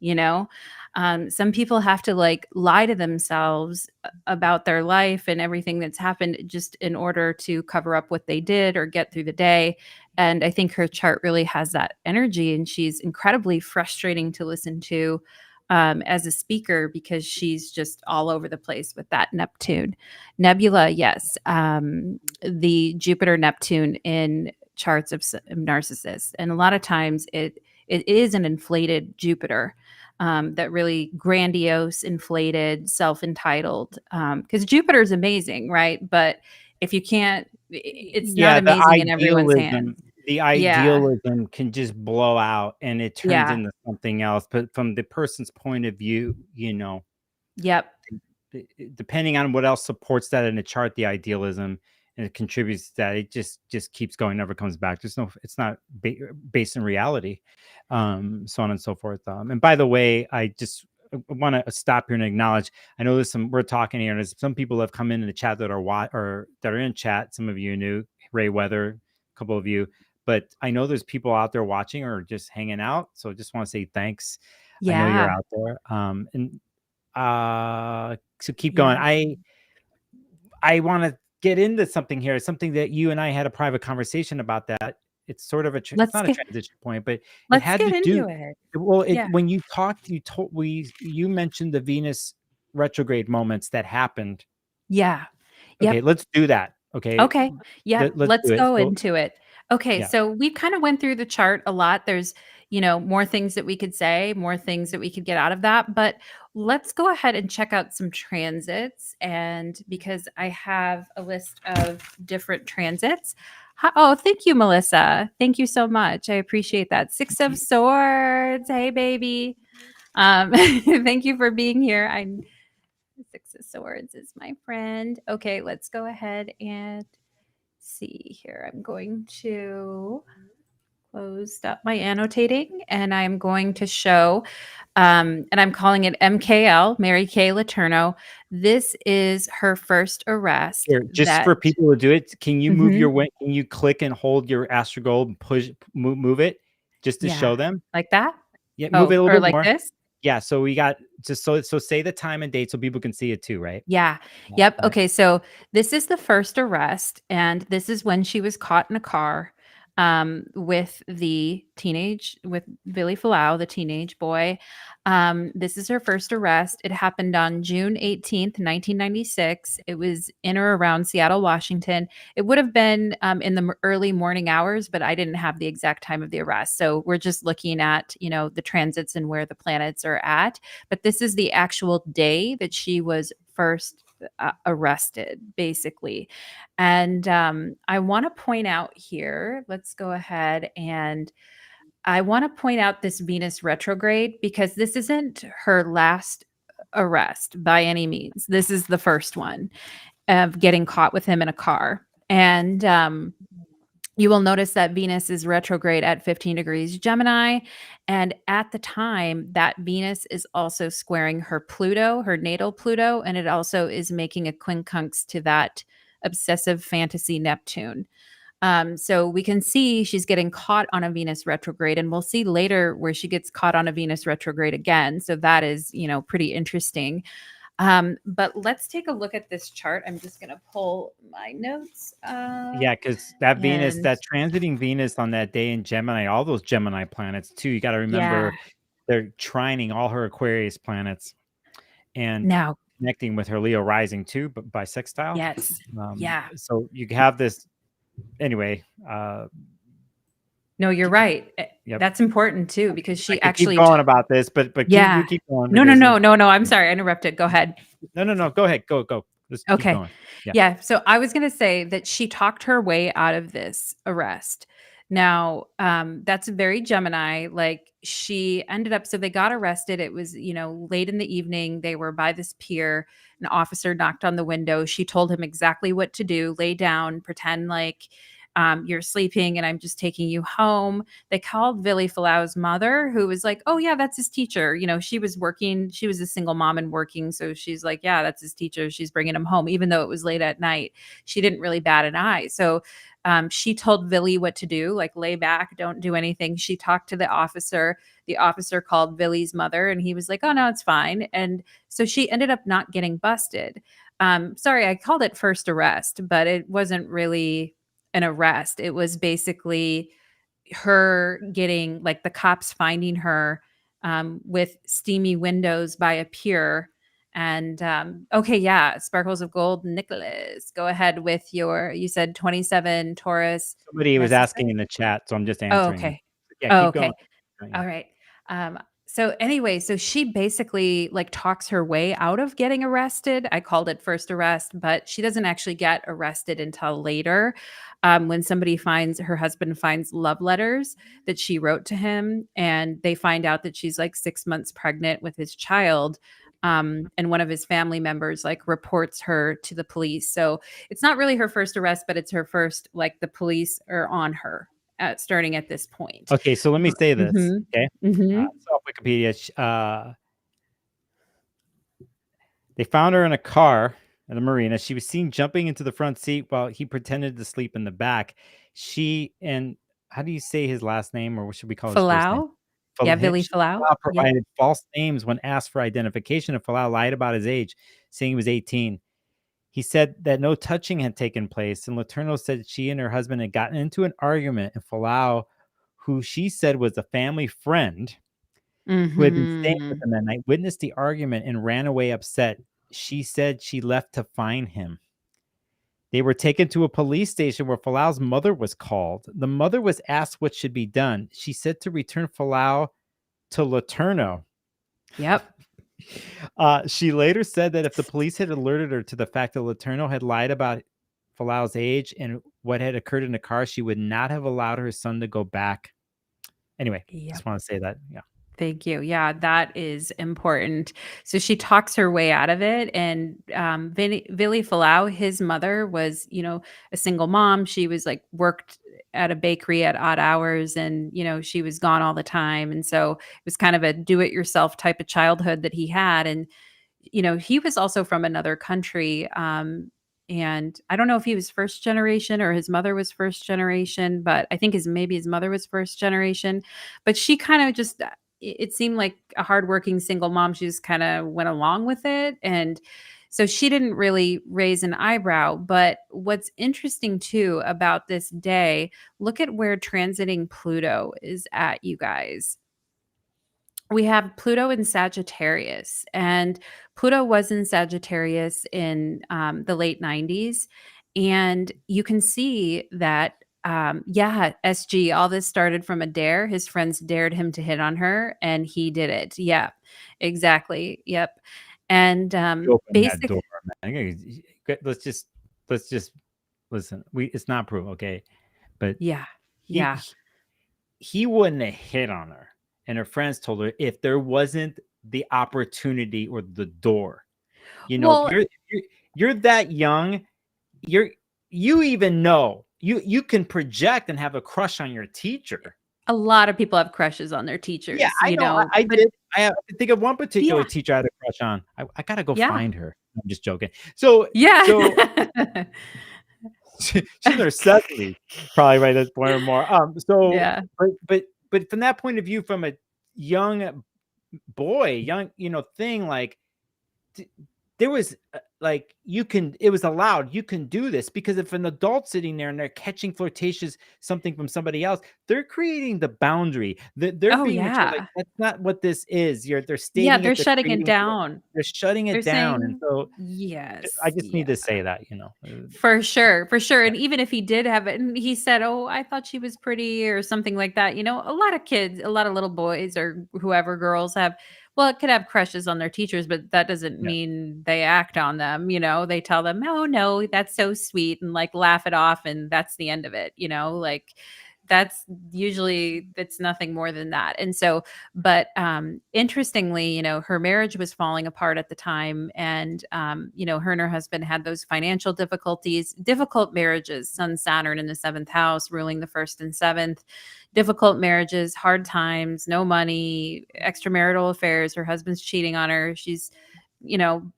some people have to like lie to themselves about their life and everything that's happened just in order to cover up what they did or get through the day. And I think her chart really has that energy, and she's incredibly frustrating to listen to as a speaker because she's just all over the place with that Neptune. Nebula, yes. The Jupiter Neptune in charts of narcissists. And a lot of times it is an inflated Jupiter. That really grandiose, inflated, self-entitled. Because Jupiter is amazing, right? But if you can't, it's not Yeah, amazing in everyone's hands. the Yeah, idealism can just blow out and it turns yeah, into something else. But from the person's point of view, yep, depending on what else supports that in the chart, the idealism, and it contributes to that, it just keeps going, never comes back. It's not based in reality, so on and so forth. And by the way, I just want to stop here and acknowledge, I know we're talking here and there's some people have come in the chat that are in chat. Some of you knew Ray Weather, a couple of you, but I know there's people out there watching or just hanging out, so just want to say thanks. I know you're yeah, out there, and so keep going. yeah. I want to get into something here, something that you and I had a private conversation about. That it's sort of it's Let's not a get transition point, but it let's had get to do, into it. well, Yeah. when you talked, you mentioned the Venus retrograde moments that happened. Yeah. Okay, Yep. let's do that. Okay, Okay. Yep. let's Let's do it. go So into it. Okay. yeah, So we've kind of went through the chart a lot. There's, more things that we could say, more things that we could get out of that. But let's go ahead and check out some transits. And because I have a list of different transits. Oh, thank you, Melissa. Thank you so much. I appreciate that. Six of Swords. Hey, baby. Thank you for being here. Six of Swords is my friend. Okay, let's go ahead and see here. I'm going to close up my annotating and I'm going to show, and I'm calling it MKL, Mary Kay Letourneau. This is her first arrest here, just that, for people to do it, can you move Mhm. your wing? Can you click and hold your Astrogold and move it just to Yeah, show them? like that. Yeah, move it Oh, a or little bit like more. this. Yeah, so we got just so say the time and date so people can see it too, right? Yeah. Yeah, Yep. all right. Okay. So this is the first arrest, and this is when she was caught in a car with Billy Falau, the teenage boy. This is her first arrest. It happened on June 18th, 1996. It was in or around Seattle, Washington. It would have been in the early morning hours, but I didn't have the exact time of the arrest. So we're just looking at, the transits and where the planets are at. But this is the actual day that she was first arrested, basically. And I want to point out here, let's go ahead and I want to point out this Venus retrograde because this isn't her last arrest by any means. This is the first one of getting caught with him in a car. And you will notice that Venus is retrograde at 15 degrees Gemini. And at the time, that Venus is also squaring her Pluto, her natal Pluto, and it also is making a quincunx to that obsessive fantasy Neptune. So we can see she's getting caught on a Venus retrograde, and we'll see later where she gets caught on a Venus retrograde again. So that is, pretty interesting. But let's take a look at this chart. I'm just going to pull my notes Yeah, because that Venus, and that transiting Venus on that day in Gemini, all those Gemini planets too. You got to yeah. remember they're trining all her Aquarius planets and Now, connecting with her Leo rising too, but by sextile. yes. Yeah. So you have this anyway. No, you're right. Yep. That's important too because I she could keep actually going about this, but yeah. keep going No, no, because no, no, no. I'm sorry. I interrupted. Go ahead. no. Go ahead. Go. Just keep Okay. going. Yeah. Yeah. So I was going to say that she talked her way out of this arrest. Now, that's very Gemini. Like she ended up, so they got arrested. It was, late in the evening. They were by this pier. An officer knocked on the window. She told him exactly what to do: lay down, pretend like you're sleeping, and I'm just taking you home. They called Billy Falau's mother, who was like, "Oh yeah, that's his teacher." She was working. She was a single mom and working, so she's like, "Yeah, that's his teacher." She's bringing him home, even though it was late at night. She didn't really bat an eye. So she told Billy what to do, like lay back, don't do anything. She talked to the officer. The officer called Billy's mother, and he was like, "Oh no, it's fine." And so she ended up not getting busted. Sorry, I called it first arrest, but it wasn't really an arrest. It was basically her getting like the cops finding her with steamy windows by a pier. And okay, yeah, Sparkles of Gold, Nicholas, go ahead with you said 27 Taurus Somebody was asking necessary. in the chat, so I'm just Oh, answering. okay. Yeah, Oh, keep going. okay. Yeah. All right. So anyway, so she basically like talks her way out of getting arrested. I called it first arrest, but she doesn't actually get arrested until later. When somebody finds her husband finds love letters that she wrote to him, and they find out that she's like 6 months pregnant with his child. And one of his family members like reports her to the police. So it's not really her first arrest, but it's her first, like the police are on her starting at this point. Okay, so let me say this. Mhm. Okay, Mhm. so off Wikipedia, they found her in a car at a marina. She was seen jumping into the front seat while he pretended to sleep in the back. She and how do you say his last name, or what should we call his first name? Falau? Yeah, Billy Falau? Falau Yeah. provided false names when asked for identification, and Falau lied about his age, saying he was 18. He said that no touching had taken place, and Letourneau said she and her husband had gotten into an argument, and Falau, who she said was a family friend who had been staying with Mhm. them that night, witnessed the argument and ran away upset. She said she left to find him. They were taken to a police station where Falau's mother was called. The mother was asked what should be done. She said to return Falau to Letourneau. Yep. She later said that if the police had alerted her to the fact that Letourneau had lied about Falau's age and what had occurred in the car, she would not have allowed her son to go back. Anyway, Yep. just want to say that. Yeah. Thank you. Yeah, that is important. So she talks her way out of it. And Vili Falau, his mother was, a single mom. She was like worked at a bakery at odd hours, and, she was gone all the time. And so it was kind of a do it yourself type of childhood that he had. And he was also from another country. And I don't know if he was first generation or his mother was first generation, but I think maybe his mother was first generation. But she kind of just, it seemed like a hardworking single mom. She just kind of went along with it. And so she didn't really raise an eyebrow. But what's interesting too about this day, look at where transiting Pluto is at, you guys. We have Pluto in Sagittarius, and Pluto was in Sagittarius in the late 90s. And you can see that, yeah, SG, all this started from a dare. His friends dared him to hit on her, and he did it. Yeah, exactly. Yep. And You open that basic, door, man. Let's just listen. It's not proof, okay? But yeah, he yeah. he he wouldn't have hit on her, and her friends told her if there wasn't the opportunity or the door. Well, You're that young. You're you even know you can project and have a crush on your teacher. a lot of people have crushes on their Yeah, teachers, I know. I but did. I think of one particular yeah, teacher I had a crush on. I gotta go yeah, find her. I'm just joking. So yeah. she's in her 70s, probably right at this point or more. Yeah. But from that point of view, from a young boy, young, thing like there was like it was allowed, you can do this, because if an adult's sitting there and they're catching flirtatious something from somebody else, they're creating the boundary. They're Oh, being mature. Like, yeah. that's not what this is. They're Yeah, stating they're it, they're shutting it creating, down. they're shutting They're it down. And saying so I yes, just need yeah. to say that, For sure, for sure, yeah, and even if he did have it and he said, "Oh, I thought she was pretty," or something like that, a lot of kids, a lot of little boys or whoever girls have could have crushes on their teachers, but that doesn't yeah. mean they act on them, they tell them, "Oh, no, that's so sweet," and, like, laugh it off, and that's the end of it, like, that's usually it's nothing more than that, and so but interestingly, her marriage was falling apart at the time, and her and her husband had those financial difficulties, difficult marriages, Sun Saturn in the seventh house ruling the first and seventh, difficult marriages, hard times, no money, extramarital affairs, her husband's cheating on her, she's you know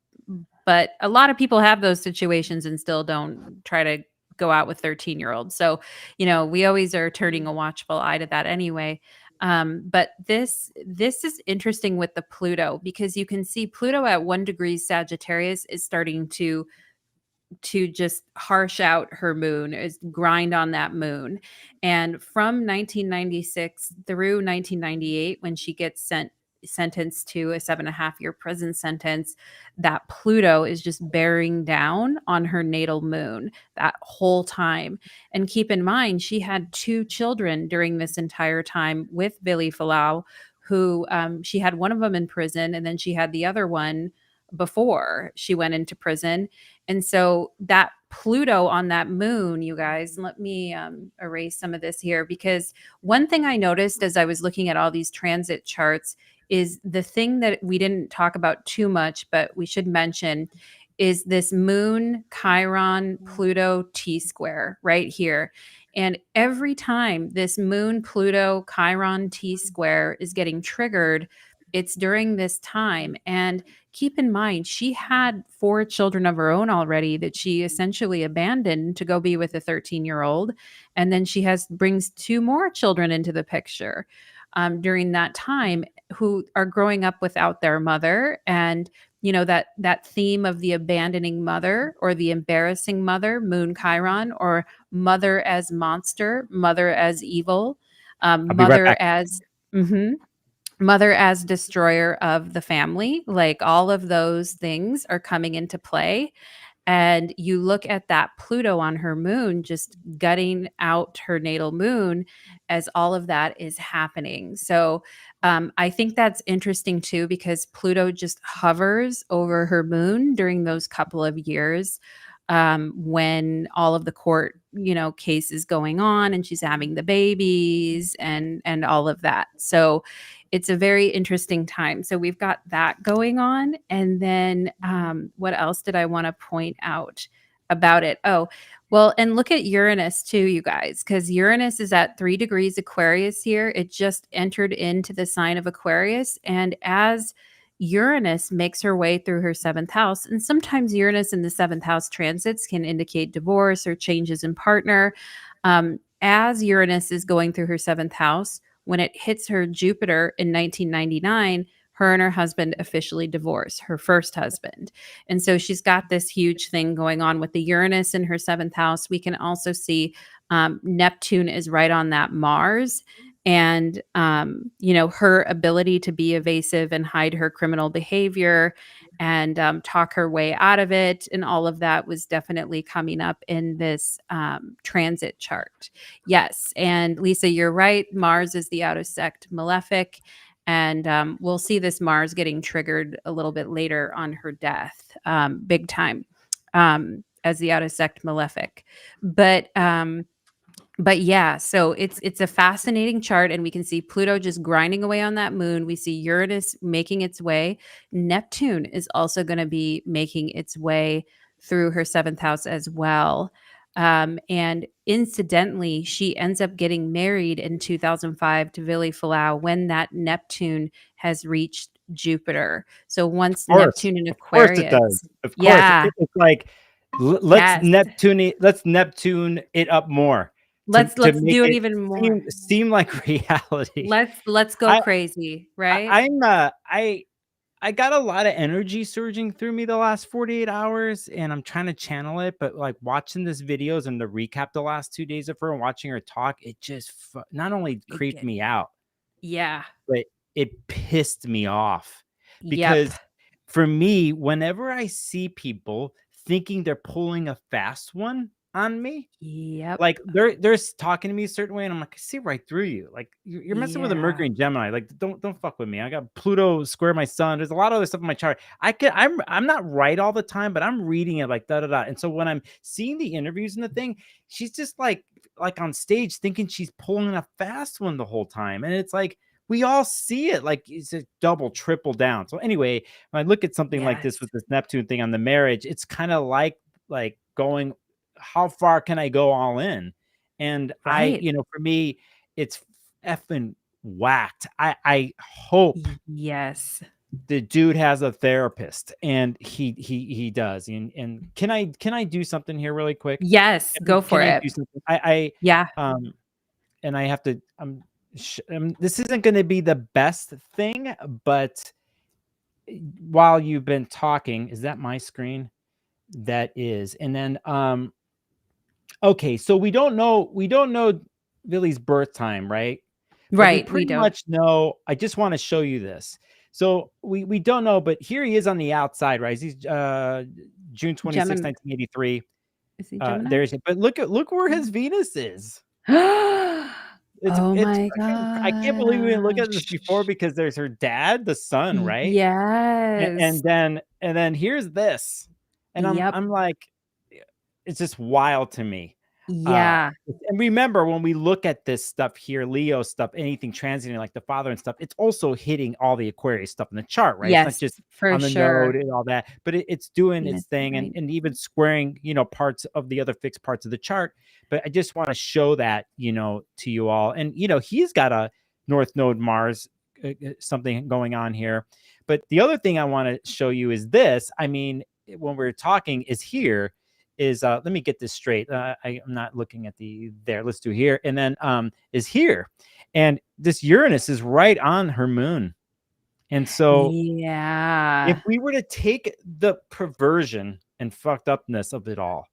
but a lot of people have those situations and still don't try to go out with 13-year-olds. So, we always are turning a watchful eye to that anyway. But this is interesting with the Pluto, because you can see Pluto at 1 degree Sagittarius is starting to just harsh out her moon, is grind on that moon. And from 1996 through 1998, when she gets sentenced to a 7.5 year prison sentence, that Pluto is just bearing down on her natal moon that whole time. And keep in mind, she had 2 children during this entire time with Billy Falau, who she had one of them in prison, and then she had the other one before she went into prison. And so that Pluto on that moon, you guys, let me erase some of this here, because one thing I noticed as I was looking at all these transit charts is the thing that we didn't talk about too much, but we should mention, is this moon Chiron Pluto T square right here. And every time this moon Pluto Chiron T square is getting triggered, it's during this time. And keep in mind, she had 4 children of her own already that she essentially abandoned to go be with a 13-year-old. And then she brings 2 more children into the picture during that time, who are growing up without their mother. And that theme of the abandoning mother or the embarrassing mother, moon Chiron, or mother as monster, mother as evil, I'll be right back. Mhm. Mother as destroyer of the family, like all of those things are coming into play. And you look at that Pluto on her moon, just gutting out her natal moon as all of that is happening. So I think that's interesting too, because Pluto just hovers over her moon during those couple of years when all of the court, cases going on, and she's having the babies and all of that. So it's a very interesting time. So we've got that going on. And then what else did I want to point out about it? Oh, well, and look at Uranus too, you guys, because Uranus is at 3 degrees Aquarius here. It just entered into the sign of Aquarius. And as Uranus makes her way through her seventh house, and sometimes Uranus in the seventh house transits can indicate divorce or changes in partner. As Uranus is going through her seventh house, when it hits her Jupiter in 1999, her and her husband officially divorce, her first husband. And so she's got this huge thing going on with the Uranus in her seventh house. We can also see Neptune is right on that Mars. And, her ability to be evasive and hide her criminal behavior and talk her way out of it. And all of that was definitely coming up in this transit chart. Yes. And Lisa, you're right. Mars is the out-of-sect malefic. And we'll see this Mars getting triggered a little bit later on her death, big time, as the out-of-sect malefic. But yeah, so it's a fascinating chart, and we can see Pluto just grinding away on that moon. We see Uranus making its way. Neptune is also going to be making its way through her seventh house as well. And incidentally, she ends up getting married in 2005 to Vili Falau when that Neptune has reached Jupiter. So once Neptune in Of course it does. Aquarius, Of course, yeah, it's like yes, let's Neptune it up more to let's make do it it even more. seem like reality. Let's go I, crazy, right? I'm I got a lot of energy surging through me the last 48 hours, and I'm trying to channel it, but like watching this videos and the recap the last 2 days of her and watching her talk, it just not only It creeped get me out, Yeah. but it pissed me off Yep. because for me, whenever I see people thinking they're pulling a fast one on me, Yep. like, they're talking to me a certain way, and I'm like, "I see right through you. Like, you're messing with a Yeah. Mercury and Gemini. Like, don't fuck with me. I got Pluto square my sun. There's a lot of other stuff in my chart. I'm not right all the time, but I'm reading it like da da da. And so when I'm seeing the interviews and the thing, she's just like on stage thinking she's pulling a fast one the whole time, and it's like we all see it. Like it's a double, triple down. So anyway, when I look at something like Yes. this with this Neptune thing on the marriage, it's kind of like going how far can I go all in? And Right. for me, it's effing whacked. I hope Yes. the dude has a therapist, and he does. And can I do something here really quick? Yes, Can, go can for I it. do something? I Yeah. um and I have to this isn't going to be the best thing, but while you've been talking, is that my screen? That is. And then okay, so we don't know Billy's birth time, right? But we Right, we pretty don't. much know. I just want to show you this. So we don't know, but here he is on the outside, right? He's June 26, Gemini. 1983. Is he Gemini? There's but look where his Mm. Venus is. Oh It's my freaking, I can't believe we didn't look at this before gosh. because there's her dad, the son, right? Yes. And then here's this. And Yep. I'm like, it's just wild to me. Uh, Yeah. and remember when we look at this stuff here, Leo stuff, anything transiting like the father and stuff, it's also hitting all the Aquarius stuff in the chart, right? It's not Yes, just for on the node sure. and all that, but it's doing its Venus is thing, right. and even squaring, parts of the other fixed parts of the chart. But I just want to show that, to you all. And, he's got a North Node Mars, something going on here. But the other thing I want to show you is this. I mean, when we're talking is here is let me get this straight. I'm not looking at the there. Let's do here. And then is here. And this Uranus is right on her moon. And so if Yeah. we were to take the perversion and fucked upness of it all,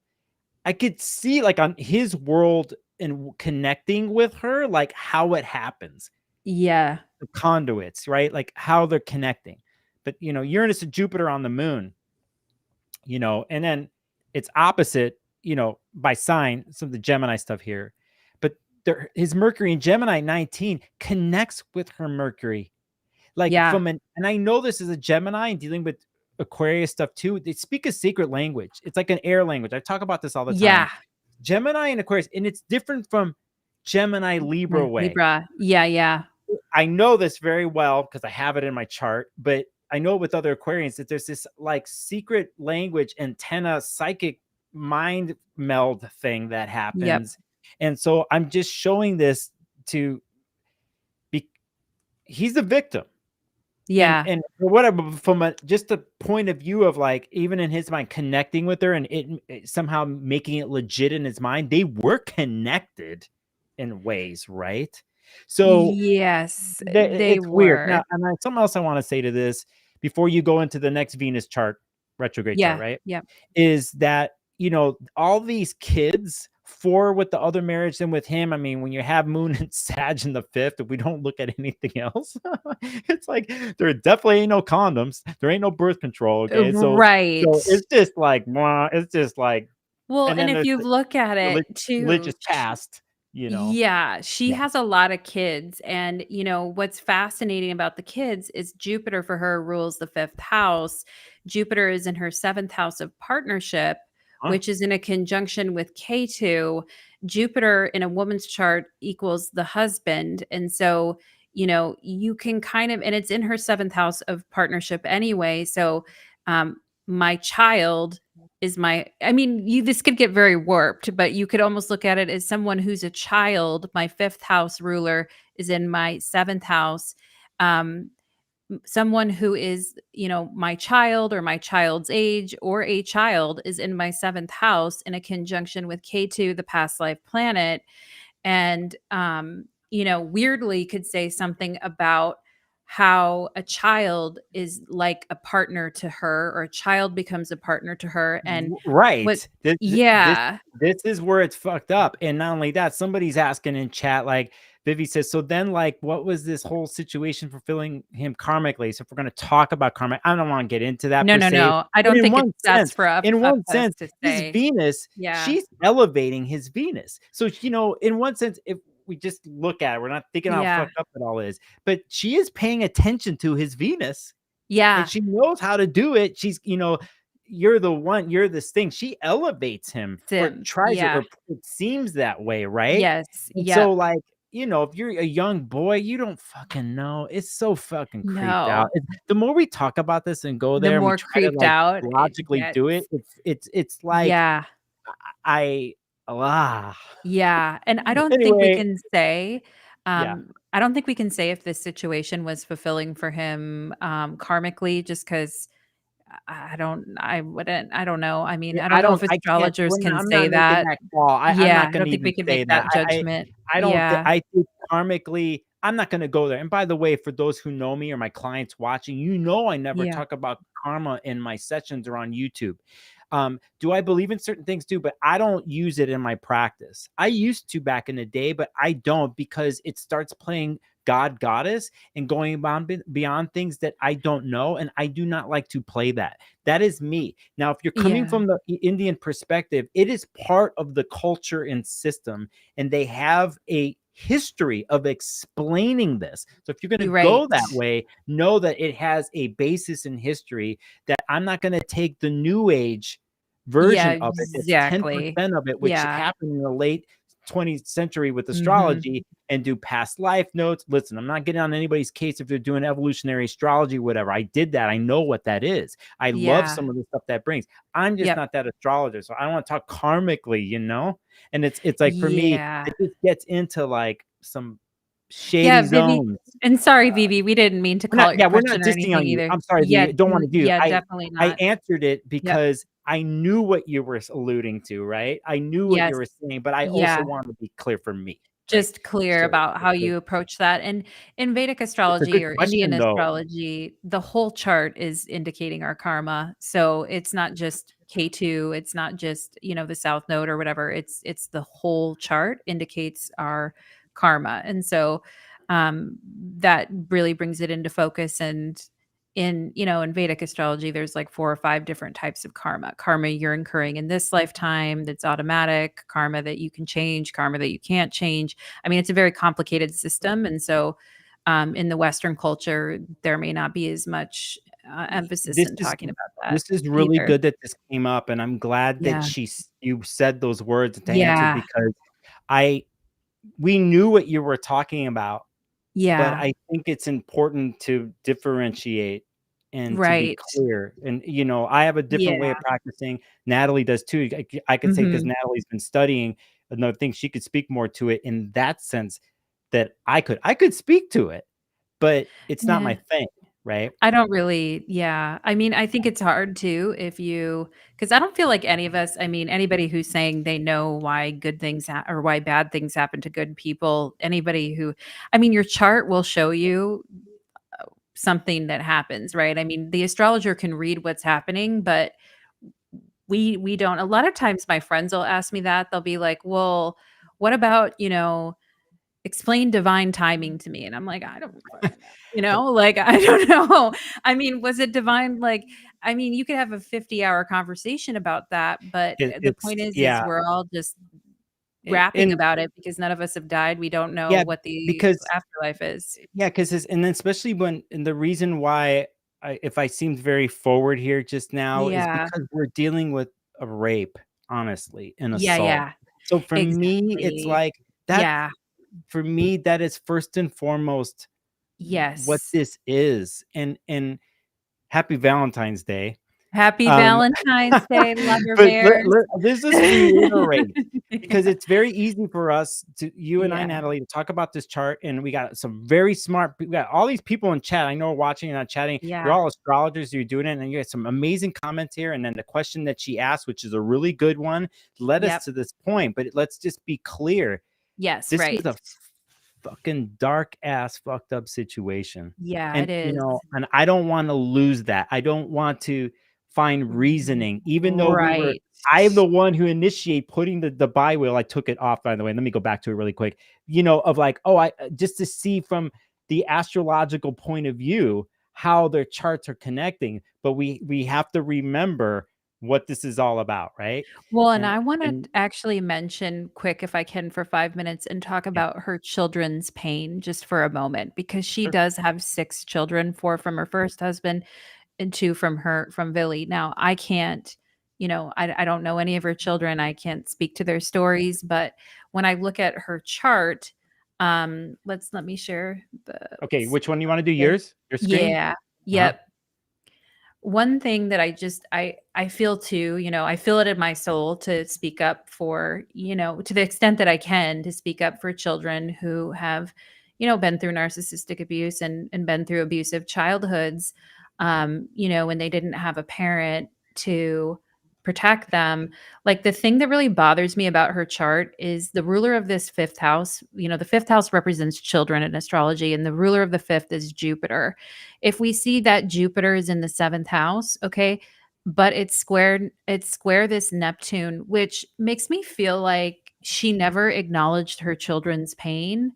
I could see like on his world and connecting with her, like how it happens, Yeah. the conduits, right? Like how they're connecting. But Uranus and Jupiter on the moon, and then it's opposite, by sign, some of the Gemini stuff here. But his Mercury in Gemini 19 connects with her Mercury. Like Yeah. and I know this is a Gemini and dealing with Aquarius stuff too. They speak a secret language. It's like an air language. I talk about this all the time. Yeah. Gemini and Aquarius, and it's different from Gemini Libra My way. Libra. Yeah, yeah. I know this very well because I have it in my chart, but I know with other Aquarians that there's this like secret language antenna psychic mind meld thing that Yep. happens. And so I'm just showing this to be he's the victim. Yeah. And whatever, from just a point of view of like even in his mind connecting with her and it somehow making it legit in his mind, they were connected in ways, right? So Yes, they it's weird. were. Now, and something else I want to say to this before you go into the next Venus chart, retrograde chart, Yeah. right? Yep. Is that, all these kids, four with the other marriage than with him. I mean, when you have Moon and Sag in the fifth, if we don't look at anything else, it's like there definitely ain't no condoms. There ain't no birth control. Okay. So Right. it's just like, it's just like, Well, and and then if there's you the look at it religious too, past, yeah, she Yeah. has a lot of kids. And, what's fascinating about the kids is Jupiter for her rules the fifth house. Jupiter is in her seventh house of partnership, Huh? which is in a conjunction with K2. Jupiter in a woman's chart equals the husband. And so, you can kind of, and it's in her seventh house of partnership anyway. So, my child is my I mean, you this could get very warped, but you could almost look at it as someone who's a child. My fifth house ruler is in my seventh house. Um, someone who is, my child or my child's age or a child is in my seventh house in a conjunction with K2, the past life planet. And weirdly could say something about how a child is like a partner to her, or a child becomes a partner to her. And what Right. This yeah. this is where it's fucked up. And not only that, somebody's asking in chat, like Vivi says, so then like what was this whole situation fulfilling him karmically? So if we're gonna talk about karma, I don't want to get into that No, per no, se. no. I But don't think that's for in up one us sense, to his say. Venus, Yeah. she's elevating his Venus. So in one sense, if we just look at it, we're not thinking how Yeah. fucked up it all is, but she is paying attention to his Venus and Yeah. she knows how to do it. You're the one, you're this thing. She elevates him, or Sim. tries, Yeah. or it seems that way, right? Yes. And so, Yep. like, if you're a young boy, you don't fucking know. It's so fucking creeped out. No. The more we talk about this and go The there and we more try to creeped like out it logically do it, gets. it's like Yeah. I ah. Yeah, and I don't think we Anyway, can say, yeah. I don't think we can say if this situation was fulfilling for him, karmically, just 'cause I don't know. I mean, Yeah, I don't know if I can't. astrologers can I'm not say making that. that call. I'm Yeah, not I going don't to think we even can say make that. that judgment. I don't. Yeah. I think karmically, I'm not going to go there. And by the way, for those who know me or my clients watching, I never Yeah. talk about karma in my sessions or on YouTube. Do I believe in certain things too? But I don't use it in my practice. I used to back in the day, but I don't, because it starts playing God, goddess, and going beyond things that I don't know. And I do not like to play that. That is me. Now, if you're coming Yeah. from the Indian perspective, it is part of the culture and system, and they have a history of explaining this. So if you're going to You're go right. that way, know that it has a basis in history, that I'm not going to take the new age Yeah, version of it. It's exactly. 10% of it, which Yeah. happened in the late 20th century with Mhm. astrology, and do past life notes. Listen, I'm not getting on anybody's case if they're doing evolutionary astrology, whatever. I did that. I know what that is. I love Yeah. some of the stuff that brings. I'm just Yep. not that astrologer. So I don't want to talk karmically. And it's like, for me, Yeah. it just gets into like some Yeah, shady Vivi, zones. and sorry, Vivi, we didn't mean to We're not, call it your yeah, we're not question or dissing anything on you. either. I'm sorry, Yeah, V. Don't want to do. yeah, definitely I not. answered it Yep. because I knew what you were alluding to, right? I knew what you Yes. were saying, but I also Yeah. want to be clear for me, right? Just clear So about how you approach that. And in Vedic it's a astrology good or Indian question, though. astrology, the whole chart is indicating our karma. So it's not just K2, it's not just, the south node or whatever. It's the whole chart indicates our karma. And so that really brings it into focus. And in Vedic astrology, there's like 4 or 5 different types of karma you're incurring in this lifetime that's automatic, karma that you can change, karma that you can't change. I mean, it's a very complicated system. And so in the Western culture, there may not be as much emphasis This in is talking about that this is really either. good that this came up, and I'm glad that Yeah. you said those words to answer, Yeah. because I we knew what you were talking about, but Yeah. I think it's important to differentiate and to be Right. clear. And I have a different way Yeah. of practicing. Natalie does too. I could say, because Hmm. Natalie's been studying another thing, she could speak more to it in that sense, that I could speak to it, but it's not Yeah. my thing, right? I don't really, yeah. I mean, I think it's hard too because I don't feel like any of us, I mean, anybody who's saying they know why good things or why bad things happen to good people, anybody who, I mean, your chart will show you something that happens, right? I mean, the astrologer can read what's happening, but we don't. A lot of times my friends will ask me that. They'll be like, "Well, what about, explain divine timing to me?" And I'm like, I don't fucking know. Like I don't know. I mean, was it divine? Like, I mean, you could have a 50-hour conversation about that, but the It's point is yeah, we're all just rapping and about it because none of us have died. We don't know yeah, what the because afterlife is. yeah, because and then especially and the reason why if I seemed very forward here just now, is Yeah. because we're dealing with a rape, honestly, an Yeah, assault. yeah. So for me, it's Exactly. like that. Yeah. For me, that is first and foremost what Yes. this is. And happy Valentine's Day. Happy Um, Valentine's Day, lover but bears. let's just reiterate, because it's very easy for us you and I, Yeah. Natalie, to talk about this chart, and we got some very smart. We got all these people in chat. I know watching and not chatting. You're Yeah. all astrologers. You're doing it, and you got some amazing comments here. And then the question that she asked, which is a really good one, led us Yep. to this point. But let's just be clear. Yes, This is right. a fucking dark ass fucked up situation. Yeah, And it is. and I don't want to lose that. I don't want to find reasoning, even though Right. I am the one who initiate putting the buy wheel. I took it off, by the way. Let me go back to it really quick. Of like, oh, I just to see from the astrological point of view how their charts are connecting. But we have to remember what this is all about, right? Well, and And I wanna and actually mention quick, if I can, for 5 minutes and talk yeah, about her children's pain just for a moment, because she sure. does have 6 children, 4 from her first husband and 2 from Billy. Now, I can't, I don't know any of her children. I can't speak to their stories, but when I look at her chart, let me share the Okay, let's which one you want to do? see. Yours? Your screen? Yeah. Uh-huh. Yep. One thing that I feel too, I feel it in my soul to speak up for, to the extent that I can, to speak up for children who have, been through narcissistic abuse and been through abusive childhoods, when they didn't have a parent to protect them. Like, the thing that really bothers me about her chart is the ruler of this fifth house. The fifth house represents children in astrology, and the ruler of the fifth is Jupiter. If we see that Jupiter is in the seventh house, okay, but it's square this Neptune, which makes me feel like she never acknowledged her children's pain,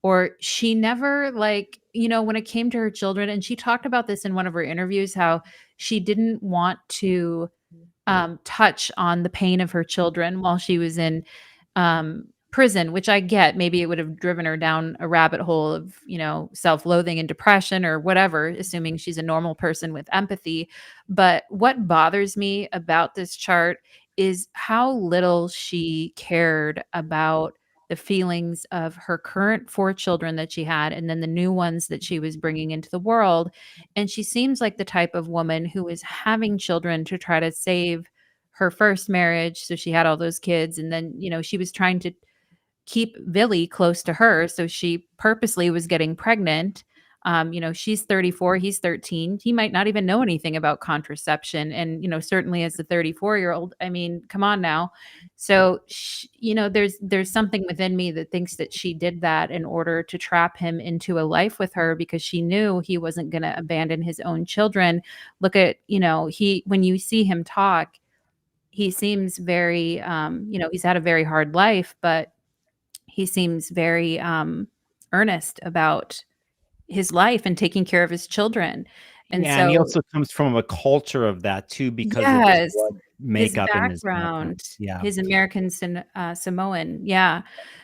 or she never, like, when it came to her children. And she talked about this in one of her interviews, how she didn't want to touch on the pain of her children while she was in prison, which I get. Maybe it would have driven her down a rabbit hole of, self-loathing and depression or whatever, assuming she's a normal person with empathy. But what bothers me about this chart is how little she cared about the feelings of her current 4 children that she had, and then the new ones that she was bringing into the world. And she seems like the type of woman who is having children to try to save her first marriage. So she had all those kids. And then, she was trying to keep Billy close to her. So she purposely was getting pregnant. She's 34, he's 13. He might not even know anything about contraception. And, certainly as a 34-year-old, I mean, come on now. So, there's something within me that thinks that she did that in order to trap him into a life with her, because she knew he wasn't going to abandon his own children. Look at, when you see him talk, he seems very, he's had a very hard life, but he seems very earnest about his life and taking care of his children. And Yeah, and he so, also comes from a culture of that too because of his yes, blood his makeup and his background. background, Yeah. his American Samoan. Yeah.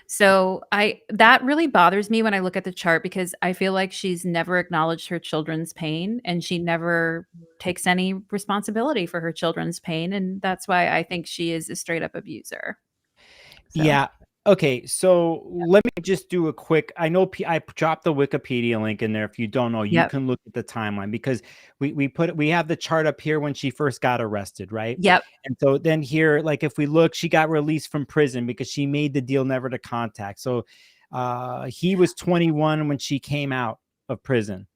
So that really bothers me when I look at the chart, because I feel like she's never acknowledged her children's pain, and she never takes any responsibility for her children's pain. And that's why I think she is a straight up abuser. So, Yeah. Okay. So let me just do a quick. I know I dropped the Wikipedia link in there. If you don't know, you yep. can look at the timeline because we have the chart up here when she first got arrested, right? Yep. And so then here, like if we look, she got released from prison because she made the deal never to contact. So he was 21 when she came out of prison.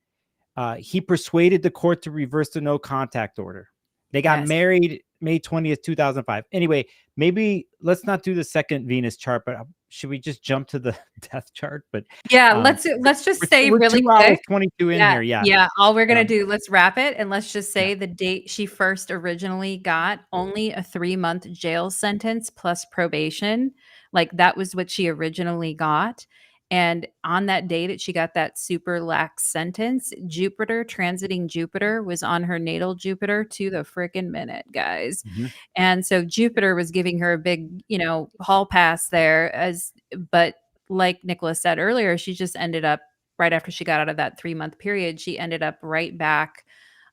He persuaded the court to reverse the no contact order. They got Yes. married May 20th, 2005. Anyway, maybe let's not do the second Venus chart, but should we just jump to the death chart? But Yeah, um, let's just say we're really 2 hours quick. 22 in Yeah, here. Yeah. yeah, all we're gonna Um, do, let's wrap it, and let's just yeah. say the date she first originally got only a 3-month jail sentence plus probation. Like, that was what she originally got. And on that day that she got that super lax sentence, Jupiter transiting Jupiter was on her natal Jupiter to the freaking minute, guys. Mhm. And so Jupiter was giving her a big, hall pass there, but like Nicholas said earlier, she just ended up, right after she got out of that 3-month period, she ended up right back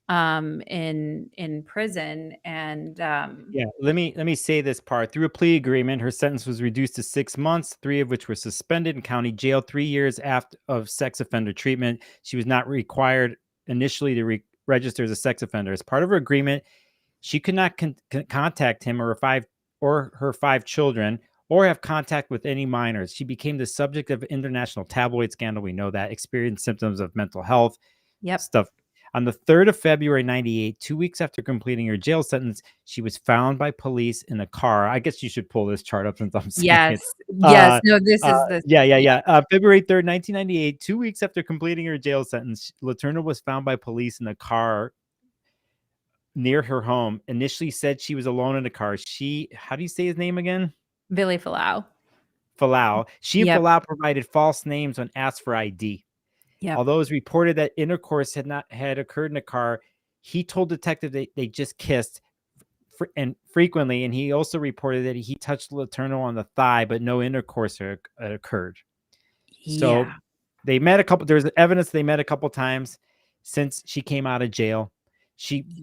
in prison. And Yeah, let me say this part. Through a plea agreement, her sentence was reduced to 6 months, 3 of which were suspended in county jail, 3 years after of sex offender treatment. She was not required initially to register as a sex offender. As part of her agreement, she could not contact him or her 5 children, or have contact with any minors. She became the subject of international tabloid scandal. We know that. Experienced symptoms of mental health yep. stuff. On the 3rd of February 98, 2 weeks after completing her jail sentence, she was found by police in a car. I guess you should pull this chart up since I'm saying Yes. it. Yes. No, this is the Yeah. February 3rd, 1998, 2 weeks after completing her jail sentence, Laterna was found by police in a car near her home. Initially said she was alone in the car. How do you say his name again? Billy Falau. Falau. She and Yep. Falau provided false names when asked for ID. Yep. Although it was reported that intercourse had occurred in the car, he told detective they just kissed and frequently, and he also reported that he touched Laterna on the thigh, but no intercourse occurred. So Yeah. they met a couple. There's evidence they met a couple times since she came out of jail.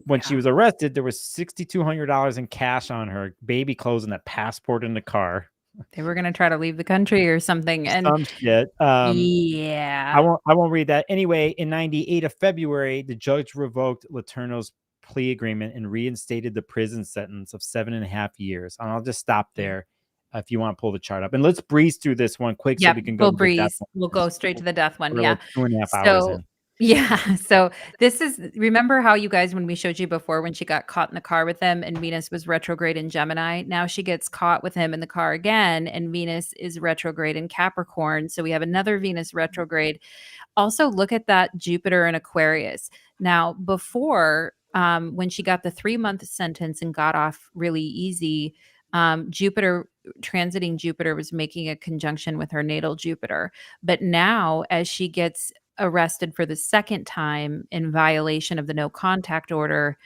When she was arrested, there was $6,200 in cash on her, baby clothes, and a passport in the car. They were gonna try to leave the country or something, and Some shit. yeah. I won't read that. Anyway, in 98 of February, the judge revoked Laterna's plea agreement and reinstated the prison sentence of 7.5 years. And I'll just stop there if you want to pull the chart up. And let's breeze through this one quick so Yep, we can go we'll to the death breeze. one. We'll go straight to the death one. We're Yeah. like 2.5 hours So in. yeah. So this is, remember how you guys, when we showed you before, when she got caught in the car with him and Venus was retrograde in Gemini, now she gets caught with him in the car again and Venus is retrograde in Capricorn. So we have another Venus retrograde. Also look at that Jupiter in Aquarius. Now before, when she got the 3-month sentence and got off really easy, Jupiter transiting Jupiter was making a conjunction with her natal Jupiter. But now as she gets arrested for the second time in violation of the no contact order,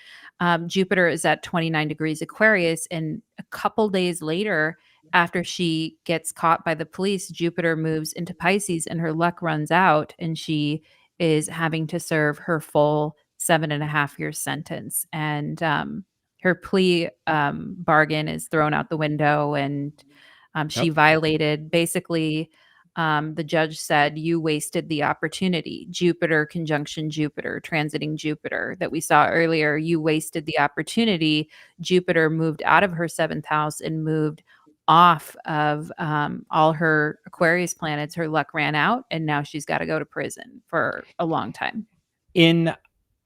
Jupiter is at 29 degrees Aquarius. And a couple days later, after she gets caught by the police, Jupiter moves into Pisces and her luck runs out and she is having to serve her full 7.5 year sentence. And her plea bargain is thrown out the window and she violated basically. The judge said, you wasted the opportunity. Jupiter conjunction Jupiter, transiting Jupiter that we saw earlier. You wasted the opportunity. Jupiter moved out of her 7th house and moved off of all her Aquarius planets. Her luck ran out and now she's got to go to prison for a long time. In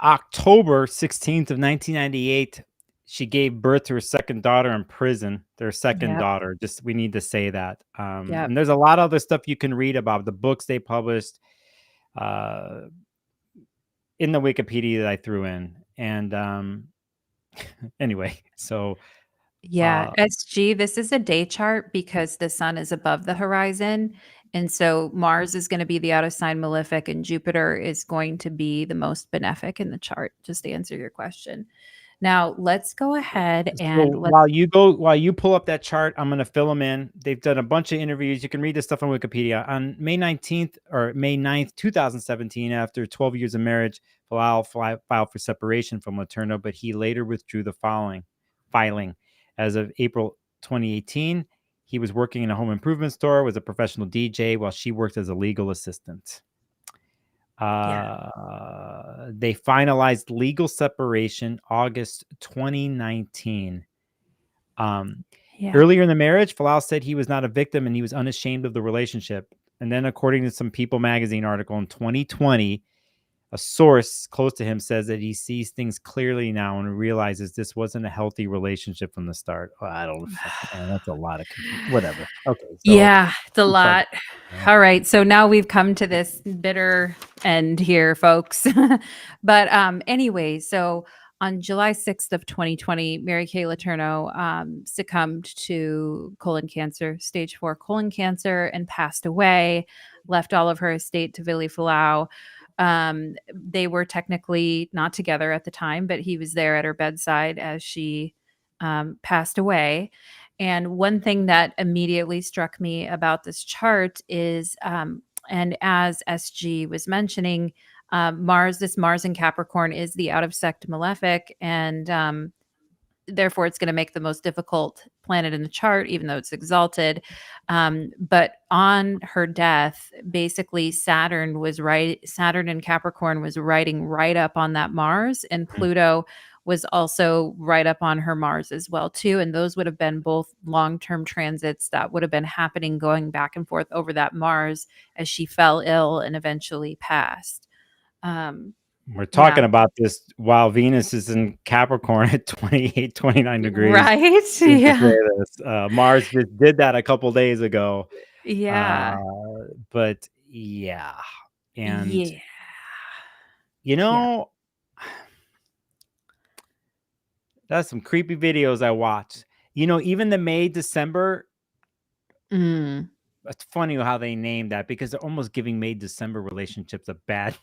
October 16th of 1998, she gave birth to her second daughter in prison. Their second daughter. Just we need to say that. And there's a lot of other stuff you can read about the books they published in the Wikipedia that I threw in. And anyway, so SG, this is a day chart because the sun is above the horizon. And so Mars is going to be the out of sign malefic and Jupiter is going to be the most benefic in the chart, just to answer your question. Now let's go ahead and while you pull up that chart, I'm going to fill them in. They've done a bunch of interviews. You can read this stuff on Wikipedia. On May 19th or May 9th, 2017, after 12 years of marriage, Falau filed for separation from Laterna, but he later withdrew the filing. As of April 2018, he was working in a home improvement store, was a professional DJ, while she worked as a legal assistant. They finalized legal separation August 2019. Earlier in the marriage, Falau said he was not a victim and he was unashamed of the relationship. And then, according to some People magazine article in 2020, a source close to him says that he sees things clearly now and realizes this wasn't a healthy relationship from the start. Oh, I don't know. That's a lot of whatever. Okay. So, it's a lot. All right. So now we've come to this bitter end here, folks. But anyway, so on July 6th of 2020, Mary Kay Letourneau succumbed to colon cancer, stage 4 colon cancer, and passed away, left all of her estate to Billy Falau. They were technically not together at the time, but he was there at her bedside as she passed away. And one thing that immediately struck me about this chart is, and as SG was mentioning, Mars in Capricorn is the out of sect malefic, and therefore it's going to make the most difficult planet in the chart, even though it's exalted. But on her death, basically Saturn in Capricorn was riding right up on that Mars, and Pluto was also right up on her Mars as well too. And those would have been both long-term transits that would have been happening, going back and forth over that Mars as she fell ill and eventually passed. We're talking Yeah. about this while Venus is in Capricorn at 28, 29 degrees. Right? Hate to Yeah. say this. Mars just did that a couple days ago. Uh, Yeah. but yeah. And Yeah. you Yeah. know, that's some creepy videos I watched. Even the May, December, Mm. it's funny how they name that because they're almost giving May, December relationships a bad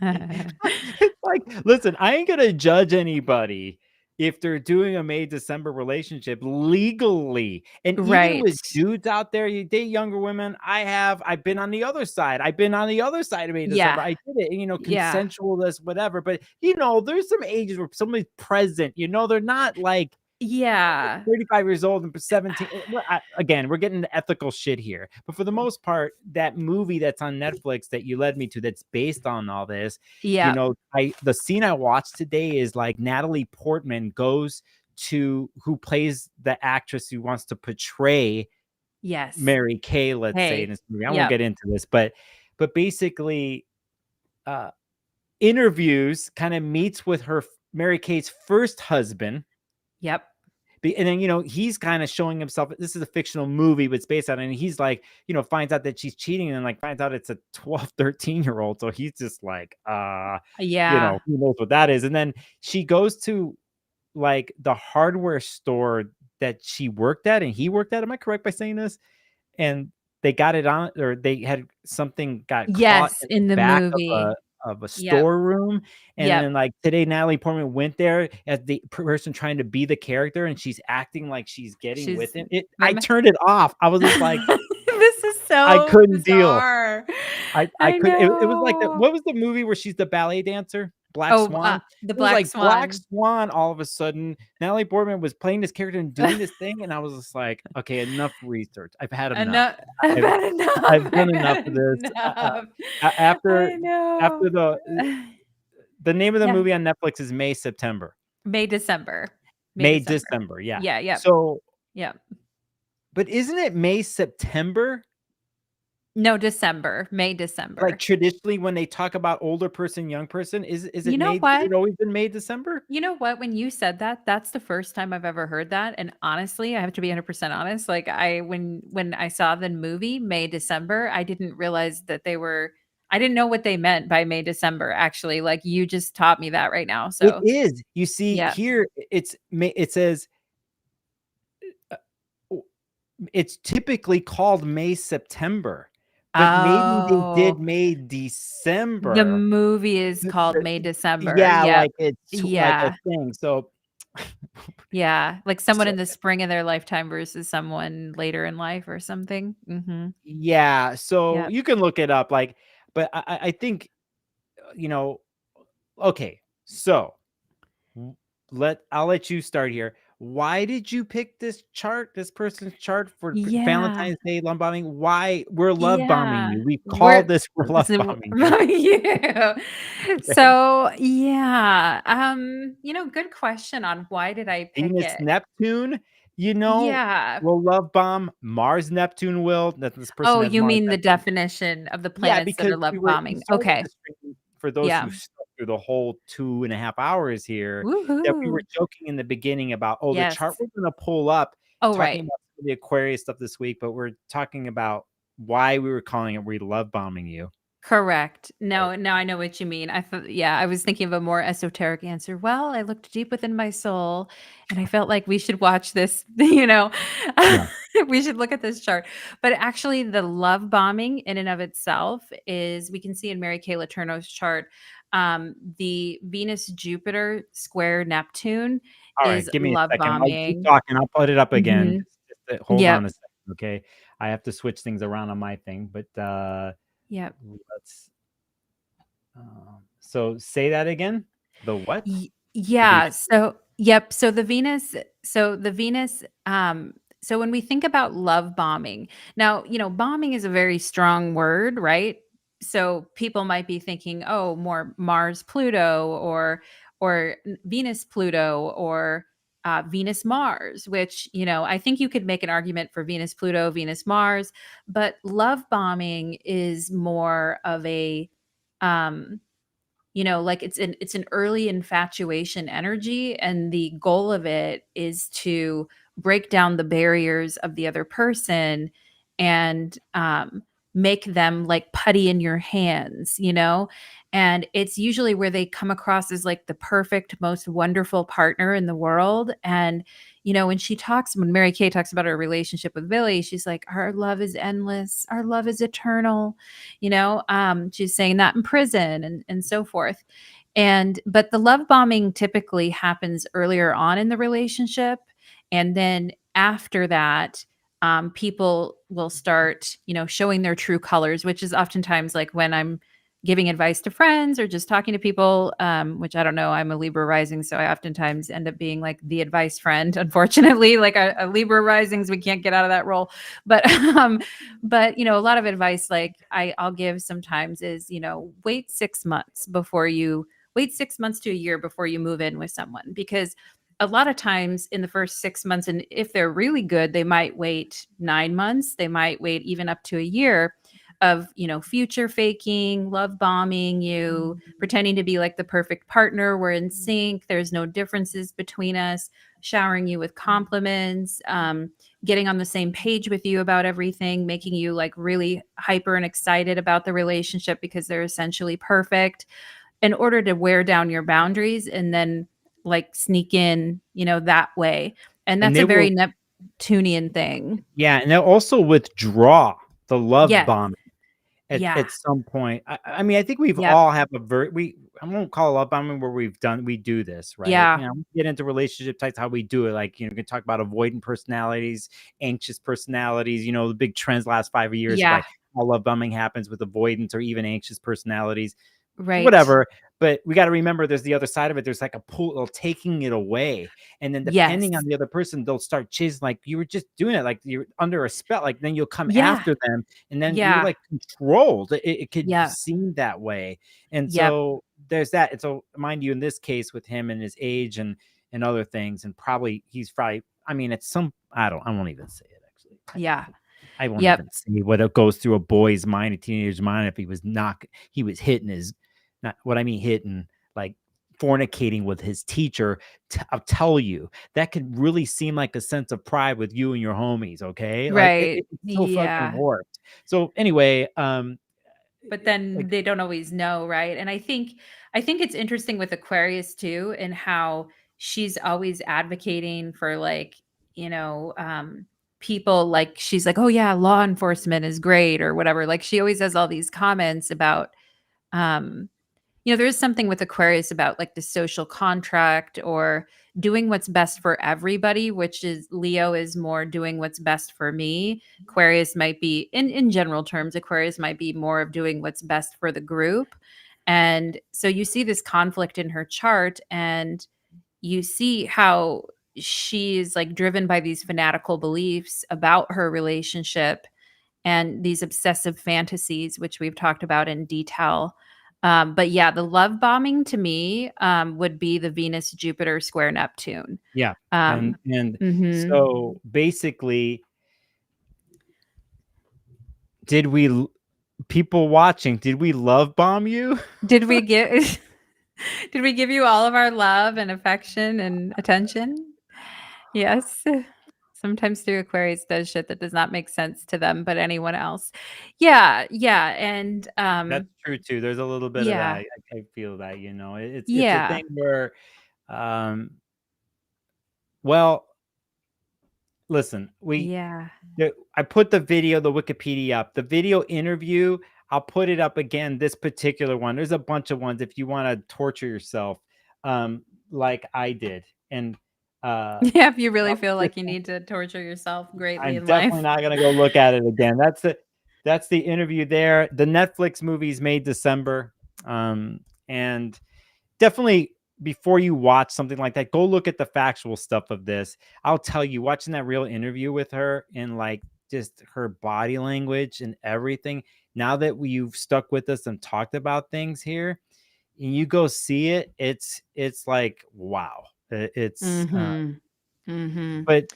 It's like, listen, I ain't gonna judge anybody if they're doing a May December relationship legally. And even Right. with dudes out there, you date younger women. I've been on the other side. I've been on the other side of May December. Yeah. I did it, Yeah. consensual this, whatever. But there's some ages where somebody's present, they're not like Yeah. 35 years old and 17. Again, we're getting the ethical shit here. But for the most part, that movie that's on Netflix that you led me to that's based on all this, Yep. the scene I watched today is like Natalie Portman goes to who plays the actress who wants to portray Yes. Mary Kay, let's say, in Hey. this movie. I won't Yep. get into this, but basically uh interviews, kind of meets with Mary Kay's first husband. Yep. And then, he's kind of showing himself. This is a fictional movie, but it's based on, and he's like, finds out that she's cheating and like finds out it's a 12, 13-year-old. So he's just like, Yeah. who knows what that is. And then she goes to like the hardware store that she worked at and he worked at. Am I correct by saying this? And they got it on, or they had something got caught Yes, in the in the back of a movie. Yep. storeroom. And Yep. then like today, Natalie Portman went there as the person trying to be the character, and she's acting like she's getting with She's him. I rem turned it off. I was just like, This is I so couldn't deal. bizarre. I I couldn't. It was like know. what was the movie where she's the ballet dancer? Black Oh, Swan. The It was Black like Black Swan. Swan. All of a sudden, Natalie Portman was playing this character and doing this thing, and I was just like, okay, enough research. I've had enough. Enough. I've I've had enough. I've done I've enough had of this. enough. After I know. after the name of the Yeah. movie on Netflix is May September. May, December. May, May December. December, yeah. Yeah, yep. So, Yep. but isn't it May September? No, December. May, Like December. traditionally when they talk about older person, young person, is You it know May? Has what? it always been May December? You know what? When you said that, that's the first time I've ever heard that, and honestly, I have to be 100% honest, like, when I saw the movie May, December, I didn't realize that I didn't know what they meant by May, December, actually, like, you just taught me that right now, It so is. You see yeah. here, it's May. It says uh, it's typically called May September, but maybe they did Oh, May the December. movie is The called the May, December, Yeah, yep. like it's like a Yeah, thing, so yeah, like someone so in the spring of their lifetime versus someone later in life or something, mhm, yeah, so yep. you can look it up, like, but I think, you know okay, so w I'll let you start here. Why did you pick this person's chart for Yeah. Valentine's Day love bombing? Why? We're love bombing Yeah. you. We've called We're this we're love so bombing you, you. okay? So, yeah, good question on why did I pick Venus, it? Neptune, Yeah. will love bomb. Mars, Neptune will. That this person Oh, has you Mars, mean the Neptune. definition of the Yeah, planets that because are love we bombing. started Okay. the stream for those Yeah. who stuck through the whole 2.5 hours here, that we were Woohoo. joking in the beginning about, the chart Yes. we're gonna pull up, Oh, talking right. about some of the Aquarius stuff this week, but we're talking about why we were calling it "We Love Bombing You." Correct. Right. No, now I know what you mean. I thought yeah, I was thinking of a more esoteric answer. Well, I looked deep within my soul and I felt like we should watch this, Yeah. we should look at this chart. But actually the love bombing in and of itself is we can see in Mary Kay Letourneau's chart, the Venus Jupiter square Neptune Alright, is give me a love second. While you keep bombing. talking, I'll put it up again. Mhm. Hold Yep. on a second, okay? I have to switch things around on my thing, but, Yep. let's, so say that again? The what? The Yeah, Venus. so yep, so when we think about love bombing, now, bombing is a very strong word, right? So people might be thinking, "Oh, more Mars Pluto or Venus Pluto or Venus Mars," which, I think you could make an argument for Venus Pluto, Venus Mars, but love bombing is more of a um like it's an early infatuation energy, and the goal of it is to break down the barriers of the other person and make them like putty in your hands. And it's usually where they come across as like the perfect, most wonderful partner in the world. And when Mary Kay talks about her relationship with Billy, she's like, our love is endless, our love is eternal. She's saying that in prison and so forth. But the love bombing typically happens earlier on in the relationship. And then after that, people will start, showing their true colors, which is oftentimes like when I'm giving advice to friends or just talking to people, which I don't know. I'm a Libra rising, so I oftentimes end up being like the advice friend, unfortunately. Like a Libra risings, we can't get out of that role. But a lot of advice like I'll give sometimes is, wait 6 months to a year before you move in with someone, because a lot of times in the first 6 months, and if they're really good, they might wait 9 months, they might wait even up to a year of future faking, love bombing you, pretending to be like the perfect partner, we're in sync, there's no differences between us, showering you with compliments, getting on the same page with you about everything, making you like really hyper and excited about the relationship because they're essentially perfect, in order to wear down your boundaries and then like sneak in, that way. And And that's they a very will, Neptunian thing. yeah, and they'll also withdraw the love Yes. bomb Yeah. at some point. I mean, I think we've Yep. all have I won't call it love bombing where we do this, right? Yeah. We get into relationship types, how we do it. Like, we can talk about avoidant personalities, anxious personalities, the big trends last 5 years of Yeah. like how love bombing happens with avoidance or even anxious personalities, Right. whatever. But we got to remember there's the other side of it. There's like a pull taking it away. And then depending on Yes. the other person, they'll start chasing, like you were just doing it, like you're under a spell. Like then you'll come Yeah. after them and then you're Yeah. like controlled. It could Yeah. seem that way. And Yep. so there's that. And so mind you, in this case with him and his age and other things, and he's probably, I mean, it's I won't even say it actually. Yeah. I won't Yep. even say what it goes through a boy's mind, a teenager's mind, if he was hitting his, not what I mean, hitting, like fornicating with his teacher. I'll tell you, that could really seem like a sense of pride with you and your homies. Okay. Like Right. it's so fucking Yeah. warped. So anyway, But then like, they don't always know, right? And I think it's interesting with Aquarius too, and how she's always advocating for like, people, like she's like, "Oh yeah, law enforcement is great," or whatever. Like she always has all these comments about um there is something with Aquarius about like the social contract or doing what's best for everybody, which is Leo is more doing what's best for me. Aquarius might be, in general terms, Aquarius might be more of doing what's best for the group. And so you see this conflict in her chart, and you see how she's like driven by these fanatical beliefs about her relationship and these obsessive fantasies, which we've talked about in detail. But yeah, the love bombing to me would be the Venus Jupiter square Neptune. yeah. And Um, mhm. so basically, people watching, did we love bomb you? Did we give did we give you all of our love and affection and attention? Yes. Sometimes through Aquarius does shit that does not make sense to them, but anyone else. Yeah, yeah, and That's true too. There's a little bit of that. yeah, I feel that, it's a yeah, thing where, um, well, listen, yeah. I put the video, the Wikipedia up, the video interview. I'll put it up again. This particular one. There's a bunch of ones if you want to torture yourself, like I did. And Yeah, if you really feel like you need to torture yourself greatly I'm in definitely life. not gonna go look at it again. That's the interview there. The Netflix movie's made December. And definitely before you watch something like that, go look at the factual stuff of this. I'll tell you, watching that real interview with her and like just her body language and everything. Now that you've stuck with us and talked about things here, and you go see it, it's like wow. It's Mhm. Mm-hmm. But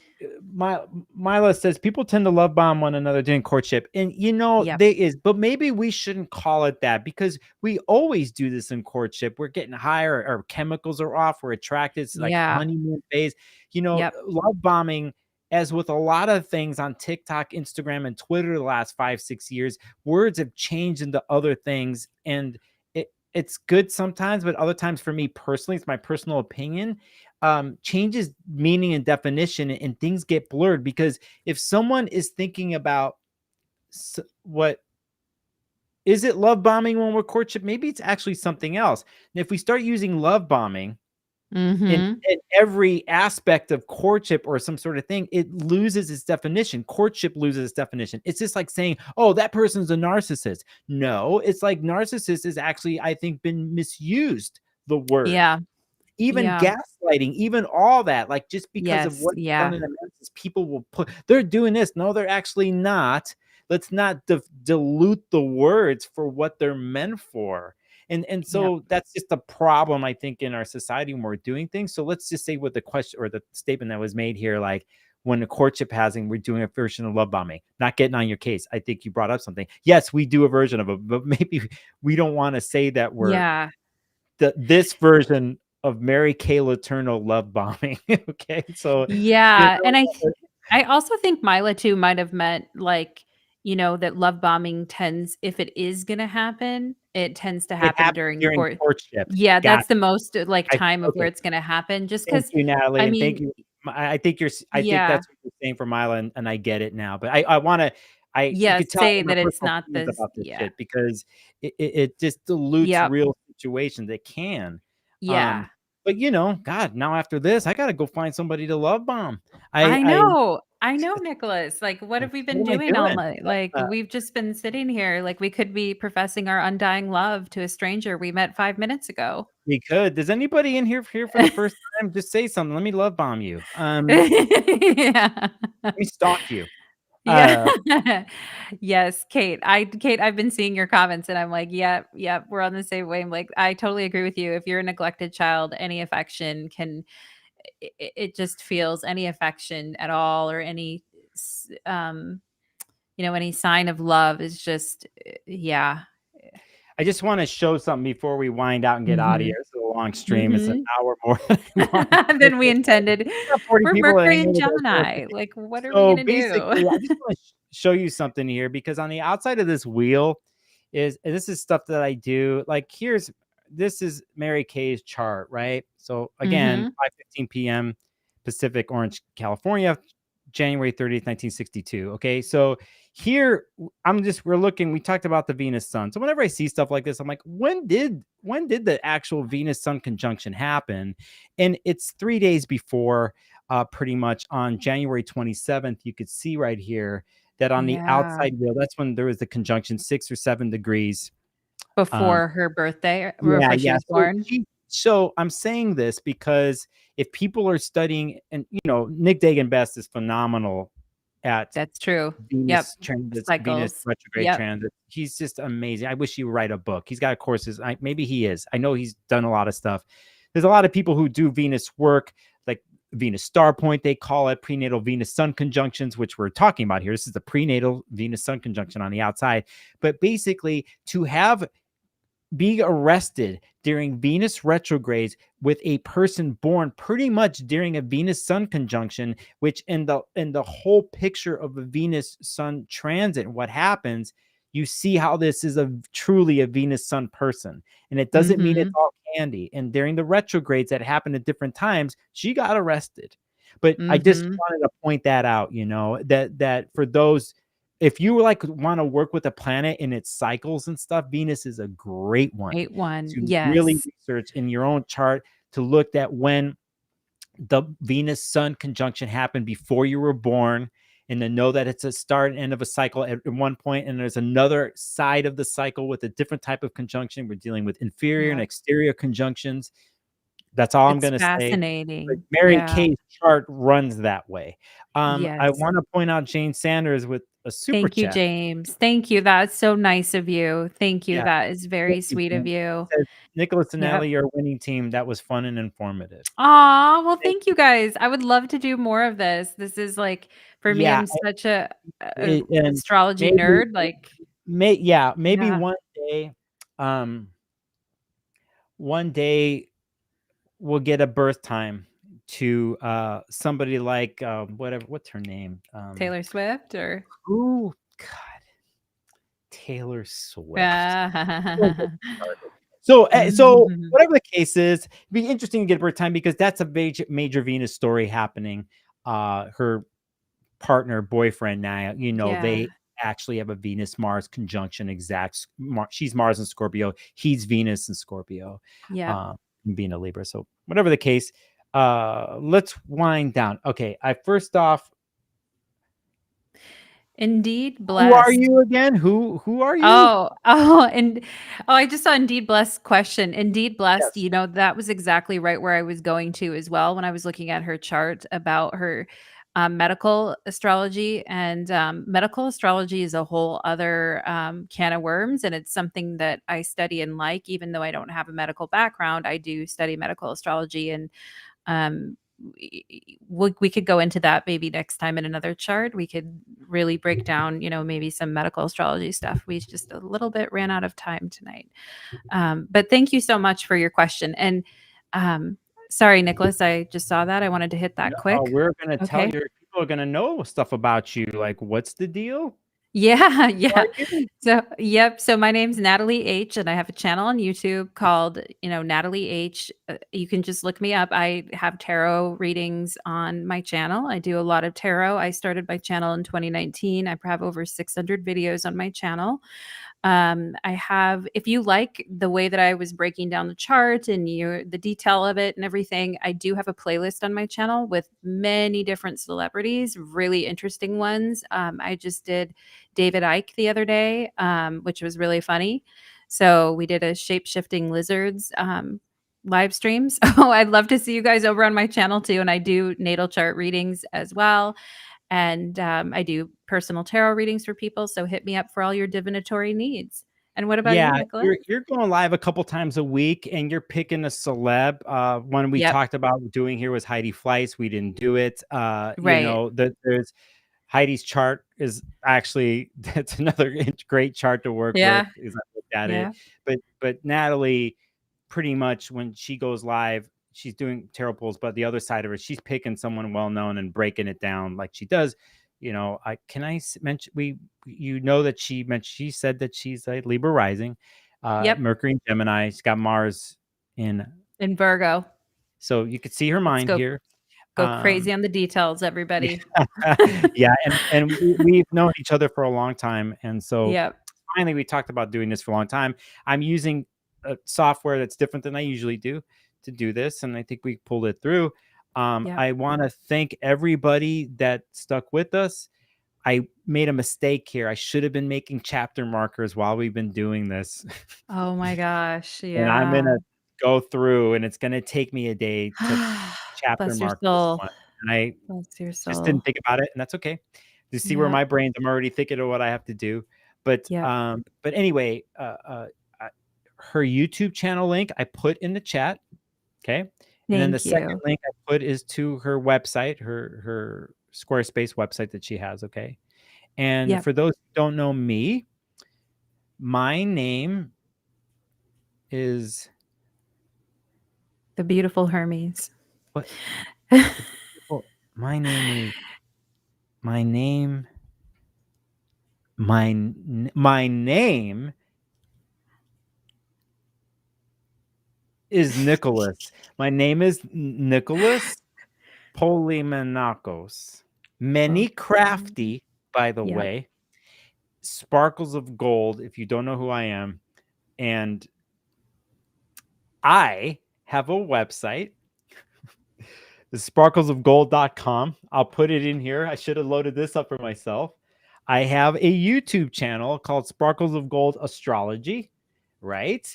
Mila says people tend to love bomb one another during courtship, and Yep. there is, but maybe we shouldn't call it that because we always do this in courtship. We're getting higher, our chemicals are off, we're attracted. It's like Yeah. honeymoon phase. Yep. Love bombing, as with a lot of things on TikTok, Instagram, and Twitter the last 5-6 years, words have changed into other things, and it's good sometimes, but other times, for me personally, it's my personal opinion, changes meaning and definition, and things get blurred. Because if someone is thinking about what is it love bombing when we're courtship, maybe it's actually something else. And if we start using love bombing Mm-hmm. in every aspect of courtship or some sort of thing, it loses its definition. Courtship loses its definition. It's just like saying, oh, that person's a narcissist. No, it's like narcissist is actually, I think, been misused, the word. Yeah. Even Yeah. gaslighting, even all that, like, just because of Yes. what's done Yeah. in the masses, people will put, they're doing this. No, they're actually not. Let's not dilute the words for what they're meant for. And Yep. so that's just a problem, I think, in our society when we're doing things. So let's just say with the question or the statement that was made here, like, when the courtship housing, we're doing a version of love bombing. Not getting on your case. I think you brought up something. Yes, we do a version of it, but maybe we don't want to say that we're Yeah. this version of Mary Kay Letourneau love bombing. Okay, so you Yeah, and know, I also think Mila too might have meant, like, that love bombing tends, if it is gonna happen, it tends to it happen happens during during court. courtship. Yeah, Got that's the most, like, I time of where okay. it's gonna happen just Thank because, you, Natalie, I and thank mean, you. I think I think yeah. that's what you're saying for Mila, and I get it now. But I wanna you Yeah, could tell say my that it's personal not feelings this. about this Yeah. shit because it just dilutes Yep. real situations. It can. Yeah. Um, but God, now after this, I gotta go find somebody to love bomb. I I know. I know, Nicholas. Like, what have we been what am I doing all doing? night? Like, Uh, we've just been sitting here. Like, we could be professing our undying love to a stranger we met 5 minutes ago. We could. Does anybody in here for the first time? Just say something. Let me love bomb you. Yeah. Let me stalk you. Yeah. Yes, Kate, I've been seeing your comments and I'm like, yep, yep, we're on the same wavelength. I totally agree with you. If you're a neglected child, any affection can, it just feels, any affection at all, or any any sign of love is just, yeah. I just want to show something before we wind out and get out of here. Mhm. It's a long stream. It's an Mhm. hour more than I wanted. Than we intended. Got 40 We're people Mercury hanging and with us. Gemini. Okay. Like, what are we So gonna do? basically, I just want to show you something here because on the outside of this wheel and this is stuff that I do. Like, this is Mary Kay's chart, right? So again, Mhm. 5:15 p.m. Pacific, Orange, California, January 30th, 1962. Okay, so here we're looking. We talked about the Venus Sun. So whenever I see stuff like this, I'm like, when did the actual Venus Sun conjunction happen? And it's 3 days before, pretty much on January 27th. You could see right here that on the Yeah. outside wheel, that's when there was the conjunction 6 or 7 degrees. Um, Before her birthday, or yeah, before she yeah. was born? So I'm saying this because if people are studying, and Nick Dagan Best is phenomenal at That's true. Yep. Venus transits, Venus Cycles. retrograde Yep. transits. He's just amazing. I wish he would write a book. He's got courses. Maybe he is. I know he's done a lot of stuff. There's a lot of people who do Venus work, like Venus star point, they call it, prenatal Venus Sun conjunctions, which we're talking about here. This is the prenatal Venus Sun conjunction on the outside. But basically, to have being arrested during Venus retrogrades with a person born pretty much during a Venus Sun conjunction, which in the whole picture of a Venus Sun transit, what happens, you see how this is truly a Venus Sun person. And it doesn't mean it's Mhm. all candy. And during the retrogrades that happened at different times, she got arrested. But I just Mhm. wanted to point that out, that for those, if you like want to work with a planet in its cycles and stuff, Venus is a great one Great one. to really Yes. research in your own chart, to look at when the Venus Sun conjunction happened before you were born, and to know that it's a start and end of a cycle at one point, and there's another side of the cycle with a different type of conjunction. We're dealing with inferior and Yep. exterior conjunctions. That's all I'm It's going to say. But fascinating. Mary Yeah. Kay's chart runs that way. I Yes. want to point out Jane Sanders with a super Thank you, chat. James. Thank you. That's so nice of you. Thank you. Yeah. That is very Thank you, sweet of James. you. Says, Nicholas and Yep. Natalie, you're a winning team. That was fun and informative. Aw, well, Thank thank you. you guys. I would love to do more of this. This is like for me, Yeah, I'm such a and astrology maybe, nerd. Like, maybe yeah, um, one day we'll get a birth time to somebody like whatever. What's her name? Taylor Swift or Who? God, Taylor Swift. Don't get yeah. me started. So whatever the case is, it'd be interesting to get birth time because that's a major Venus story happening. Her partner, boyfriend now, Yeah. they actually have a Venus Mars conjunction exact. She's Mars in Scorpio, he's Venus in Scorpio, Yep. um, being a Libra. So whatever the case, let's wind down. Okay, I first off, Indeed who are blessed. you again? Who are you? And I just saw Indeed Blessed question. Indeed Blessed, Yes. that was exactly right where I was going to as well when I was looking at her chart about her medical astrology. And medical astrology is a whole other can of worms. And it's something that I study and like, even though I don't have a medical background, I do study medical astrology. And um, we could go into that maybe next time in another chart. We could really break down, maybe some medical astrology stuff. We just a little bit ran out of time tonight. But thank you so much for your question. And um, sorry, Nicholas, I just saw that. I wanted to hit that No, quick. we're gonna tell Okay. your people are gonna know stuff about you. Like, what's the deal? Yeah, Who are yeah. you? So, yep. So my name's Natalie H, and I have a channel on YouTube called, Natalie H. You can just look me up. I have tarot readings on my channel. I do a lot of tarot. I started my channel in 2019. I have over 600 videos on my channel. I have, if you like the way that I was breaking down the chart and the detail of it and everything, I do have a playlist on my channel with many different celebrities, really interesting ones. I just did David Icke the other day, which was really funny. So we did a shape shifting lizards live stream. So I'd love to see you guys over on my channel too. And I do natal chart readings as well. And I do personal tarot readings for people. So hit me up for all your divinatory needs. And what about you, Yeah, Nicholas? you're going live a couple times a week, and you're picking a celeb. One we Yep. talked about doing here was Heidi Fleiss. We didn't do it. Right. There's Heidi's chart is actually that's another great chart to work with. Yeah. Is I looked at it, Yeah. but Natalie, pretty much when she goes live, she's doing tarot pulls, but the other side of her, she's picking someone well known and breaking it down like she does. I can mention that she said that she's a Libra rising, Yep. Mercury and Gemini. She's got Mars in, In Virgo. so you could see her Let's mind here. go crazy on the details, everybody. Yeah, and we've known each other for a long time, and so Yep. finally we talked about doing this for a long time. I'm using a software that's different than I usually do to do this, and I think we pulled it through. Yep. I want to thank everybody that stuck with us. I made a mistake here. I should have been making chapter markers while we've been doing this. Oh my gosh. And I'm Yeah. gonna go through, and it's gonna take me a day to chapter Bless your mark this soul. one. And I Bless your just didn't soul. think about it, and that's okay. To see where Yep. my brain's, I'm already thinking of what I have to do. Yep. But anyway, her YouTube channel link I put in the chat. Okay. And then the Thank second you. link I put is to her website, her Squarespace website that she has. Okay. And Yep. for those who don't know me, my name is The beautiful Hermes. what? Well, my name is my name. My name is Nicholas. My name is Nicholas Polimenakos. Many Okay. crafty, by the Yep. way. Sparkles of gold. If you don't know who I am, and I have a website, the sparklesofgold.com. I'll put it in here. I should have loaded this up for myself. I have a YouTube channel called Sparkles of Gold Astrology, right?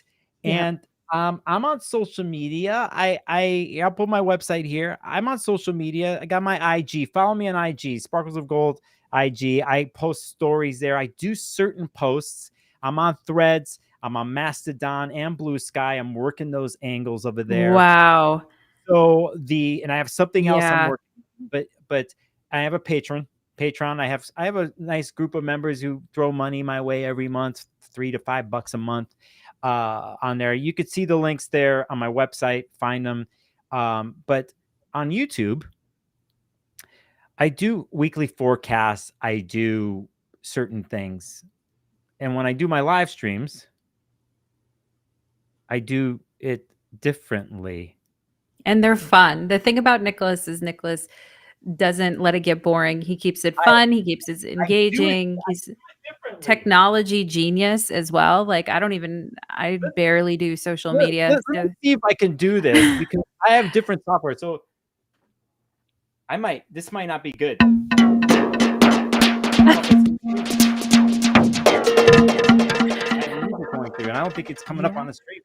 Yep. And I'm on social media. I'll put my website here. I'm on social media. I got my IG. Follow me on IG, Sparkles of Gold IG. I post stories there. I do certain posts. I'm on Threads. I'm on Mastodon and Blue Sky. I'm working those angles over there. Wow. So and I have something else I'm Yeah. working, but I have a Patreon. I have a nice group of members who throw money my way every month, $3 to $5 a month on there. You could see the links there on my website, find them. But on YouTube, I do weekly forecasts. I do certain things. And when I do my live streams, I do it differently. And they're fun. The thing about Nicholas is Nicholas doesn't let it get boring. He keeps it I fun. He keeps it I do it engaging. He's differently. technology genius as well. Like I barely do social media. Let me So see if I can do this because I have different software. So this might not be good. Going through, and I don't think it's coming up on the screen.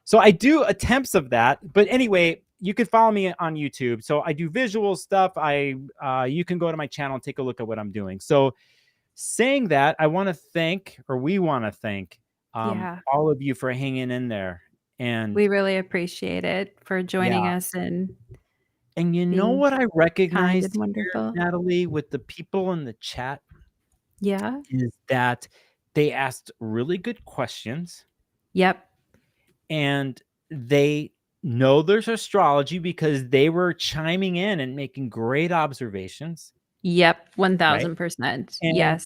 So I do attempts of that, but anyway, you could follow me on YouTube. So I do visual stuff. You can go to my channel and take a look at what I'm doing. So saying that, we want to thank all of you for hanging in there. And we really appreciate it for joining us and you know being what I kind recognized and wonderful. here, Natalie, with the people in the chat Yeah. is that they asked really good questions. Yep. And they know there's astrology because they were chiming in and making great observations. Yep. Right. 1000%. And Yes.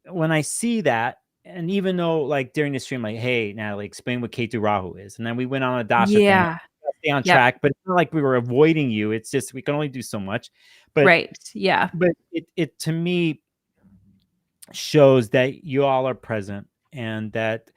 when I see that, and even though like during the stream, like, hey, Natalie, explain what Ketu Rahu is. And then we went on a Dasha thing. Yeah. Stay on Yep. track, but it's not like we were avoiding you. It's just we can only do so much. But right. Yeah. But it to me shows that you all are present and that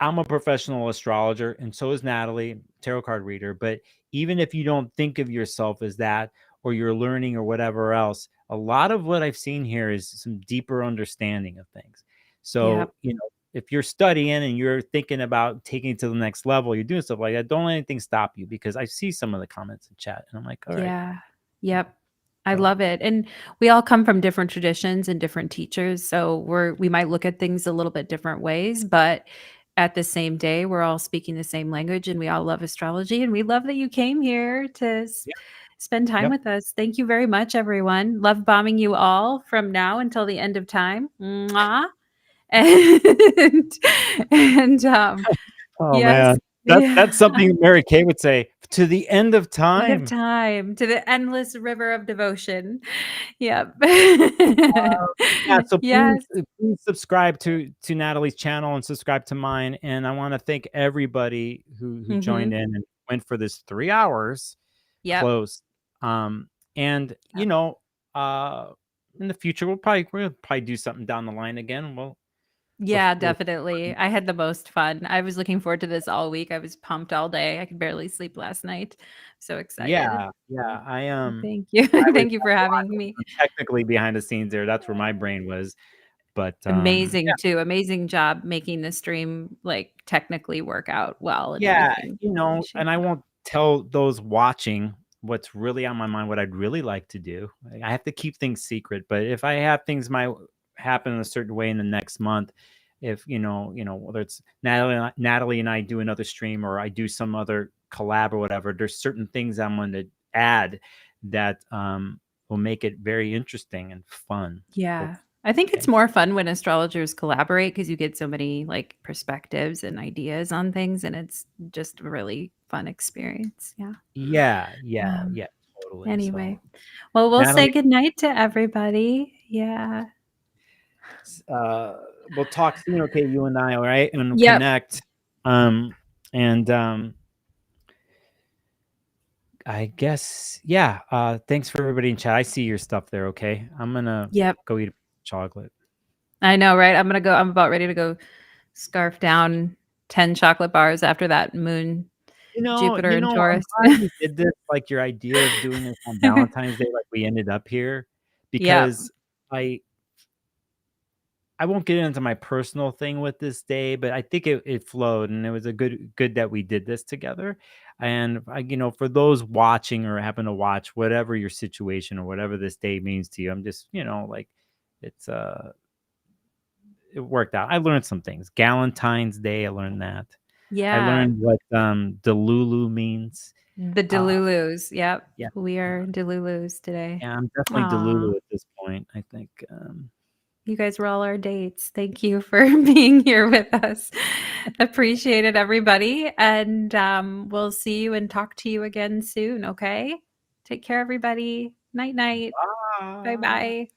I'm a professional astrologer, and so is Natalie, tarot card reader. But even if you don't think of yourself as that, or you're learning or whatever else, a lot of what I've seen here is some deeper understanding of things. So, Yep. If you're studying and you're thinking about taking it to the next level, you're doing stuff like that, don't let anything stop you, because I see some of the comments in chat and I'm like, all right. Yeah. Yep. I love it. And we all come from different traditions and different teachers. So we might look at things a little bit different ways, but at the same day, we're all speaking the same language and we all love astrology. And we love that you came here to spend time Yep. with us. Thank you very much, everyone. Love bombing you all from now until the end of time. Mwah. And Oh yes. man, that's something Mary Kay would say, to the end of End of time. time, to the endless river of devotion. Yep. Yeah, so Yes. please subscribe to Natalie's channel and subscribe to mine. And I want to thank everybody who joined Mhm. in and went for this 3 hours Yep. close. And Yep. in the future we'll probably do something down the line again. Yeah, definitely. I had the most fun. I was looking forward to this all week. I was pumped all day. I could barely sleep last night. So excited. Yeah. Thank you. I was Thank you for having me. technically behind the scenes there. That's where my brain was. But Amazing too. Amazing job making the stream like technically work out well and yeah, everything. and Appreciate I that. won't tell those watching what's really on my mind, what I'd really like to do. I have to keep things secret, but if I have things might happen in a certain way in the next month, if whether it's Natalie and I do another stream or I do some other collab or whatever, there's certain things I'm going to add that will make it very interesting and fun. Yeah. I think it's more fun when astrologers collaborate because you get so many like perspectives and ideas on things, and it's just a really fun experience. Yeah. Um, Yeah, totally. anyway, So well, we'll say Natalie, goodnight to everybody. Yeah. we'll talk soon, okay, you and I, all right, and we'll Yep. connect. And I guess, yeah. Thanks for everybody in chat. I see your stuff there. Okay, I'm gonna Yep. go eat chocolate. I know, right? I'm about ready to go scarf down 10 chocolate bars after that moon, Jupiter and I'm Taurus. glad we did this. Like your idea of doing this on Valentine's Day, like we ended up here, Yep. because I I won't get into my personal thing with this day, but I think it flowed, and it was a good that we did this together. And for those watching or happen to watch, whatever your situation or whatever this day means to you, I'm just like it's it worked out. I learned some things. Valentine's Day, I learned that. I Yeah. learned what Delulu means. The Uh, Delulus. Yep. yeah, We yeah, are Delulus today. yeah. I'm definitely Aw. Delulu at this point. I think. You guys were all our dates. Thank you for being here with us. Appreciate it, everybody. And we'll see you and talk to you again soon, okay? Take care, everybody. Night, night. Bye Bye. bye.